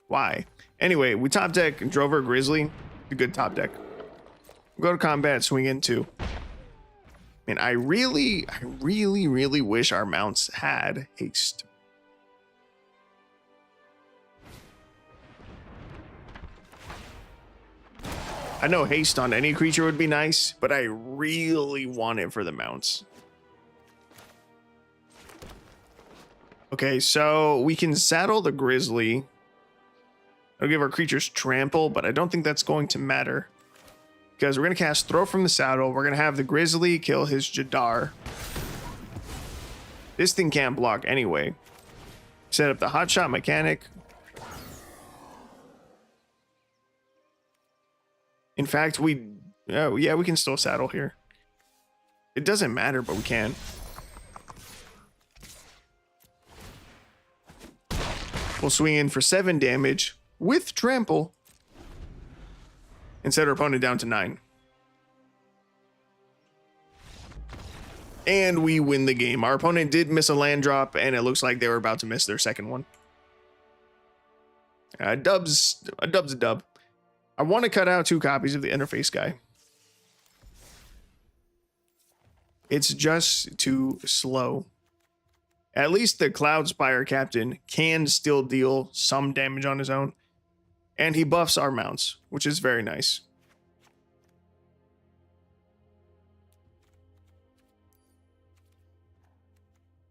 Why? Anyway, we top deck Drover Grizzly. A good top deck. We'll go to combat, swing in 2. And I really wish our mounts had haste. I know haste on any creature would be nice, but I really want it for the mounts. Okay, so we can saddle the Grizzly. It'll give our creatures trample, but I don't think that's going to matter. Because we're going to cast Throw from the Saddle. We're going to have the Grizzly kill his Jadar. This thing can't block anyway. Set up the Hotshot mechanic. In fact, we can still saddle here. It doesn't matter, but we can. We'll swing in for 7 damage with trample and set our opponent down to 9. And we win the game. Our opponent did miss a land drop, and it looks like they were about to miss their second one. A dub's a dub. I want to cut out 2 copies of the interface guy. It's just too slow. At least the Cloudspire Captain can still deal some damage on his own. And he buffs our mounts, which is very nice.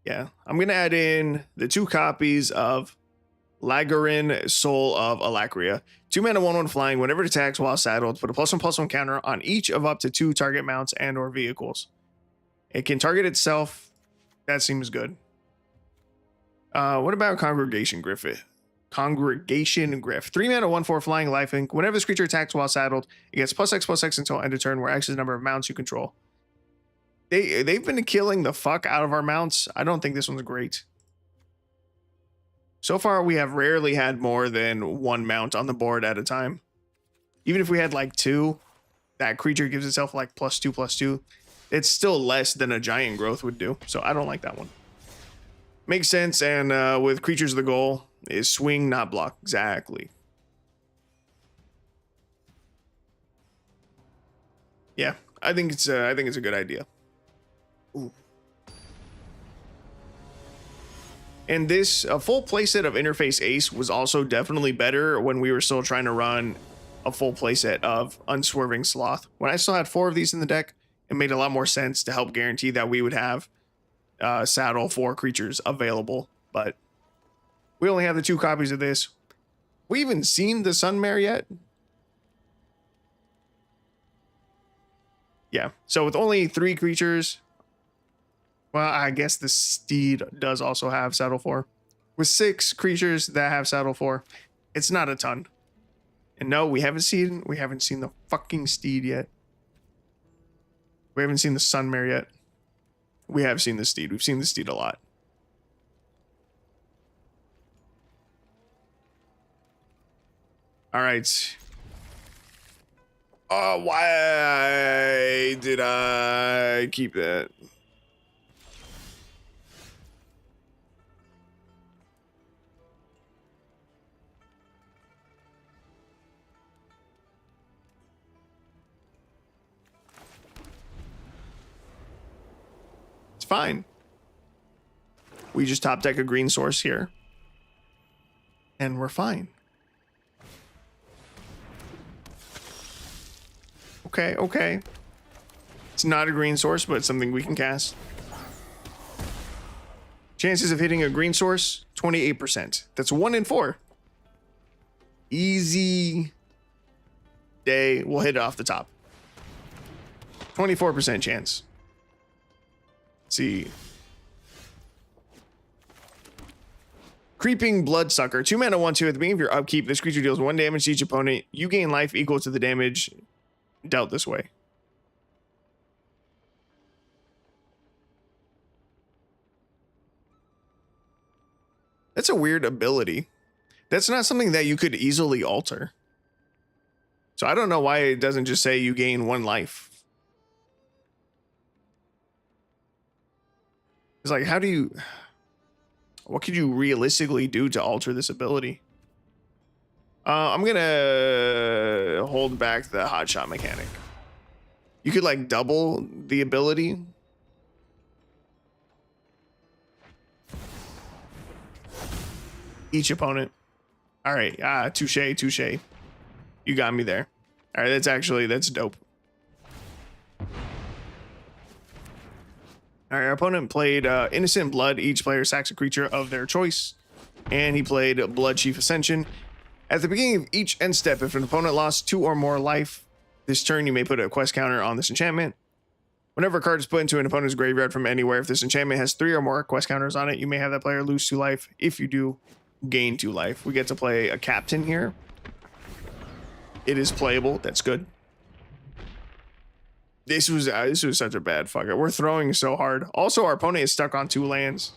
Yeah, I'm going to add in the 2 copies of Lagarin, Soul of Alacria. 2 mana, 1/1 flying. Whenever it attacks while saddled, put a +1/+1 counter on each of up to 2 target mounts and or vehicles. It can target itself. That seems good. What about Congregation Griff? Congregation Griff. 3 mana, 1/4 flying lifelink. Whenever this creature attacks while saddled, it gets +X/+X until end of turn, where X is the number of mounts you control. They've been killing the fuck out of our mounts. I don't think this one's great. So far, we have rarely had more than 1 mount on the board at a time. Even if we had like 2, that creature gives itself like +2/+2. It's still less than a giant growth would do. So I don't like that one. Makes sense. And with creatures, the goal is swing, not block. Exactly. Yeah, I think it's a good idea. Ooh. And this full playset of Interface Ace was also definitely better when we were still trying to run a full playset of Unswerving Sloth. When I still had 4 of these in the deck, it made a lot more sense to help guarantee that we would have saddle 4 creatures available. But we only have the 2 copies of this. We even seen the Sunmare yet? Yeah, so with only 3 creatures, well, I guess the Steed does also have saddle 4. With 6 creatures that have saddle 4, it's not a ton. And no, we haven't seen the fucking Steed yet. We haven't seen the Sunmare yet. We have seen the Steed. We've seen the Steed a lot. All right. Oh, why did I keep that? Fine. We just top deck a green source here. And we're fine. Okay. It's not a green source, but it's something we can cast. Chances of hitting a green source, 28%. That's 1 in 4. Easy day. We'll hit it off the top. 24% chance. See. Creeping Bloodsucker. 2 mana, 1/2. At the beginning of your upkeep, this creature deals 1 damage to each opponent. You gain life equal to the damage dealt this way. That's a weird ability. That's not something that you could easily alter. So I don't know why it doesn't just say you gain 1 life. It's like, what could you realistically do to alter this ability? I'm gonna hold back the hotshot mechanic. You could like double the ability. Each opponent. All right, touche. You got me there. All right, that's dope. Our opponent played Innocent Blood. Each player sacks a creature of their choice. And he played Blood Chief Ascension. At the beginning of each end step, if an opponent lost 2 or more life this turn, you may put a quest counter on this enchantment. Whenever a card is put into an opponent's graveyard from anywhere, if this enchantment has 3 or more quest counters on it, you may have that player lose 2 life. If you do, gain 2 life. We get to play a captain here. It is playable. That's good. This was such a bad fucker. We're throwing so hard. Also, our opponent is stuck on 2 lands.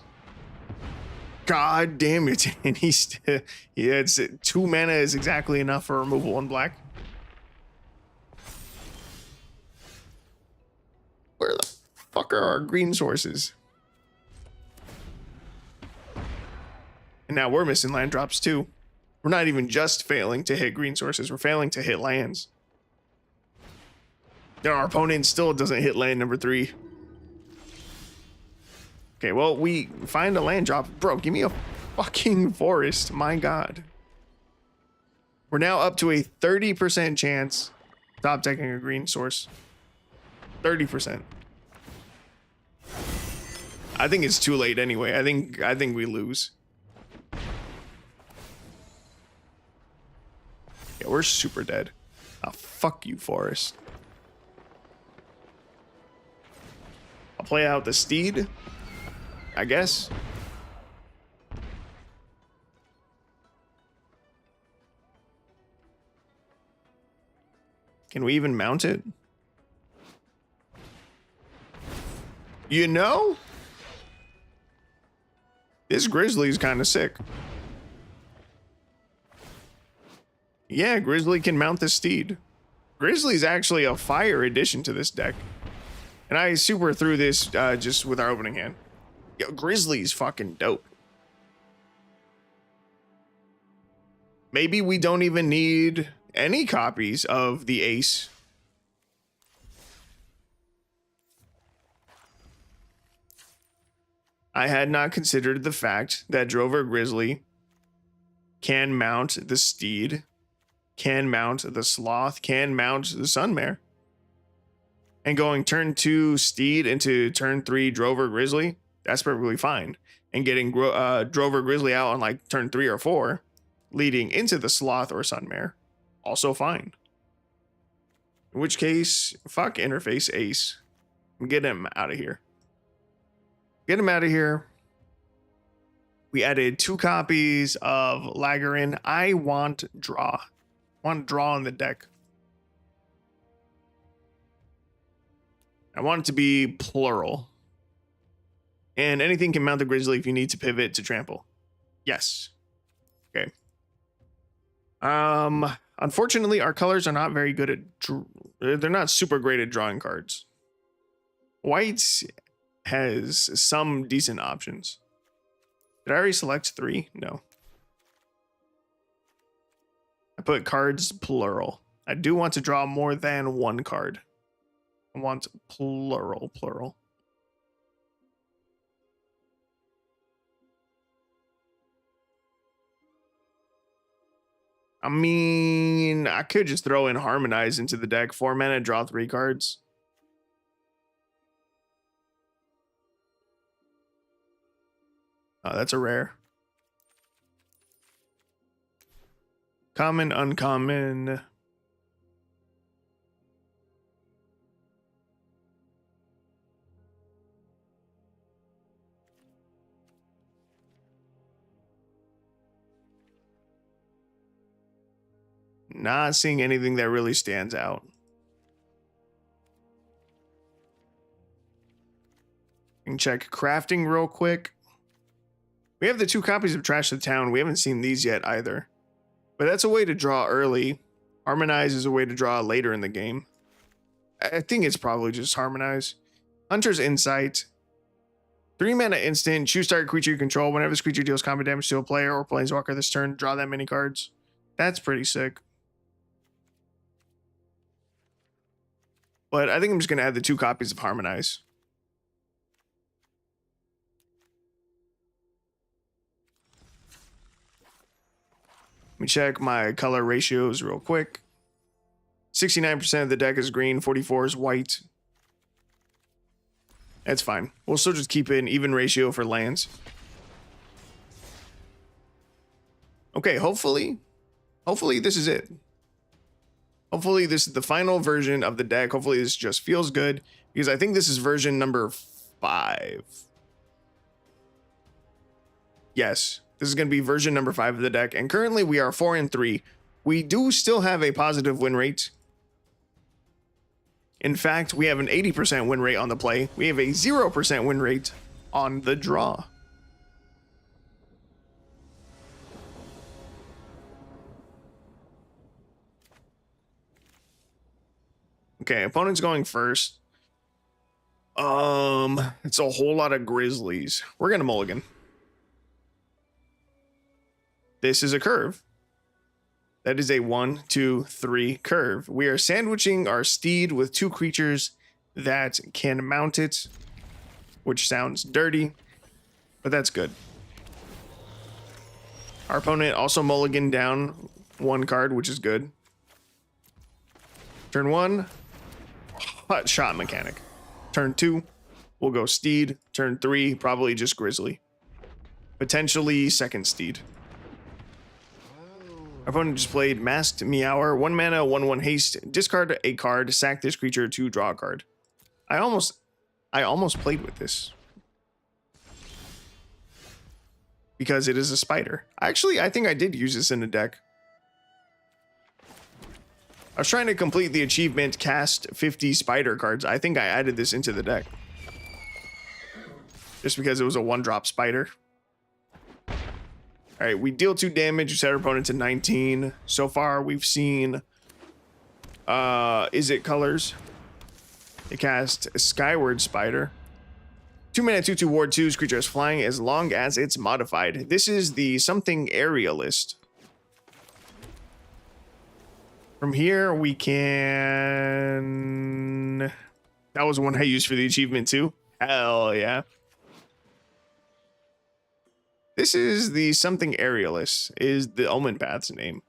God damn it. And he's, yeah, it's 2 mana is exactly enough for removal in black. Where the fuck are our green sources? And now we're missing land drops too. We're not even just failing to hit green sources, we're failing to hit lands. Then our opponent still doesn't hit land number 3. Okay, well, we find a land drop. Bro, give me a fucking forest, my god. We're now up to a 30% chance top decking a green source. 30%. I think it's too late anyway. I think we lose. Yeah, we're super dead. Oh, fuck you, forest. I'll play out the steed, I guess. Can we even mount it? You know? This Grizzly's kind of sick. Yeah, Grizzly can mount the steed. Grizzly's actually a fire addition to this deck. And I super threw this just with our opening hand. Yo, Grizzly's fucking dope. Maybe we don't even need any copies of the ace. I had not considered the fact that Drover Grizzly can mount the steed, can mount the sloth, can mount the sunmare. And going turn 2 steed into turn 3 Drover Grizzly, that's perfectly fine. And getting Drover Grizzly out on like turn 3 or 4, leading into the sloth or sunmare, also fine. In which case, fuck interface ace. Get him out of here. Get him out of here. We added 2 copies of Lagarin. I want draw. I want draw in the deck. I want it to be plural. And anything can mount the Grizzly if you need to pivot to trample. Yes. Okay. Unfortunately, our colors are not very good at... They're not super great at drawing cards. White has some decent options. Did I already select 3? No. I put cards plural. I do want to draw more than 1 card. I want plural. I mean, I could just throw in Harmonize into the deck. 4 mana, draw 3 cards. Oh, that's a rare. Common, uncommon. Not seeing anything that really stands out. You can check crafting real quick. We have the 2 copies of Trash the Town. We haven't seen these yet either. But that's a way to draw early. Harmonize is a way to draw later in the game. I think it's probably just Harmonize. Hunter's Insight. 3 mana instant. Choose target creature you control. Whenever this creature deals combat damage to a player or planeswalker this turn, draw that many cards. That's pretty sick. But I think I'm just going to add the 2 copies of Harmonize. Let me check my color ratios real quick. 69% of the deck is green, 44 is white. That's fine. We'll still just keep an even ratio for lands. Okay, hopefully this is it. Hopefully this is the final version of the deck. Hopefully this just feels good, because I think this is version number 5. Yes, this is going to be version number 5 of the deck, and currently we are 4-3. We do still have a positive win rate. In fact, we have an 80% win rate on the play. We have a 0% win rate on the draw. Okay, opponent's going first. It's a whole lot of grizzlies. We're gonna mulligan. This is a curve. That is a 1, 2, 3 curve. We are sandwiching our steed with 2 creatures that can mount it, which sounds dirty, but that's good. Our opponent also mulliganed down 1 card, which is good. Turn 1, hot shot mechanic. Turn 2, we'll go steed. Turn 3, probably just grizzly. Potentially second steed. Our opponent just played Masked Meower, 1 mana, 1/1 haste. Discard a card, sack this creature to draw a card. I almost played with this because it is a spider. Actually, I think I did use this in the deck. I was trying to complete the achievement, cast 50 spider cards. I think I added this into the deck just because it was a 1-drop spider. All right, we deal 2 damage. We set our opponent to 19. So far, we've seen Is It Colors. They cast Skyward Spider. 2 mana, 2/2 ward 2's creature is flying as long as it's modified. This is the something aerialist. From here, we can... That was one I used for the achievement too. Hell yeah. This is the something aerialist, is the Omen Path's name.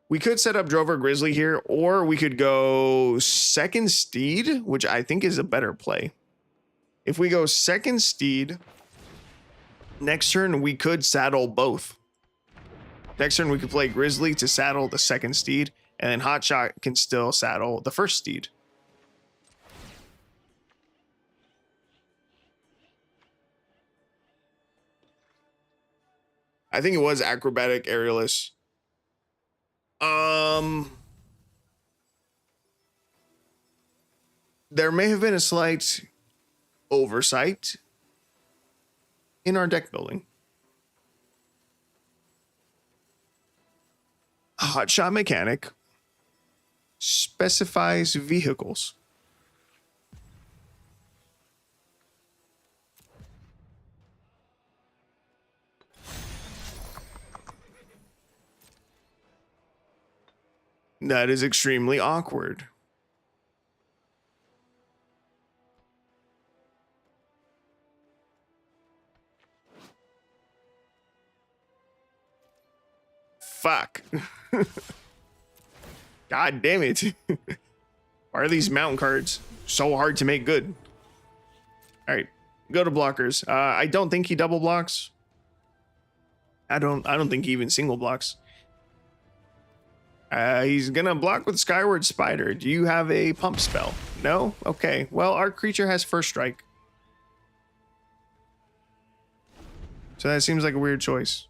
We could set up Drover Grizzly here, or we could go second Steed, which I think is a better play. If we go second Steed, next turn we could saddle both. Next turn we could play Grizzly to saddle the second Steed, and then Hotshot can still saddle the first Steed. I think it was Acrobatic Aerialist. There may have been a slight oversight in our deck building. Hotshot Mechanic specifies vehicles. That is extremely awkward. Fuck. God damn it. Why are these mountain cards so hard to make good? All right, go to blockers. I don't think he double blocks. I don't think he even single blocks. He's gonna block with Skyward Spider. Do you have a pump spell? No? Okay. Well, our creature has first strike. So that seems like a weird choice.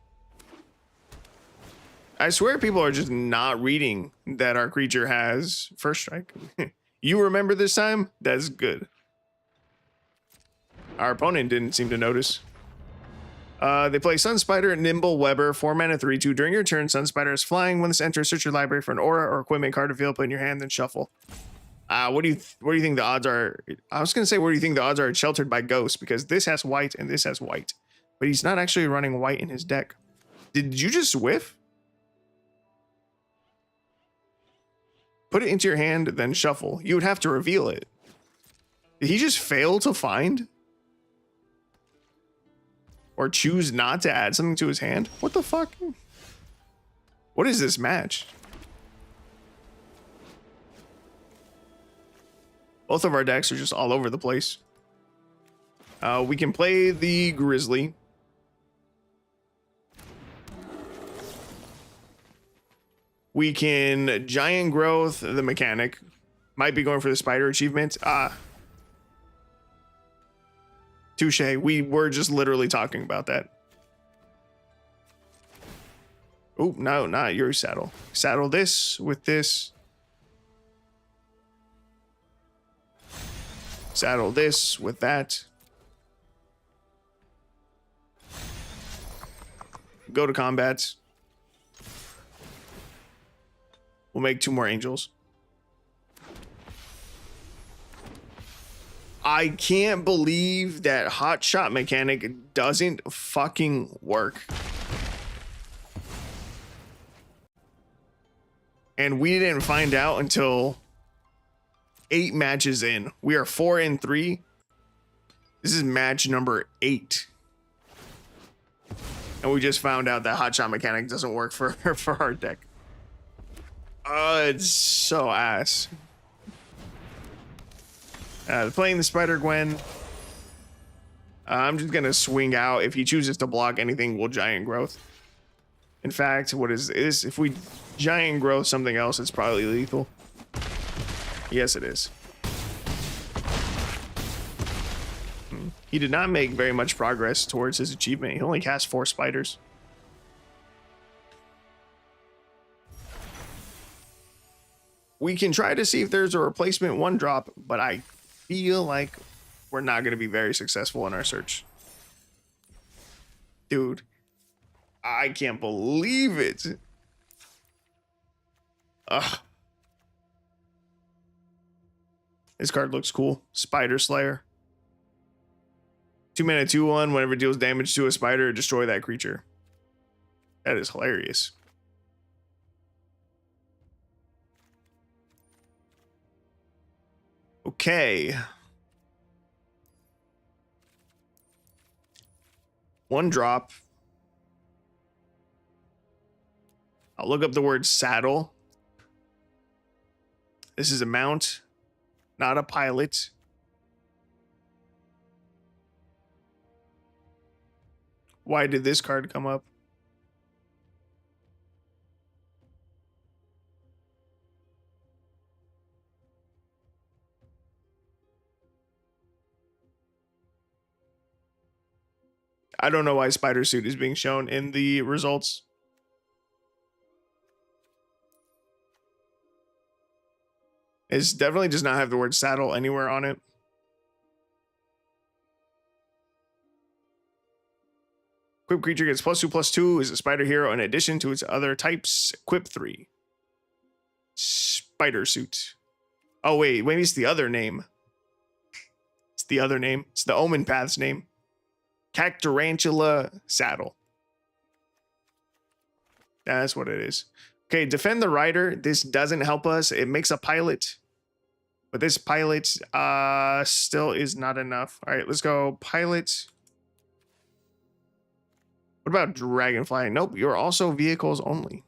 I swear people are just not reading that our creature has first strike. You remember this time? That's good. Our opponent didn't seem to notice. They play Sun Spider and Nimble Weber, 4 mana, 3/2. During your turn, Sun Spider is flying. When this enters, search your library for an aura or equipment card to put in your hand, then shuffle. What do you think the odds are? I was gonna say, what do you think the odds are? It's sheltered by ghosts, because this has white and this has white, but he's not actually running white in his deck. Did you just whiff? Put it into your hand, then shuffle. You would have to reveal it. Did he just fail to find? Or choose not to add something to his hand? What the fuck? What is this match? Both of our decks are just all over the place. We can play the Grizzly. We can Giant Growth the Mechanic. Might be going for the Spider achievement. Touche. We were just literally talking about that. Oh, no, not your saddle. Saddle this with this. Saddle this with that. Go to combat. We'll make 2 more angels. I can't believe that hot shot mechanic doesn't fucking work. And we didn't find out until 8 matches in. We are 4-3. This is match number 8. And we just found out that hot shot mechanic doesn't work for our deck. It's so ass. Playing the Spider Gwen. I'm just gonna swing out. If he chooses to block anything, we'll Giant Growth. In fact, what is this? If we Giant Growth something else, it's probably lethal. Yes, it is. He did not make very much progress towards his achievement. He only cast 4 spiders. We can try to see if there's a replacement 1-drop, but I feel like we're not going to be very successful in our search. Dude, I can't believe it. Ugh. This card looks cool. Spider Slayer. 2 mana, 2/1. Whenever it deals damage to a spider, destroy that creature. That is hilarious. Okay. 1-drop. I'll look up the word saddle. This is a mount, not a pilot. Why did this card come up? I don't know why Spider Suit is being shown in the results. It definitely does not have the word saddle anywhere on it. Equip creature gets +2/+2, is a spider hero in addition to its other types. Equip 3. Spider Suit. Oh, wait, maybe it's the other name. It's the other name. It's the Omen Path's name. Cactarantula Saddle. That's what it is. Okay, defend the rider. This doesn't help us. It makes a pilot. But this pilot still is not enough. All right, let's go pilot. What about Dragonfly? Nope, you're also vehicles only.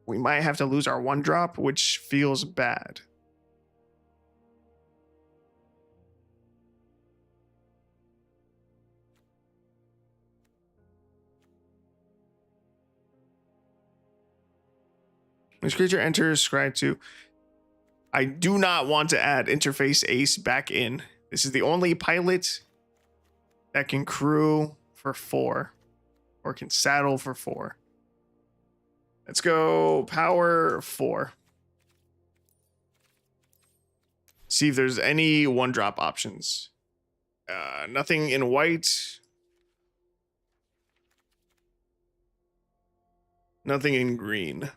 We might have to lose our 1-drop, which feels bad. This creature enters, scry 2. I do not want to add Interface Ace back in. This is the only pilot that can crew for 4 or can saddle for 4. Let's go power 4. See if there's any 1-drop options. Nothing in white. Nothing in green.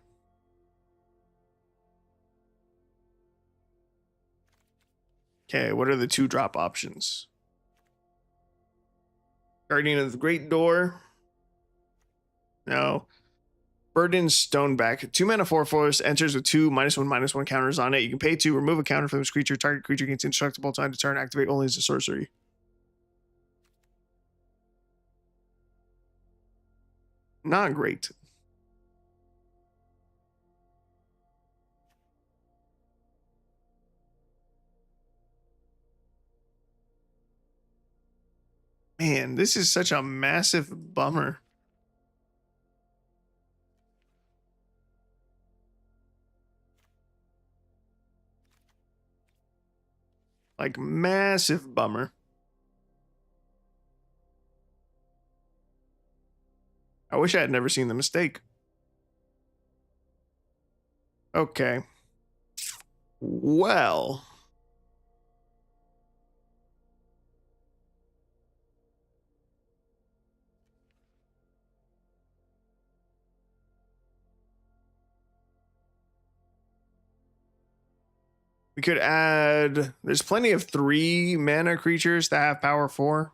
Okay, what are the 2-drop options? Guardian of the Great Door. No. Burdened Stoneback. 2 mana 4/4 enters with 2 -1/-1 counters on it. You can pay 2, remove a counter from this creature. Target creature gains indestructible time to turn. Activate only as a sorcery. Not great. Man, this is such a massive bummer. Like, massive bummer. I wish I had never seen the mistake. Okay. Well. We could add, there's plenty of 3 mana creatures that have power 4.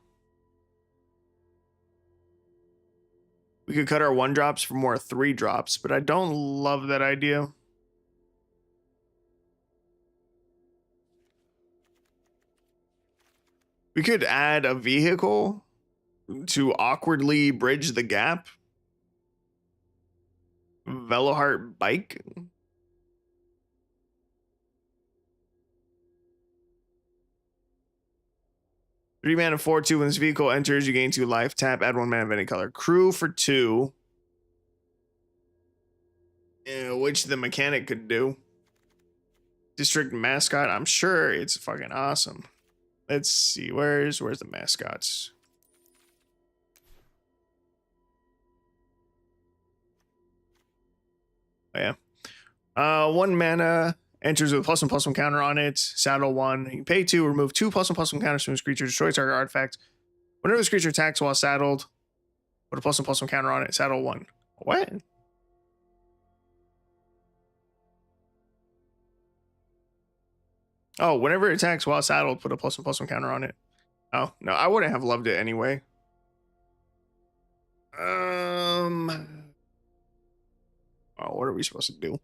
We could cut our 1-drops for more 3-drops, but I don't love that idea. We could add a vehicle to awkwardly bridge the gap. Veloheart Bike. Three mana 4/2. When this vehicle enters, you gain 2 life. Tap, add 1 mana of any color. Crew for 2. Which the mechanic could do. District mascot. I'm sure it's fucking awesome. Let's see. Where's the mascots? Oh, yeah. 1 mana. Enters with +1/+1 counter on it. Saddle 1. You pay 2. Remove 2 +1/+1 counters from this creature. Destroy target artifact. Whenever this creature attacks while saddled, put a +1/+1 counter on it. Saddle 1. What? Oh, whenever it attacks while saddled, put a +1/+1 counter on it. Oh, no, I wouldn't have loved it anyway. Oh, what are we supposed to do?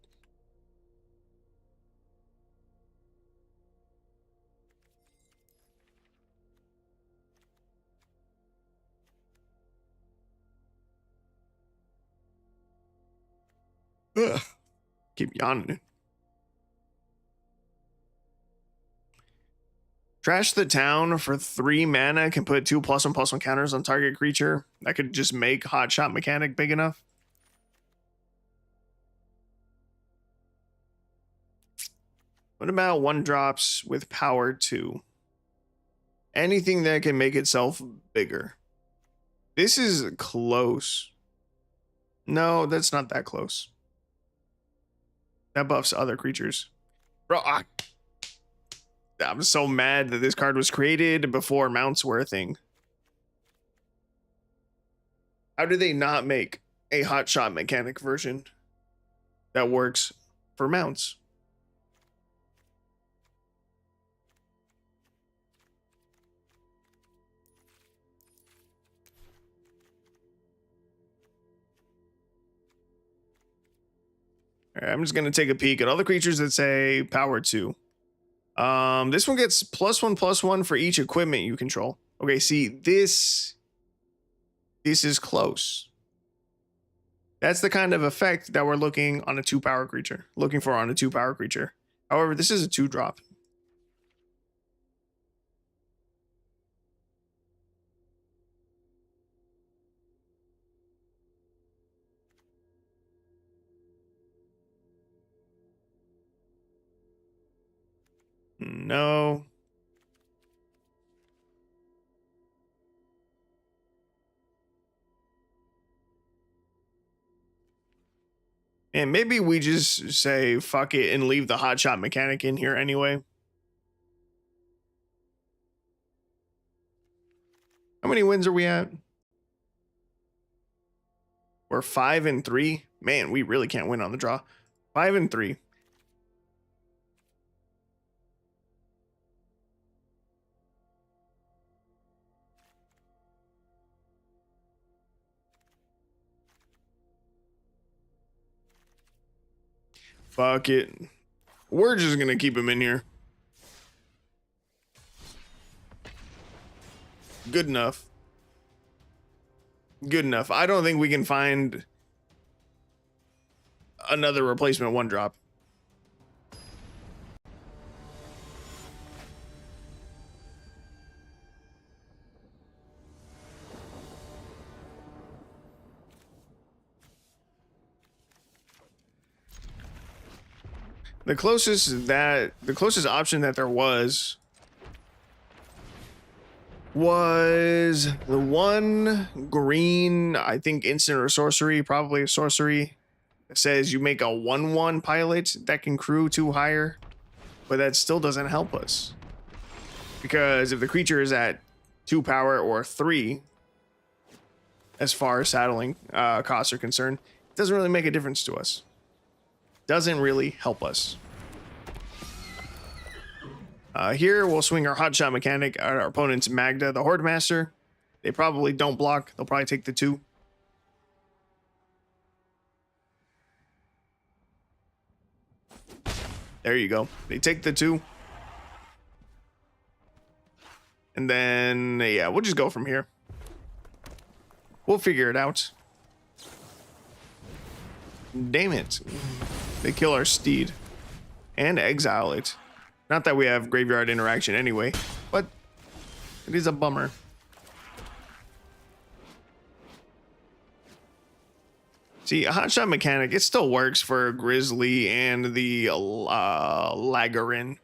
Ugh. Keep yawning. Trash the town for 3 mana. Can put 2 +1/+1 counters on target creature. That could just make hot shot mechanic big enough. What about 1-drops with power 2? Anything that can make itself bigger. This is close. No, that's not that close. That buffs other creatures. Bro, I'm so mad that this card was created before mounts were a thing. How do they not make a hot shot mechanic version that works for mounts? All right, I'm just gonna take a peek at all the creatures that say power 2. This one gets +1/+1 for each equipment you control. Okay, see, this is close. That's the kind of effect that we're looking on a 2-power creature. Looking for on a 2-power creature. However, this is a 2-drop. No. And maybe we just say fuck it and leave the hot shot mechanic in here anyway. How many wins are we at? We're 5-3. Man, we really can't win on the draw. 5-3. Fuck it. We're just gonna keep him in here. Good enough. Good enough. I don't think we can find another replacement 1-drop. The closest option that there was the 1 green, I think instant or sorcery, probably a sorcery. It says you make a 1/1 pilot that can crew 2 higher, but that still doesn't help us. Because if the creature is at 2 power or 3, as far as saddling costs are concerned, it doesn't really make a difference to us. Doesn't really help us. Here we'll swing our hotshot mechanic at our opponent's Magda, the Horde Master. They probably don't block. They'll probably take the 2. There you go. They take the 2. And then, yeah, we'll just go from here. We'll figure it out. Damn it. They kill our steed. And exile it. Not that we have graveyard interaction anyway, but it is a bummer. See, a hotshot mechanic, it still works for Grizzly and the Lagarin.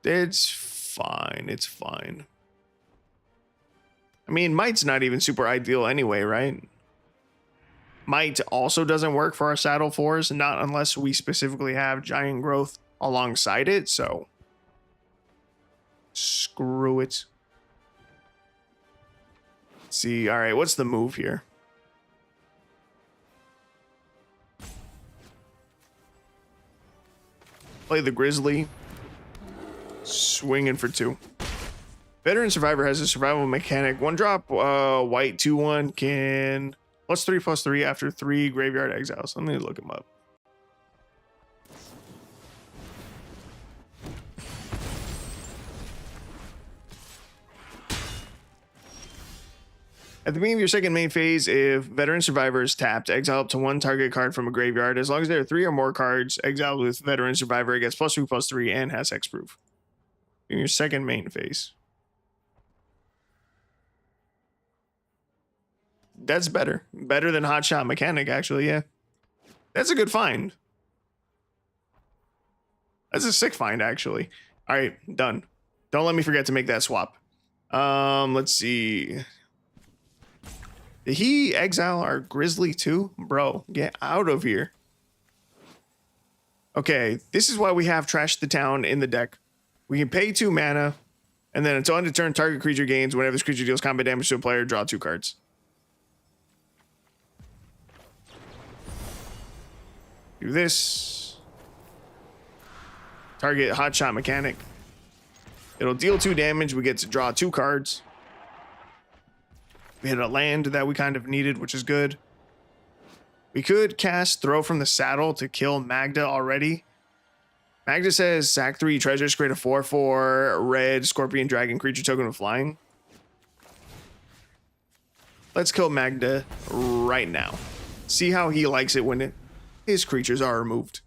It's fine. It's fine. I mean, Might's not even super ideal anyway, right? Might also doesn't work for our Saddle 4s, not unless we specifically have Giant Growth alongside it, so screw it. Let's see, all right, what's the move here? Play the Grizzly. Swinging for 2. Veteran Survivor has a survival mechanic. 1 drop, white 2/1 can +3/+3 after 3 graveyard exiles. Let me look him up. At the beginning of your second main phase, if Veteran Survivor is tapped, exile up to 1 target card from a graveyard. As long as there are 3 or more cards exiled with Veteran Survivor, it gets +3/+3 and has hexproof. In your second main phase. That's better. Better than hotshot mechanic, actually, yeah. That's a good find. That's a sick find, actually. All right, done. Don't let me forget to make that swap. Let's see. Did he exile our Grizzly too? Bro, get out of here. Okay, this is why we have Trash the Town in the deck. We can pay 2 mana, and then until end of turn, target creature gains. Whenever this creature deals combat damage to a player, draw 2 cards. Do this. Target hotshot mechanic. It'll deal 2 damage. We get to draw 2 cards. We hit a land that we kind of needed, which is good. We could cast Throw from the Saddle to kill Magda already. Magda says sack 3 treasures, create a 4/4 red scorpion dragon creature token with flying. Let's kill Magda right now. See how he likes it when his creatures are removed.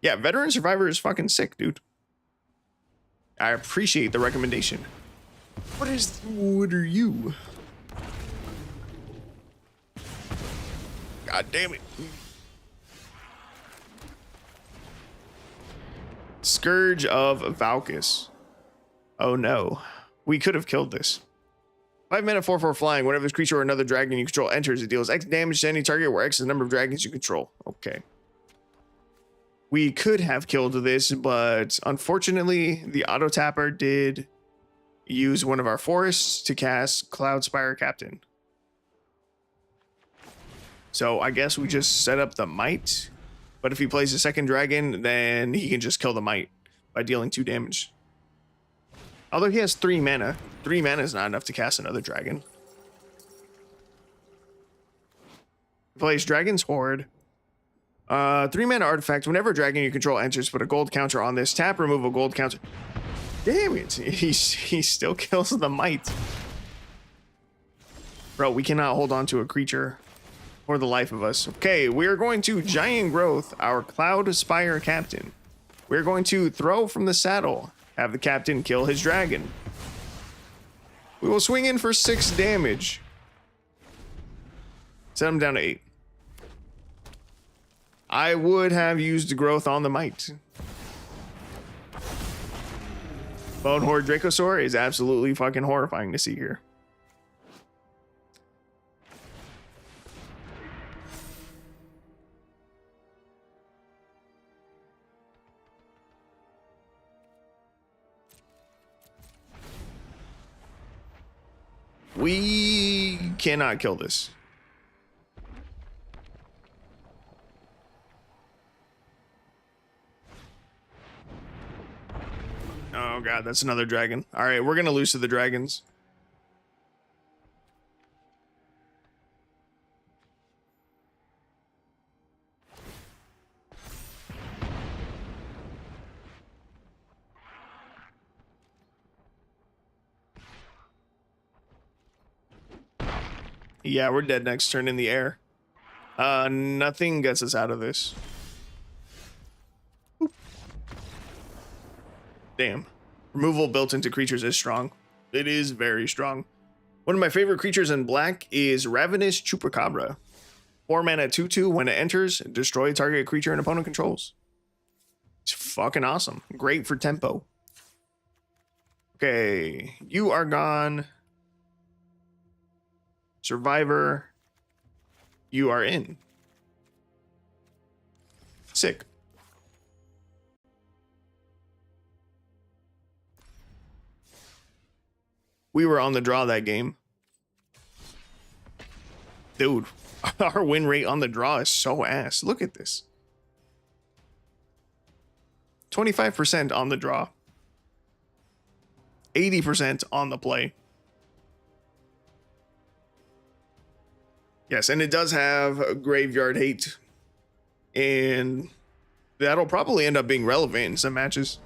Yeah, Veteran Survivor is fucking sick, dude. I appreciate the recommendation. What are you? God damn it. Scourge of Valkus. Oh no. We could have killed this. 5 mana 4/4 flying. Whenever this creature or another dragon you control enters, it deals X damage to any target where X is the number of dragons you control. Okay. We could have killed this, but unfortunately, the auto tapper did use one of our forests to cast Cloudspire Captain. So I guess we just set up the Might. But if he plays a second dragon, then he can just kill the Might by dealing 2 damage. Although he has 3 mana. 3 mana is not enough to cast another dragon. He plays Dragon's Horde. 3 mana artifact. Whenever a dragon you control enters, put a gold counter on this. Tap, remove a gold counter. Damn it. He still kills the Might. Bro, we cannot hold on to a creature for the life of us. Okay, we're going to Giant Growth our Cloudspire Captain. We're going to Throw from the Saddle. Have the captain kill his dragon. We will swing in for 6 damage. Set him down to 8. I would have used Growth on the Might. Bone Horde Dracosaur is absolutely fucking horrifying to see here. We cannot kill this. God, that's another dragon. All right, we're going to lose to the dragons. Yeah, we're dead next turn in the air. Nothing gets us out of this. Oop. Damn. Removal built into creatures is strong. It is very strong. One of my favorite creatures in black is Ravenous Chupacabra. 4 mana 2/2. When it enters, destroy target creature an opponent controls. It's fucking awesome. Great for tempo. Okay, you are gone. Survivor, you are in. Sick. We were on the draw that game. Dude, our win rate on the draw is so ass. Look at this. 25% on the draw. 80% on the play. Yes, and it does have graveyard hate. And that'll probably end up being relevant in some matches.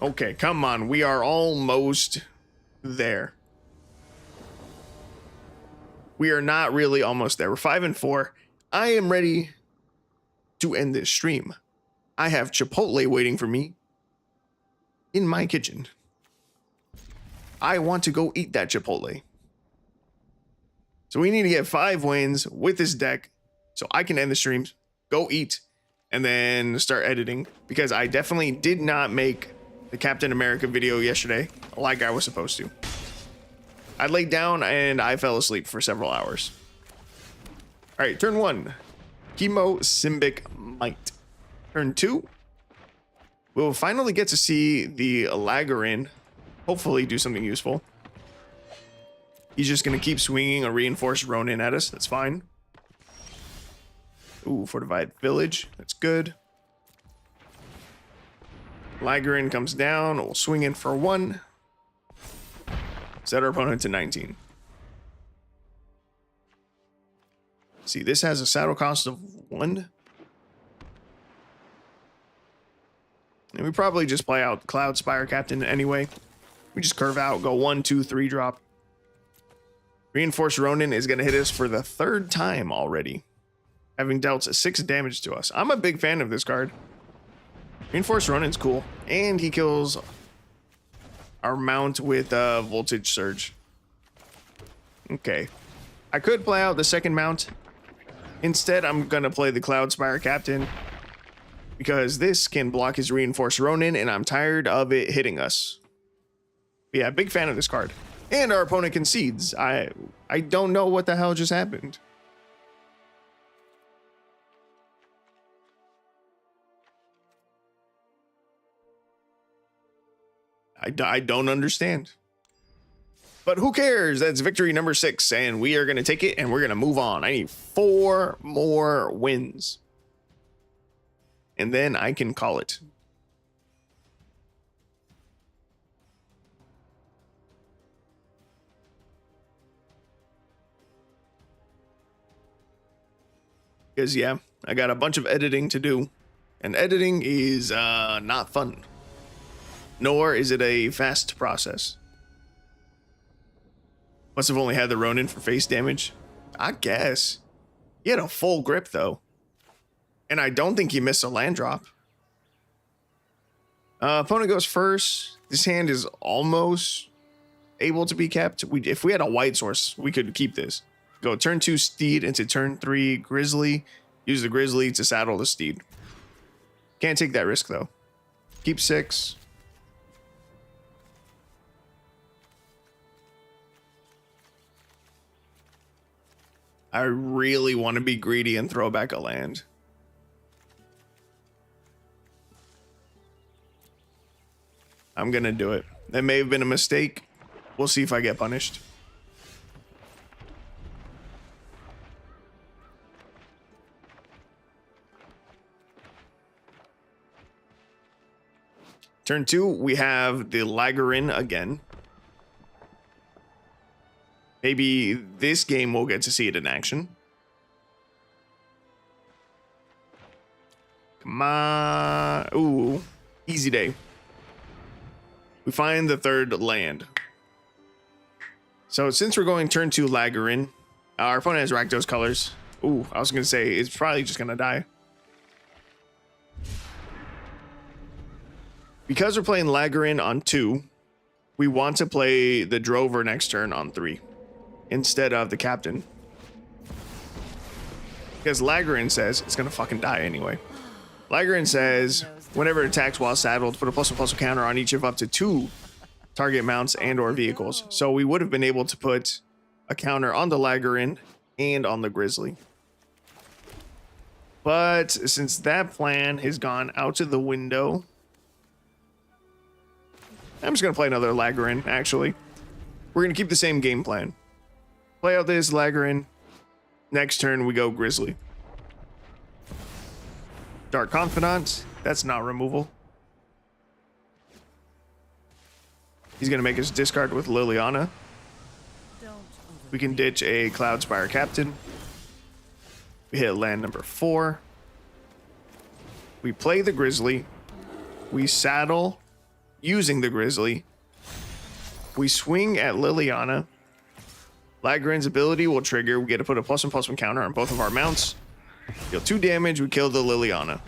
Okay, come on. We are almost there. We are not really almost there. We're 5-4. I am ready to end this stream. I have Chipotle waiting for me in my kitchen. I want to go eat that Chipotle. So we need to get 5 wins with this deck so I can end the streams, go eat, and then start editing, because I definitely did not make the Captain America video yesterday like I was supposed to. I laid down and I fell asleep for several hours. All right, turn 1, Chemo Symbic Might. Turn 2, we'll finally get to see the Lagarin hopefully do something useful. He's just going to keep swinging a Reinforced Ronin at us. That's fine. Ooh, Fortified Village. That's good. Lagarin comes down. We'll swing in for 1. Set our opponent to 19. See, this has a saddle cost of 1. And we probably just play out Cloud Spire Captain anyway. We just curve out, go 1, 2, 3 drop. Reinforced Ronin is going to hit us for the 3rd time already, having dealt 6 damage to us. I'm a big fan of this card. Reinforced Ronin's cool, and he kills our mount with Voltage Surge. Okay. I could play out the 2nd mount. Instead, I'm going to play the Cloud Spire Captain, because this can block his Reinforced Ronin, and I'm tired of it hitting us. But yeah, big fan of this card. And our opponent concedes. I don't know what the hell just happened. I don't understand. But who cares? That's victory number 6, and we are going to take it, and we're going to move on. I need 4 more wins. And then I can call it. Because, yeah, I got a bunch of editing to do. And editing is not fun. Nor is it a fast process. Must have only had the Ronin for face damage. I guess. He had a full grip, though. And I don't think he missed a land drop. Opponent goes first. This hand is almost able to be kept. If we had a white source, we could keep this. Go turn 2 Steed into turn 3 Grizzly. Use the Grizzly to saddle the Steed. Can't take that risk, though. Keep 6. I really want to be greedy and throw back a land. I'm going to do it. That may have been a mistake. We'll see if I get punished. Turn 2, we have the Laggerin again. Maybe this game we'll get to see it in action. Come on. Ooh, easy day. We find the third land. So since we're going turn 2 Laggerin, our opponent has Rakdos colors. Ooh, I was going to say it's probably just going to die. Because we're playing Laggerin on 2, we want to play the Drover next turn on 3 instead of the Captain. Because Laggerin says it's going to fucking die anyway. Laggerin says whenever it attacks while saddled, put a +1/+1 counter on each of up to 2 target mounts and or vehicles. So we would have been able to put a counter on the Laggerin and on the Grizzly. But since that plan has gone out to the window, I'm just going to play another Laggerin, actually. We're going to keep the same game plan. Play out this Laggerin. Next turn, we go Grizzly. Dark Confidant. That's not removal. He's going to make us discard with Liliana. We can ditch a Cloudspire Captain. We hit land number 4. We play the Grizzly. We saddle using the Grizzly. We swing at Liliana. Laggerin's ability will trigger. We get to put a +1/+1 counter on both of our mounts. Deal 2 damage. We kill the Liliana.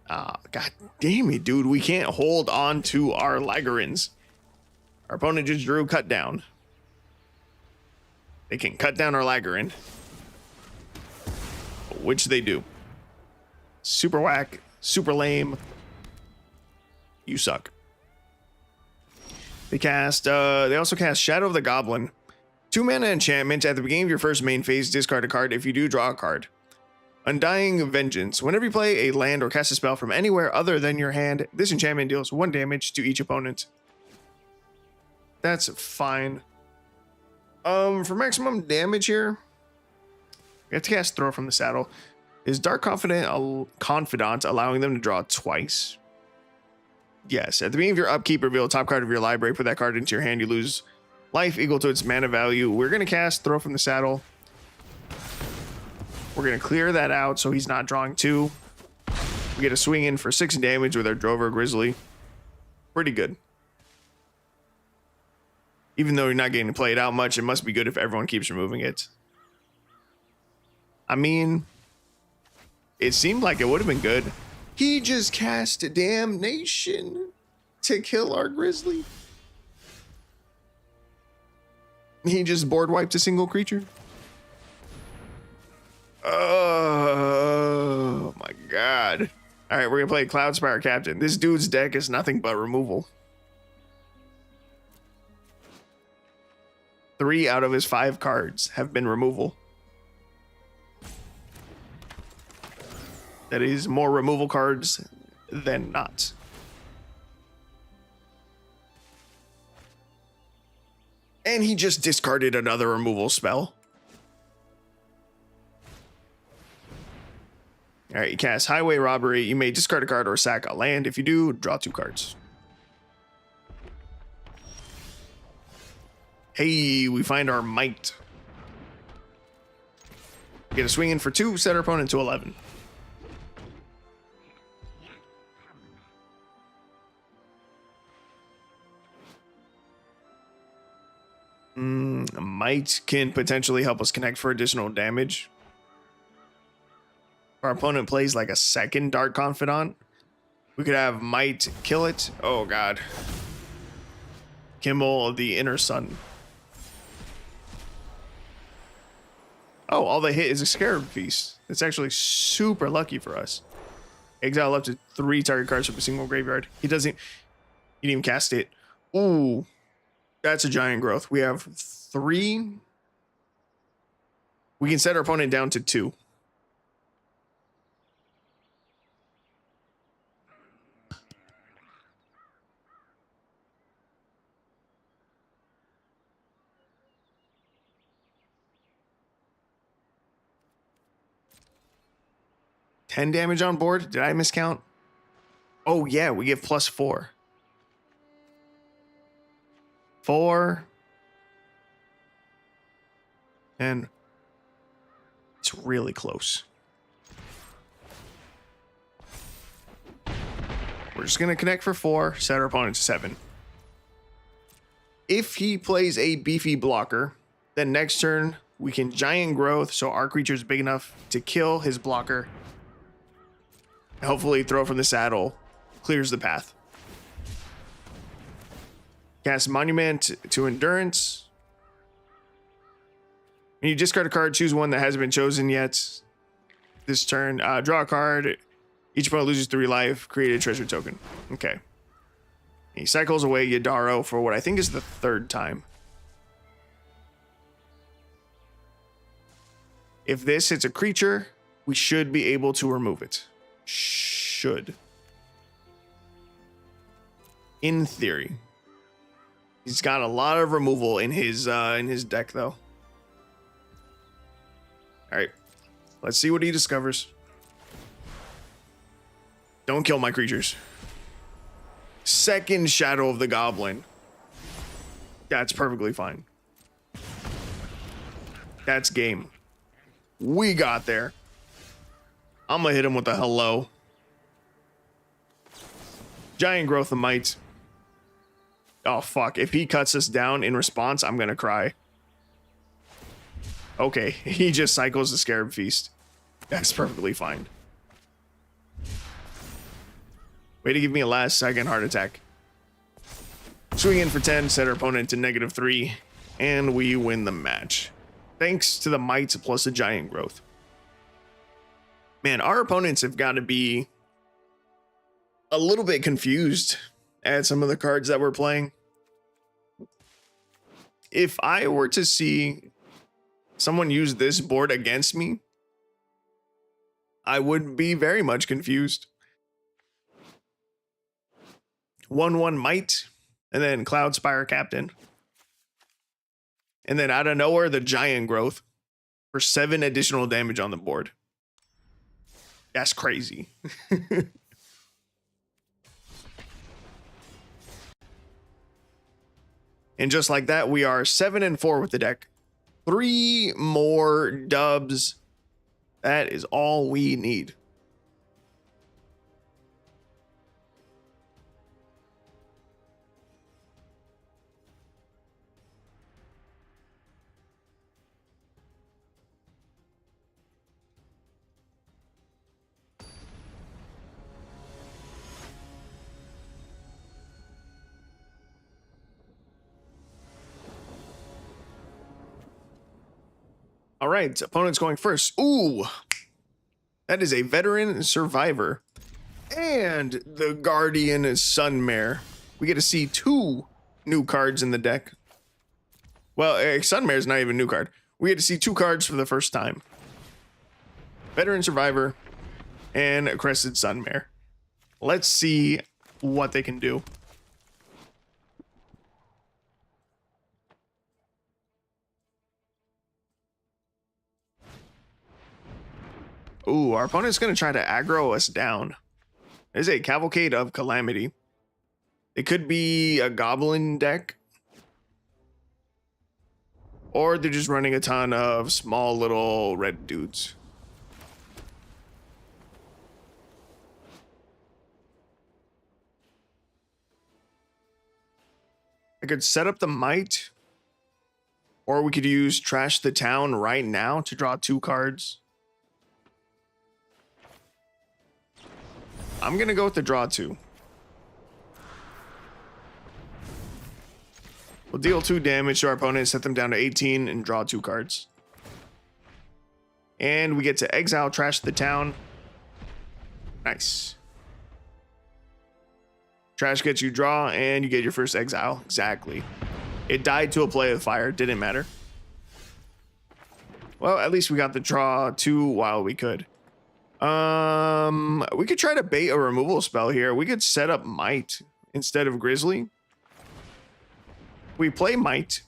God damn it, dude. We can't hold on to our Laggerins. Our opponent just drew cut down. They can cut down our Laggerin, which they do. Super whack, super lame. You suck. They also cast Shadow of the Goblin. 2 mana enchantment. At the beginning of your first main phase, discard a card. If you do, draw a card. Undying Vengeance. Whenever you play a land or cast a spell from anywhere other than your hand, this enchantment deals 1 damage to each opponent. That's fine. For maximum damage here, we have to cast Throw from the Saddle. Is Dark Confidant allowing them to draw twice? Yes. At the beginning of your upkeep, reveal a top card of your library. Put that card into your hand. You lose life equal to its mana value. We're going to cast Throw from the Saddle. We're going to clear that out so he's not drawing 2. We get a swing in for 6 damage with our Drover Grizzly. Pretty good. Even though you're not getting to play it out much, it must be good if everyone keeps removing it. I mean, it seemed like it would have been good. He just cast Damnation to kill our Grizzly. He just board wiped a single creature. Oh my god. All right, we're gonna play Cloudspire Captain. This dude's deck is nothing but removal. 3 out of his 5 cards have been removal. That is more removal cards than not. And he just discarded another removal spell. All right, you cast Highway Robbery. You may discard a card or sack a land. If you do, draw 2 cards. Hey, we find our Might. Get a swing in for 2, set our opponent to 11. Might can potentially help us connect for additional damage. Our opponent plays like a second Dark Confidant. We could have Might kill it. Oh god. Kimmel the Inner Sun. Oh, all they hit is a Scarab Feast. That's actually super lucky for us. Exile up to 3 target cards from a single graveyard. He didn't even cast it. Ooh, that's a giant growth. We have 3. We can set our opponent down to 2. $10 damage on board. Did I miscount? Oh yeah, we get +4. 4. And it's really close. We're just going to connect for 4, set our opponent to 7. If he plays a beefy blocker, then next turn we can giant growth so our creature is big enough to kill his blocker. Hopefully throw from the saddle clears the path. Cast Monument to Endurance. When you discard a card, choose one that hasn't been chosen yet. This turn, draw a card. Each opponent loses 3 life. Create a treasure token. Okay. He cycles away Yadaro for what I think is the 3rd time. If this hits a creature, we should be able to remove it. Should. In theory. He's got a lot of removal in his deck, though. All right. Let's see what he discovers. Don't kill my creatures. Second Shadow of the Goblin. That's perfectly fine. That's game. We got there. I'm gonna hit him with a hello. Giant Growth of Might. Oh fuck, if he cuts us down in response, I'm gonna cry. Okay, he just cycles the Scarab Feast. That's perfectly fine. Way to give me a last second heart attack. Swing in for 10, set our opponent to -3, and we win the match. Thanks to the Might plus the Giant Growth. Man, our opponents have got to be a little bit confused at some of the cards that we're playing. If I were to see someone use this board against me, I would be very much confused. 1/1 Might, and then Cloud Spire Captain. And then out of nowhere, the Giant Growth for 7 additional damage on the board. That's crazy. And just like that, we are 7-4 with the deck. 3 more dubs. That is all we need. All right, opponent's going first. Ooh, that is a Veteran Survivor and the Guardian Sunmare. We get to see 2 new cards in the deck. Well, Sunmare is not even a new card. We get to see 2 cards for the first time. Veteran Survivor and a Crested Sunmare. Let's see what they can do. Ooh, our opponent's going to try to aggro us down. There's a Cavalcade of Calamity. It could be a Goblin deck. Or they're just running a ton of small little red dudes. I could set up the Might. Or we could use Trash the Town right now to draw 2 cards. I'm going to go with the draw 2. We'll deal 2 damage to our opponent, set them down to 18, and draw 2 cards. And we get to exile Trash the Town. Nice. Trash gets you draw, and you get your first exile. Exactly. It died to a play of fire. Didn't matter. Well, at least we got the draw 2 while we could. We could try to bait a removal spell here. We could set up Might instead of Grizzly. We play Might,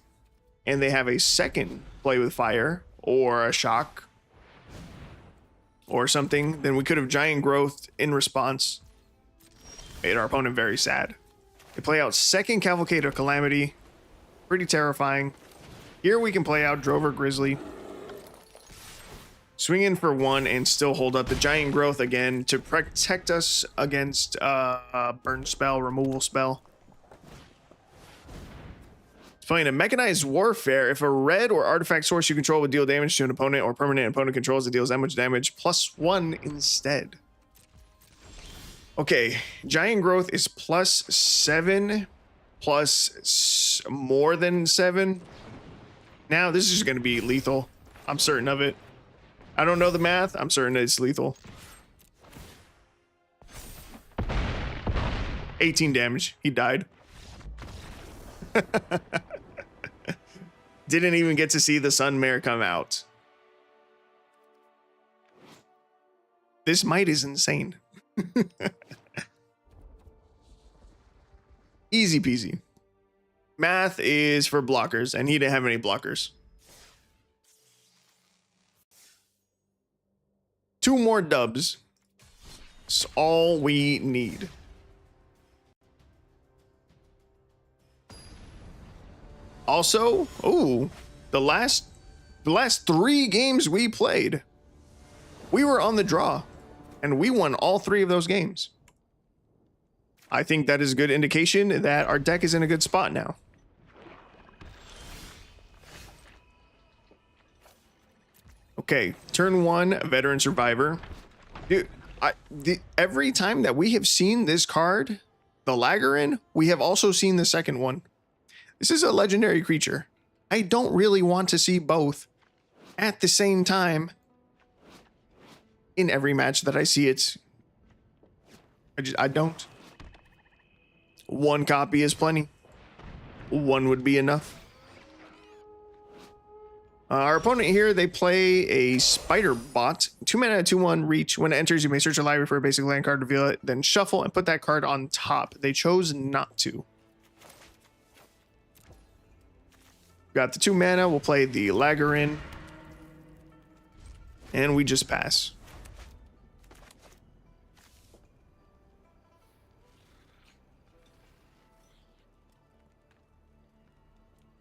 and they have a second play with fire or a shock or something. Then we could have Giant Growth in response. made our opponent very sad. They play out second Cavalcade of Calamity. Pretty terrifying. Here we can play out Drover Grizzly. Swing in for 1 and still hold up the Giant Growth again to protect us against burn spell, removal spell. Playing a Mechanized Warfare. If a red or artifact source you control would deal damage to an opponent or permanent opponent controls, it deals that much damage +1 instead. Okay, Giant Growth is +7 plus more than 7. Now this is just going to be lethal. I'm certain of it. I don't know the math. I'm certain it's lethal. 18 damage. He died. Didn't even get to see the Sunmare come out. This might is insane. Easy peasy. Math is for blockers, and he didn't have any blockers. 2 more dubs. That's all we need. Also, the last 3 games we played, we were on the draw, and we won all 3 of those games. I think that is a good indication that our deck is in a good spot now. Okay, turn 1, Veteran Survivor. Dude, every time that we have seen this card, the Laggerin, we have also seen the second one. This is a legendary creature. I don't really want to see both at the same time in every match that I see it. I don't. 1 copy is plenty. 1 would be enough. Our opponent here, they play a Spider Bot. 2 mana, 2/1 reach. When it enters, you may search your library for a basic land card, reveal it, then shuffle and put that card on top. They chose not to. Got the 2 mana. We'll play the Laggerin. And we just pass.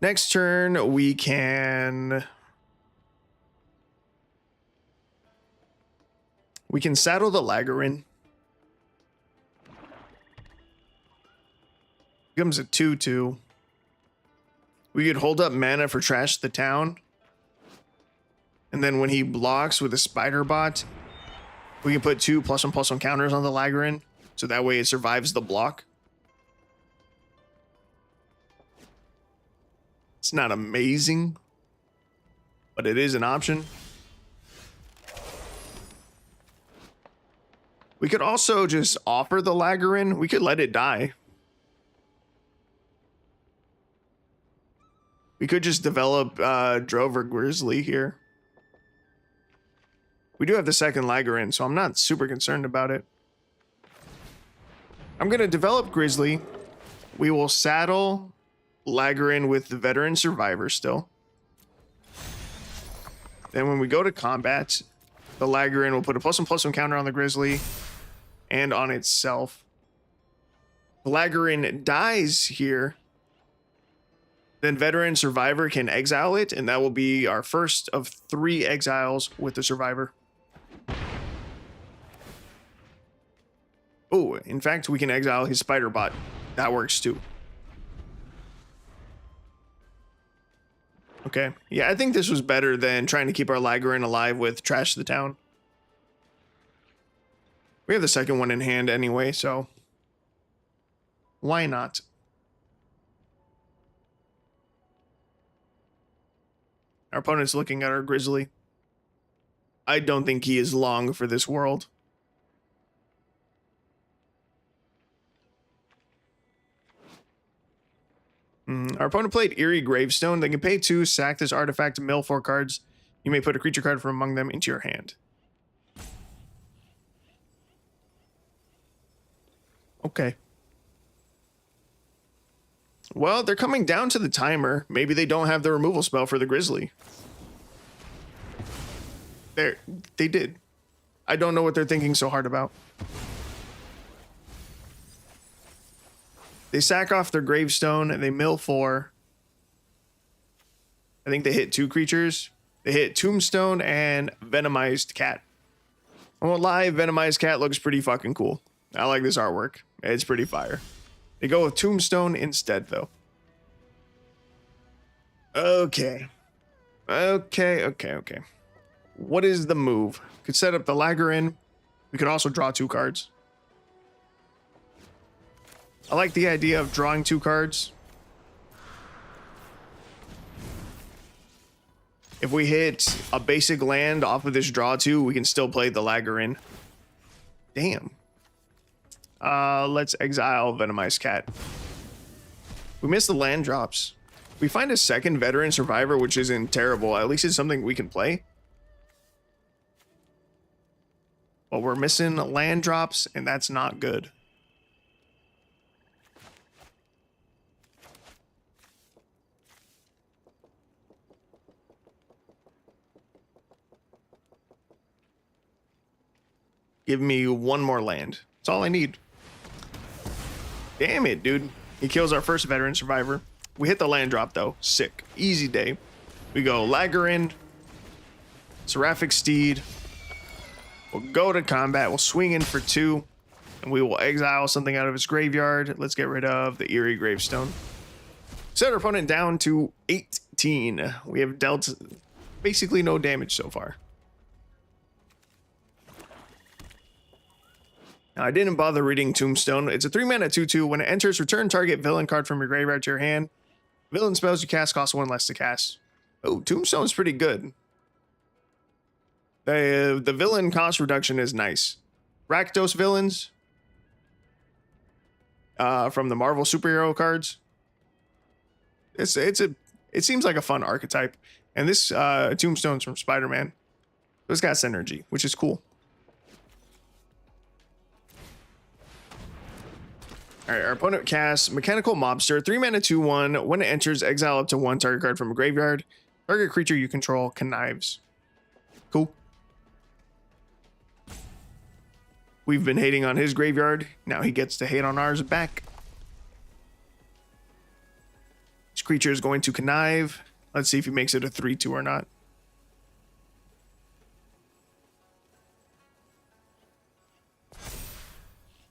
Next turn, we can saddle the Laggerin. Becomes a 2/2. We could hold up mana for Trash the Town. And then when he blocks with a Spider Bot, we can put 2 +1/+1 counters on the Laggerin. So that way it survives the block. It's not amazing, but it is an option. We could also just offer the Laggerin. We could let it die. We could just develop Drover Grizzly here. We do have the second Laggerin, so I'm not super concerned about it. I'm going to develop Grizzly. We will saddle Laggerin with the Veteran Survivor still. Then when we go to combat, the Laggerin will put a +1/+1 counter on the Grizzly and on itself. The Laggerin dies here. Then Veteran Survivor can exile it, and that will be our first of 3 exiles with the Survivor. Oh, in fact, we can exile his Spider Bot. That works too. Okay. Yeah, I think this was better than trying to keep our Laggerin alive with Trash the Town. We have the second one in hand anyway, so why not? Our opponent's looking at our Grizzly. I don't think he is long for this world. Our opponent played Eerie Gravestone. They can pay 2, sack this artifact, mill 4 cards. You may put a creature card from among them into your hand. Okay. Well, they're coming down to the timer. Maybe they don't have the removal spell for the Grizzly. They did. I don't know what they're thinking so hard about. They sack off their gravestone and they mill 4. I think they hit 2 creatures. They hit Tombstone and Venomized Cat. I won't lie, Venomized Cat looks pretty fucking cool. I like this artwork. It's pretty fire. They go with Tombstone instead, though. Okay. What is the move? Could set up the Lagger. We could also draw 2 cards. I like the idea of drawing 2 cards. If we hit a basic land off of this draw 2, we can still play the Lagger. Damn. Let's exile Venomized Cat. We missed the land drops. We find a second Veteran Survivor, which isn't terrible. At least it's something we can play. But we're missing land drops, and that's not good. Give me 1 more land. That's all I need. Damn it, dude. He kills our first Veteran Survivor. We hit the land drop, though. Sick. Easy day. We go Lagger, Seraphic Steed. We'll go to combat. We'll swing in for 2. And we will exile something out of his graveyard. Let's get rid of the Eerie Gravestone. Set our opponent down to 18. We have dealt basically no damage so far. Now, I didn't bother reading Tombstone. It's a 3-mana 2/2. When it enters, return target villain card from your graveyard to your hand. Villain spells you cast cost 1 less to cast. Oh, Tombstone's pretty good. The villain cost reduction is nice. Rakdos villains from the Marvel superhero cards. It seems like a fun archetype. And this Tombstone's from Spider-Man. So it's got synergy, which is cool. All right, our opponent casts Mechanical Mobster, 3-mana 2/1. When it enters, exile up to 1 target card from a graveyard. Target creature you control connives. Cool. We've been hating on his graveyard. Now he gets to hate on ours back. This creature is going to connive. Let's see if he makes it a 3/2 or not.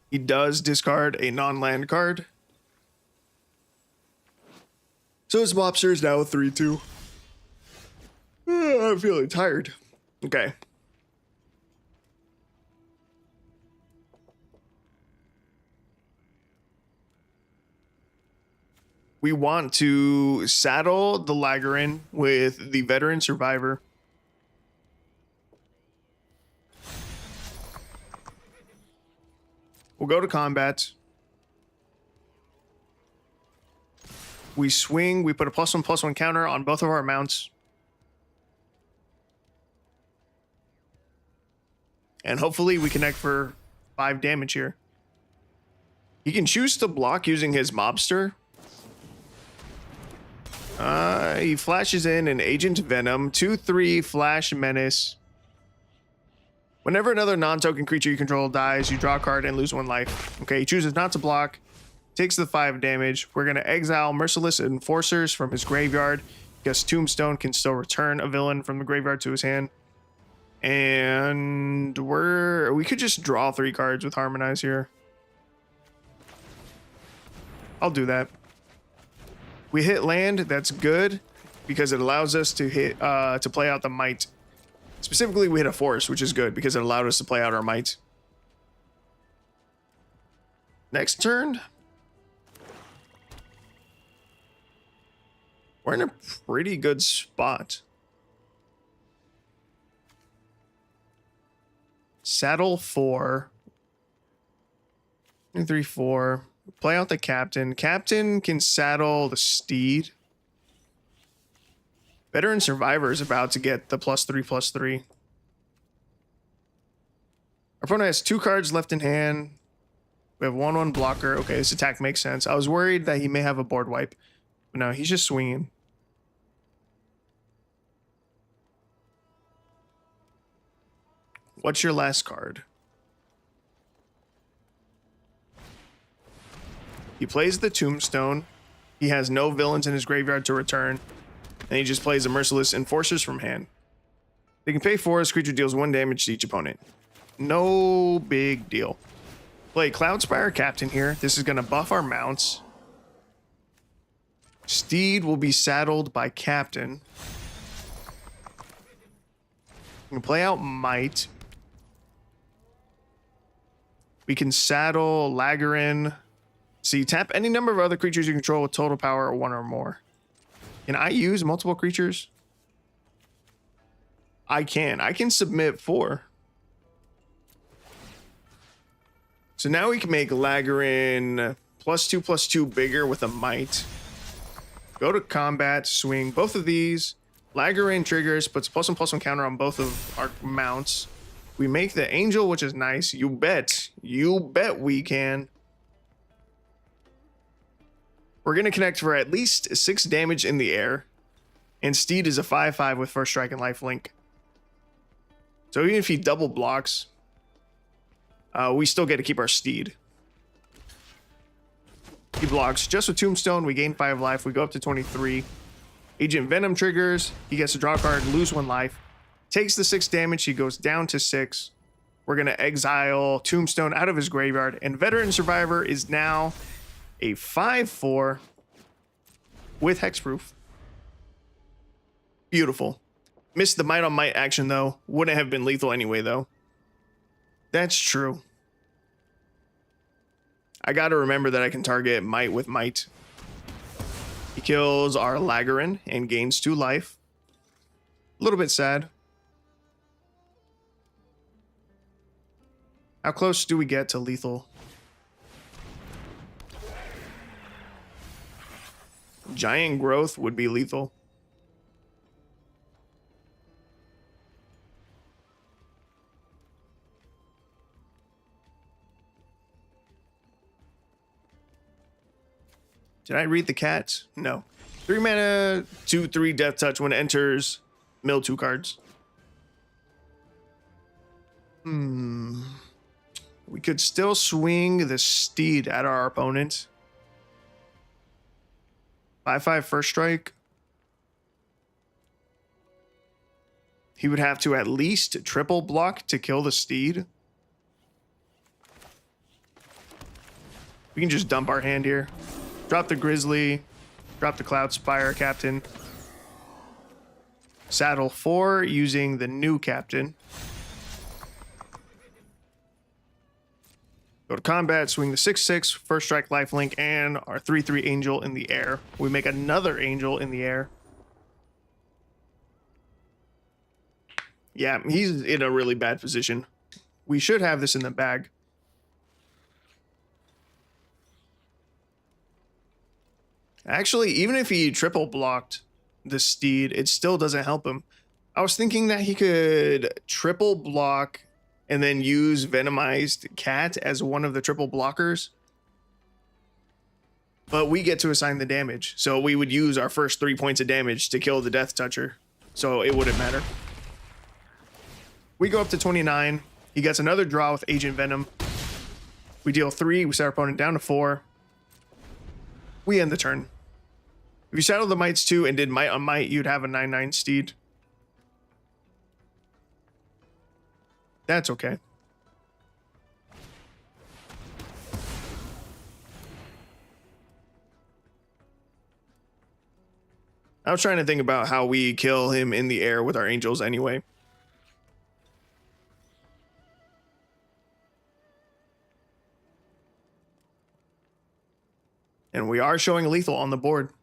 He does discard a non-land card. So his Mobster is now a 3/2. I'm feeling tired. Okay. We want to saddle the Lagger with the Veteran Survivor. We'll go to combat. We swing. We put a +1/+1 counter on both of our mounts. And hopefully we connect for 5 damage here. He can choose to block using his Mobster. He flashes in an Agent Venom, 2/3 Flash Menace. Whenever another non-token creature you control dies, you draw a card and lose 1 life. Okay, he chooses not to block, takes the 5 damage. We're going to exile Merciless Enforcers from his graveyard, because Tombstone can still return a villain from the graveyard to his hand. And we could just draw 3 cards with Harmonize here. I'll do that. We hit land, that's good, because it allows us to hit to play out the Might. Specifically, we hit a Force, which is good because it allowed us to play out our Might. Next turn. We're in a pretty good spot. Saddle 4. 2, 3, 4. Play out the Captain. Captain can saddle the Steed. Veteran Survivor is about to get the +3/+3. Our opponent has 2 cards left in hand. We have 1/1 blocker. Okay, this attack makes sense. I was worried that he may have a board wipe. But no, he's just swinging. What's your last card? He plays the Tombstone. He has no villains in his graveyard to return. And he just plays the Merciless Enforcers from hand. They can pay 4 as creature deals 1 damage to each opponent. No big deal. Play Cloudspire Captain here. This is going to buff our mounts. Steed will be saddled by Captain. We can play out Might. We can saddle Lagarin. So you tap any number of other creatures you control with total power of 1 or more. Can I use multiple creatures? I can. I can submit 4. So now we can make Lagarin +2/+2 bigger with a Might. Go to combat, swing both of these. Lagarin triggers, puts +1/+1 counter on both of our mounts. We make the Angel, which is nice. You bet. You bet we can. We're going to connect for at least 6 damage in the air. And Steed is a 5/5 with first strike and lifelink. So even if he double blocks, we still get to keep our Steed. He blocks just with Tombstone. We gain 5 life. We go up to 23. Agent Venom triggers. He gets to draw a card, lose 1 life. Takes the 6 damage. He goes down to 6. We're going to exile Tombstone out of his graveyard. And Veteran Survivor is now a 5/4 with Hexproof. Beautiful. Missed the Might on Might action, though. Wouldn't have been lethal anyway, though. That's true. I got to remember that I can target Might with Might. He kills our Lagarin and gains 2 life. A little bit sad. How close do we get to lethal? Giant Growth would be lethal. Did I read the cat? No. 3 mana, 2/3 Death Touch. When it enters, mill 2 cards. We could still swing the Steed at our opponent. 5/5 first strike. He would have to at least triple block to kill the Steed. We can just dump our hand here. Drop the Grizzly. Drop the Cloudspire Captain. Saddle 4 using the new Captain. Go to combat, swing the 6/6, first strike lifelink, and our 3/3 Angel in the air. We make another Angel in the air. Yeah, he's in a really bad position. We should have this in the bag. Actually, even if he triple blocked the Steed, it still doesn't help him. I was thinking that he could triple block and then use Venomized Cat as one of the triple blockers. But we get to assign the damage. So we would use our first 3 points of damage to kill the Death Toucher. So it wouldn't matter. We go up to 29. He gets another draw with Agent Venom. We deal 3. We set our opponent down to 4. We end the turn. If you saddle the Mights too and did Might on Might, you'd have a 9/9 Steed. That's okay. I was trying to think about how we kill him in the air with our Angels anyway. And we are showing lethal on the board.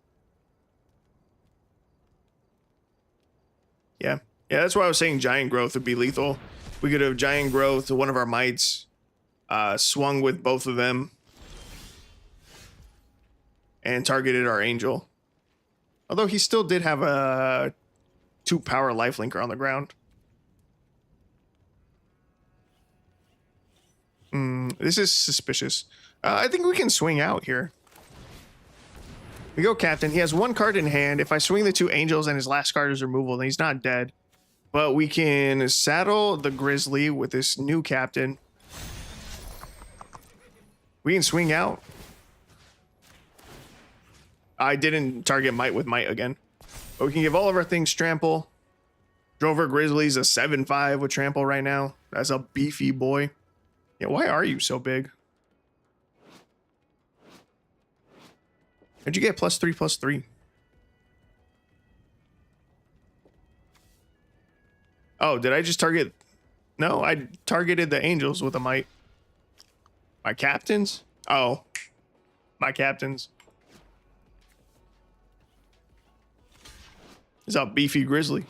Yeah. Yeah, that's why I was saying Giant Growth would be lethal. We could have Giant Growth to one of our Mights, swung with both of them, and targeted our Angel. Although he still did have a 2 power lifelinker on the ground. This is suspicious. I think we can swing out here. We go Captain. He has 1 card in hand. If I swing the 2 Angels and his last card is removal, then he's not dead. But we can saddle the Grizzly with this new Captain. We can swing out. I didn't target Might with Might again. But we can give all of our things trample. Drover Grizzly's a 7-5 with trample right now. That's a beefy boy. Yeah, why are you so big? How'd you get +3/+3? Oh, did I just target? No, I targeted the angels with a Might. My captains? Oh, my captains. It's a beefy grizzly.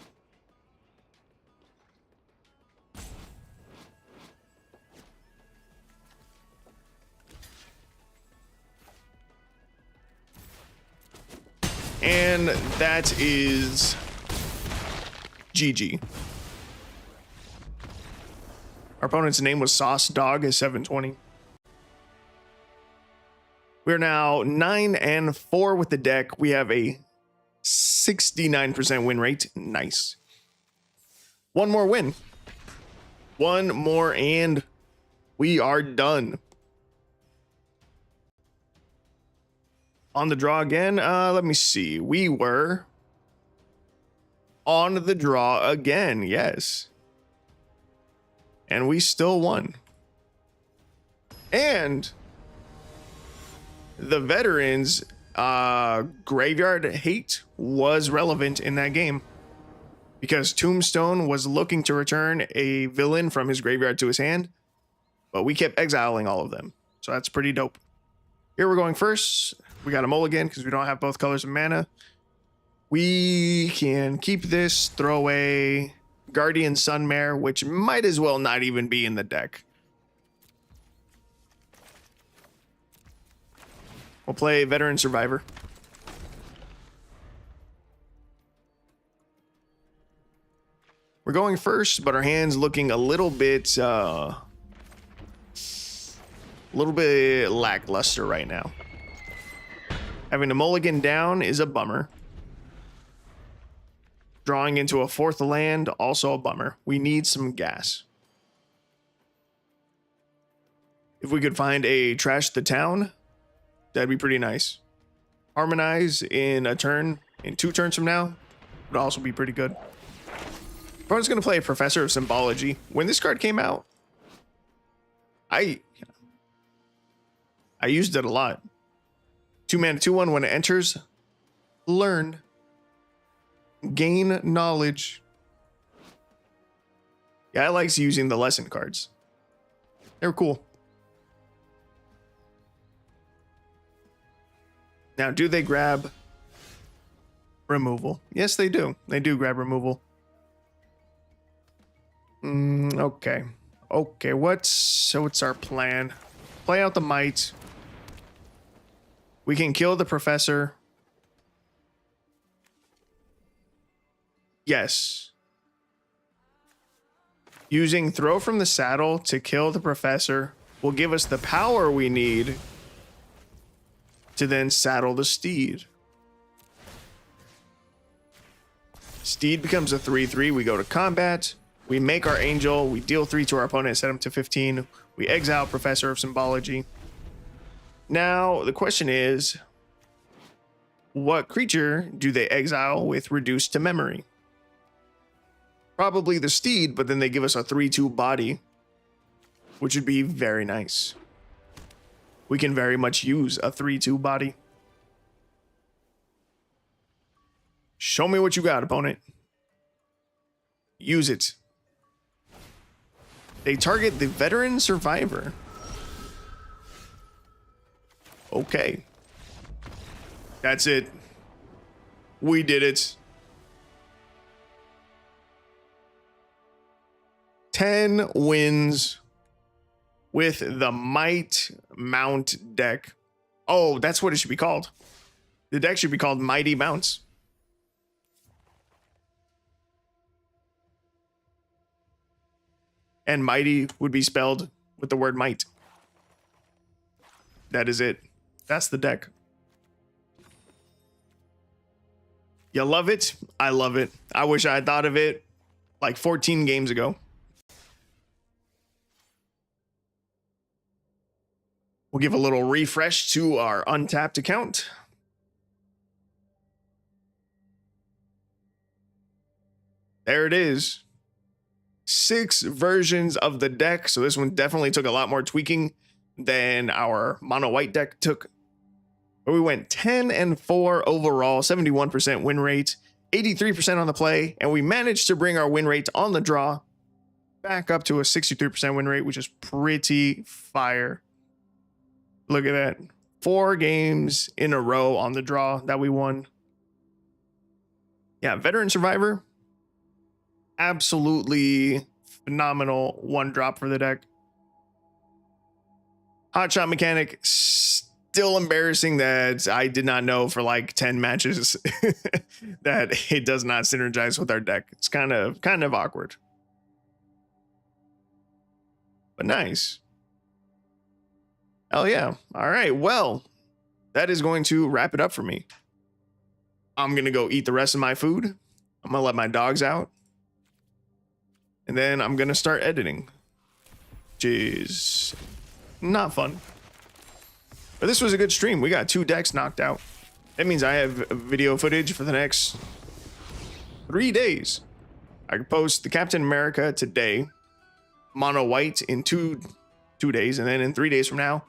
And that is GG. Our opponent's name was Sauce Dog is 720. We're now 9-4 with the deck. We have a 69% win rate. Nice. One more win. One more and we are done. On the draw again. Let me see. We were on the draw again. Yes. And we still won. And the veterans graveyard hate was relevant in that game because Tombstone was looking to return a villain from his graveyard to his hand, but we kept exiling all of them. So that's pretty dope. Here we're going first. We got a mulligan because we don't have both colors of mana. We can keep this, throw away Guardian Sunmare, which might as well not even be in the deck. We'll play Veteran Survivor. We're going first, but our hand's looking a little bit lackluster right now. Having a mulligan down is a bummer. Drawing into a fourth land, also a bummer. We need some gas. If we could find a Trash the Town, that'd be pretty nice. Harmonize in a turn, in 2 turns from now, would also be pretty good. Opponent's going to play a Professor of Symbology. When this card came out, I used it a lot. 2 mana, 2/1 when it enters. Learn. Gain knowledge. Yeah, I likes using the lesson cards. They're cool. Now, do they grab removal? Yes, they do. They do grab removal. Okay. Okay, what's our plan? Play out the Might. We can kill the Professor. Yes. Using Throw from the Saddle to kill the Professor will give us the power we need to then saddle the Steed. Steed becomes a 3/3. We go to combat. We make our Angel. We deal 3 to our opponent, set him to 15. We exile Professor of Symbology. Now, the question is, what creature do they exile with reduced to memory? Probably the Steed, but then they give us a 3/2 body, which would be very nice. We can very much use a 3/2 body. Show me what you got, opponent. Use it. They target the Veteran Survivor. Okay. That's it. We did it. 10 wins with the Might Mount deck. Oh, that's what it should be called. The deck should be called Mighty Mounts. And mighty would be spelled with the word might. That is it. That's the deck. You love it? I love it. I wish I had thought of it like 14 games ago. We'll give a little refresh to our untapped account. there it is. 6 versions of the deck. So this one definitely took a lot more tweaking than our mono white deck took. But we went 10-4 overall, 71% win rate, 83% on the play, and we managed to bring our win rate on the draw back up to a 63% win rate, which is pretty fire. Look at that. 4 games in a row on the draw that we won. Yeah, Veteran Survivor. Absolutely phenomenal 1-drop for the deck. Hotshot Mechanic, still embarrassing that I did not know for like 10 matches that it does not synergize with our deck. It's kind of awkward. But nice. Hell yeah. All right, well, that is going to wrap it up for me. I'm going to go eat the rest of my food. I'm going to let my dogs out. And then I'm going to start editing, which is not fun. But this was a good stream. We got 2 decks knocked out. That means I have video footage for the next 3 days. I could post the Captain America today, mono white in two days, and then in 3 days from now,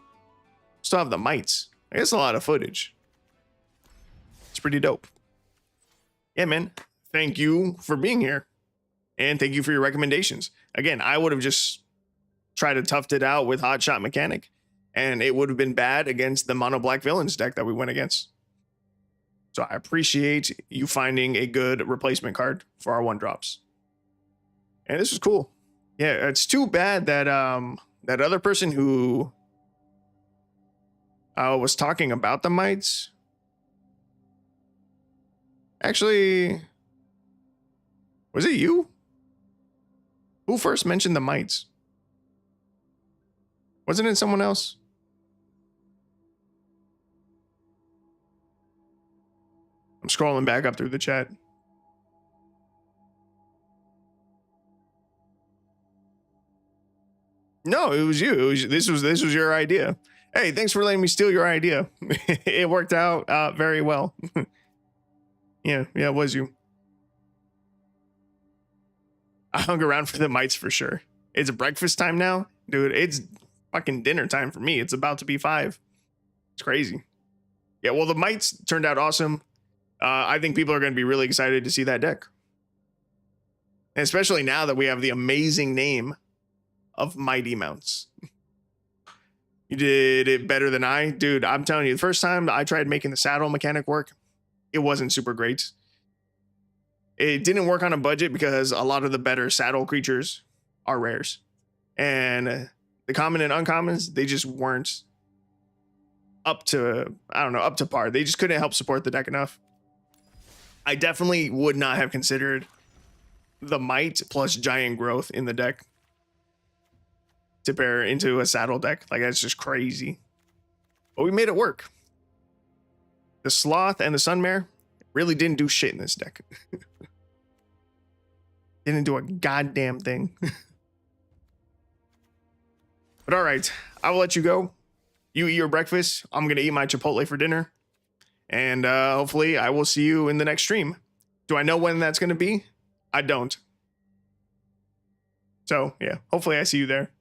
still have the mites. I guess a lot of footage. It's pretty dope. Yeah, man. Thank you for being here. And thank you for your recommendations. Again, I would have just tried to toughed it out with Hotshot Mechanic, and it would have been bad against the mono black villains deck that we went against. So I appreciate you finding a good replacement card for our 1-drops. And this was cool. Yeah, it's too bad that that other person who was talking about the mites. Actually, was it you? Who first mentioned the mites? Wasn't it someone else? I'm scrolling back up through the chat. No, it was you. This was your idea. Hey, thanks for letting me steal your idea. It worked out very well. Yeah, it was you. I hung around for the mites for sure. It's breakfast time now, dude. It's fucking dinner time for me. It's about to be 5. It's crazy. Yeah, well, the mites turned out awesome. I think people are going to be really excited to see that deck, and especially now that we have the amazing name of Mighty Mounts. You did it better than I, dude. I'm telling you, the first time I tried making the saddle mechanic work, it wasn't super great. It didn't work on a budget because a lot of the better saddle creatures are rares, and the common and uncommons, they just weren't up to, I don't know, up to par. They just couldn't help support the deck enough. I definitely would not have considered the might plus giant growth in the deck to pair into a saddle deck. Like, that's just crazy. But we made it work. The sloth and the sunmare really didn't do shit in this deck. Didn't do a goddamn thing. But all right, I will let you go. You eat your breakfast. I'm going to eat my Chipotle for dinner. And hopefully I will see you in the next stream. Do I know when that's going to be? I don't. So yeah, hopefully I see you there.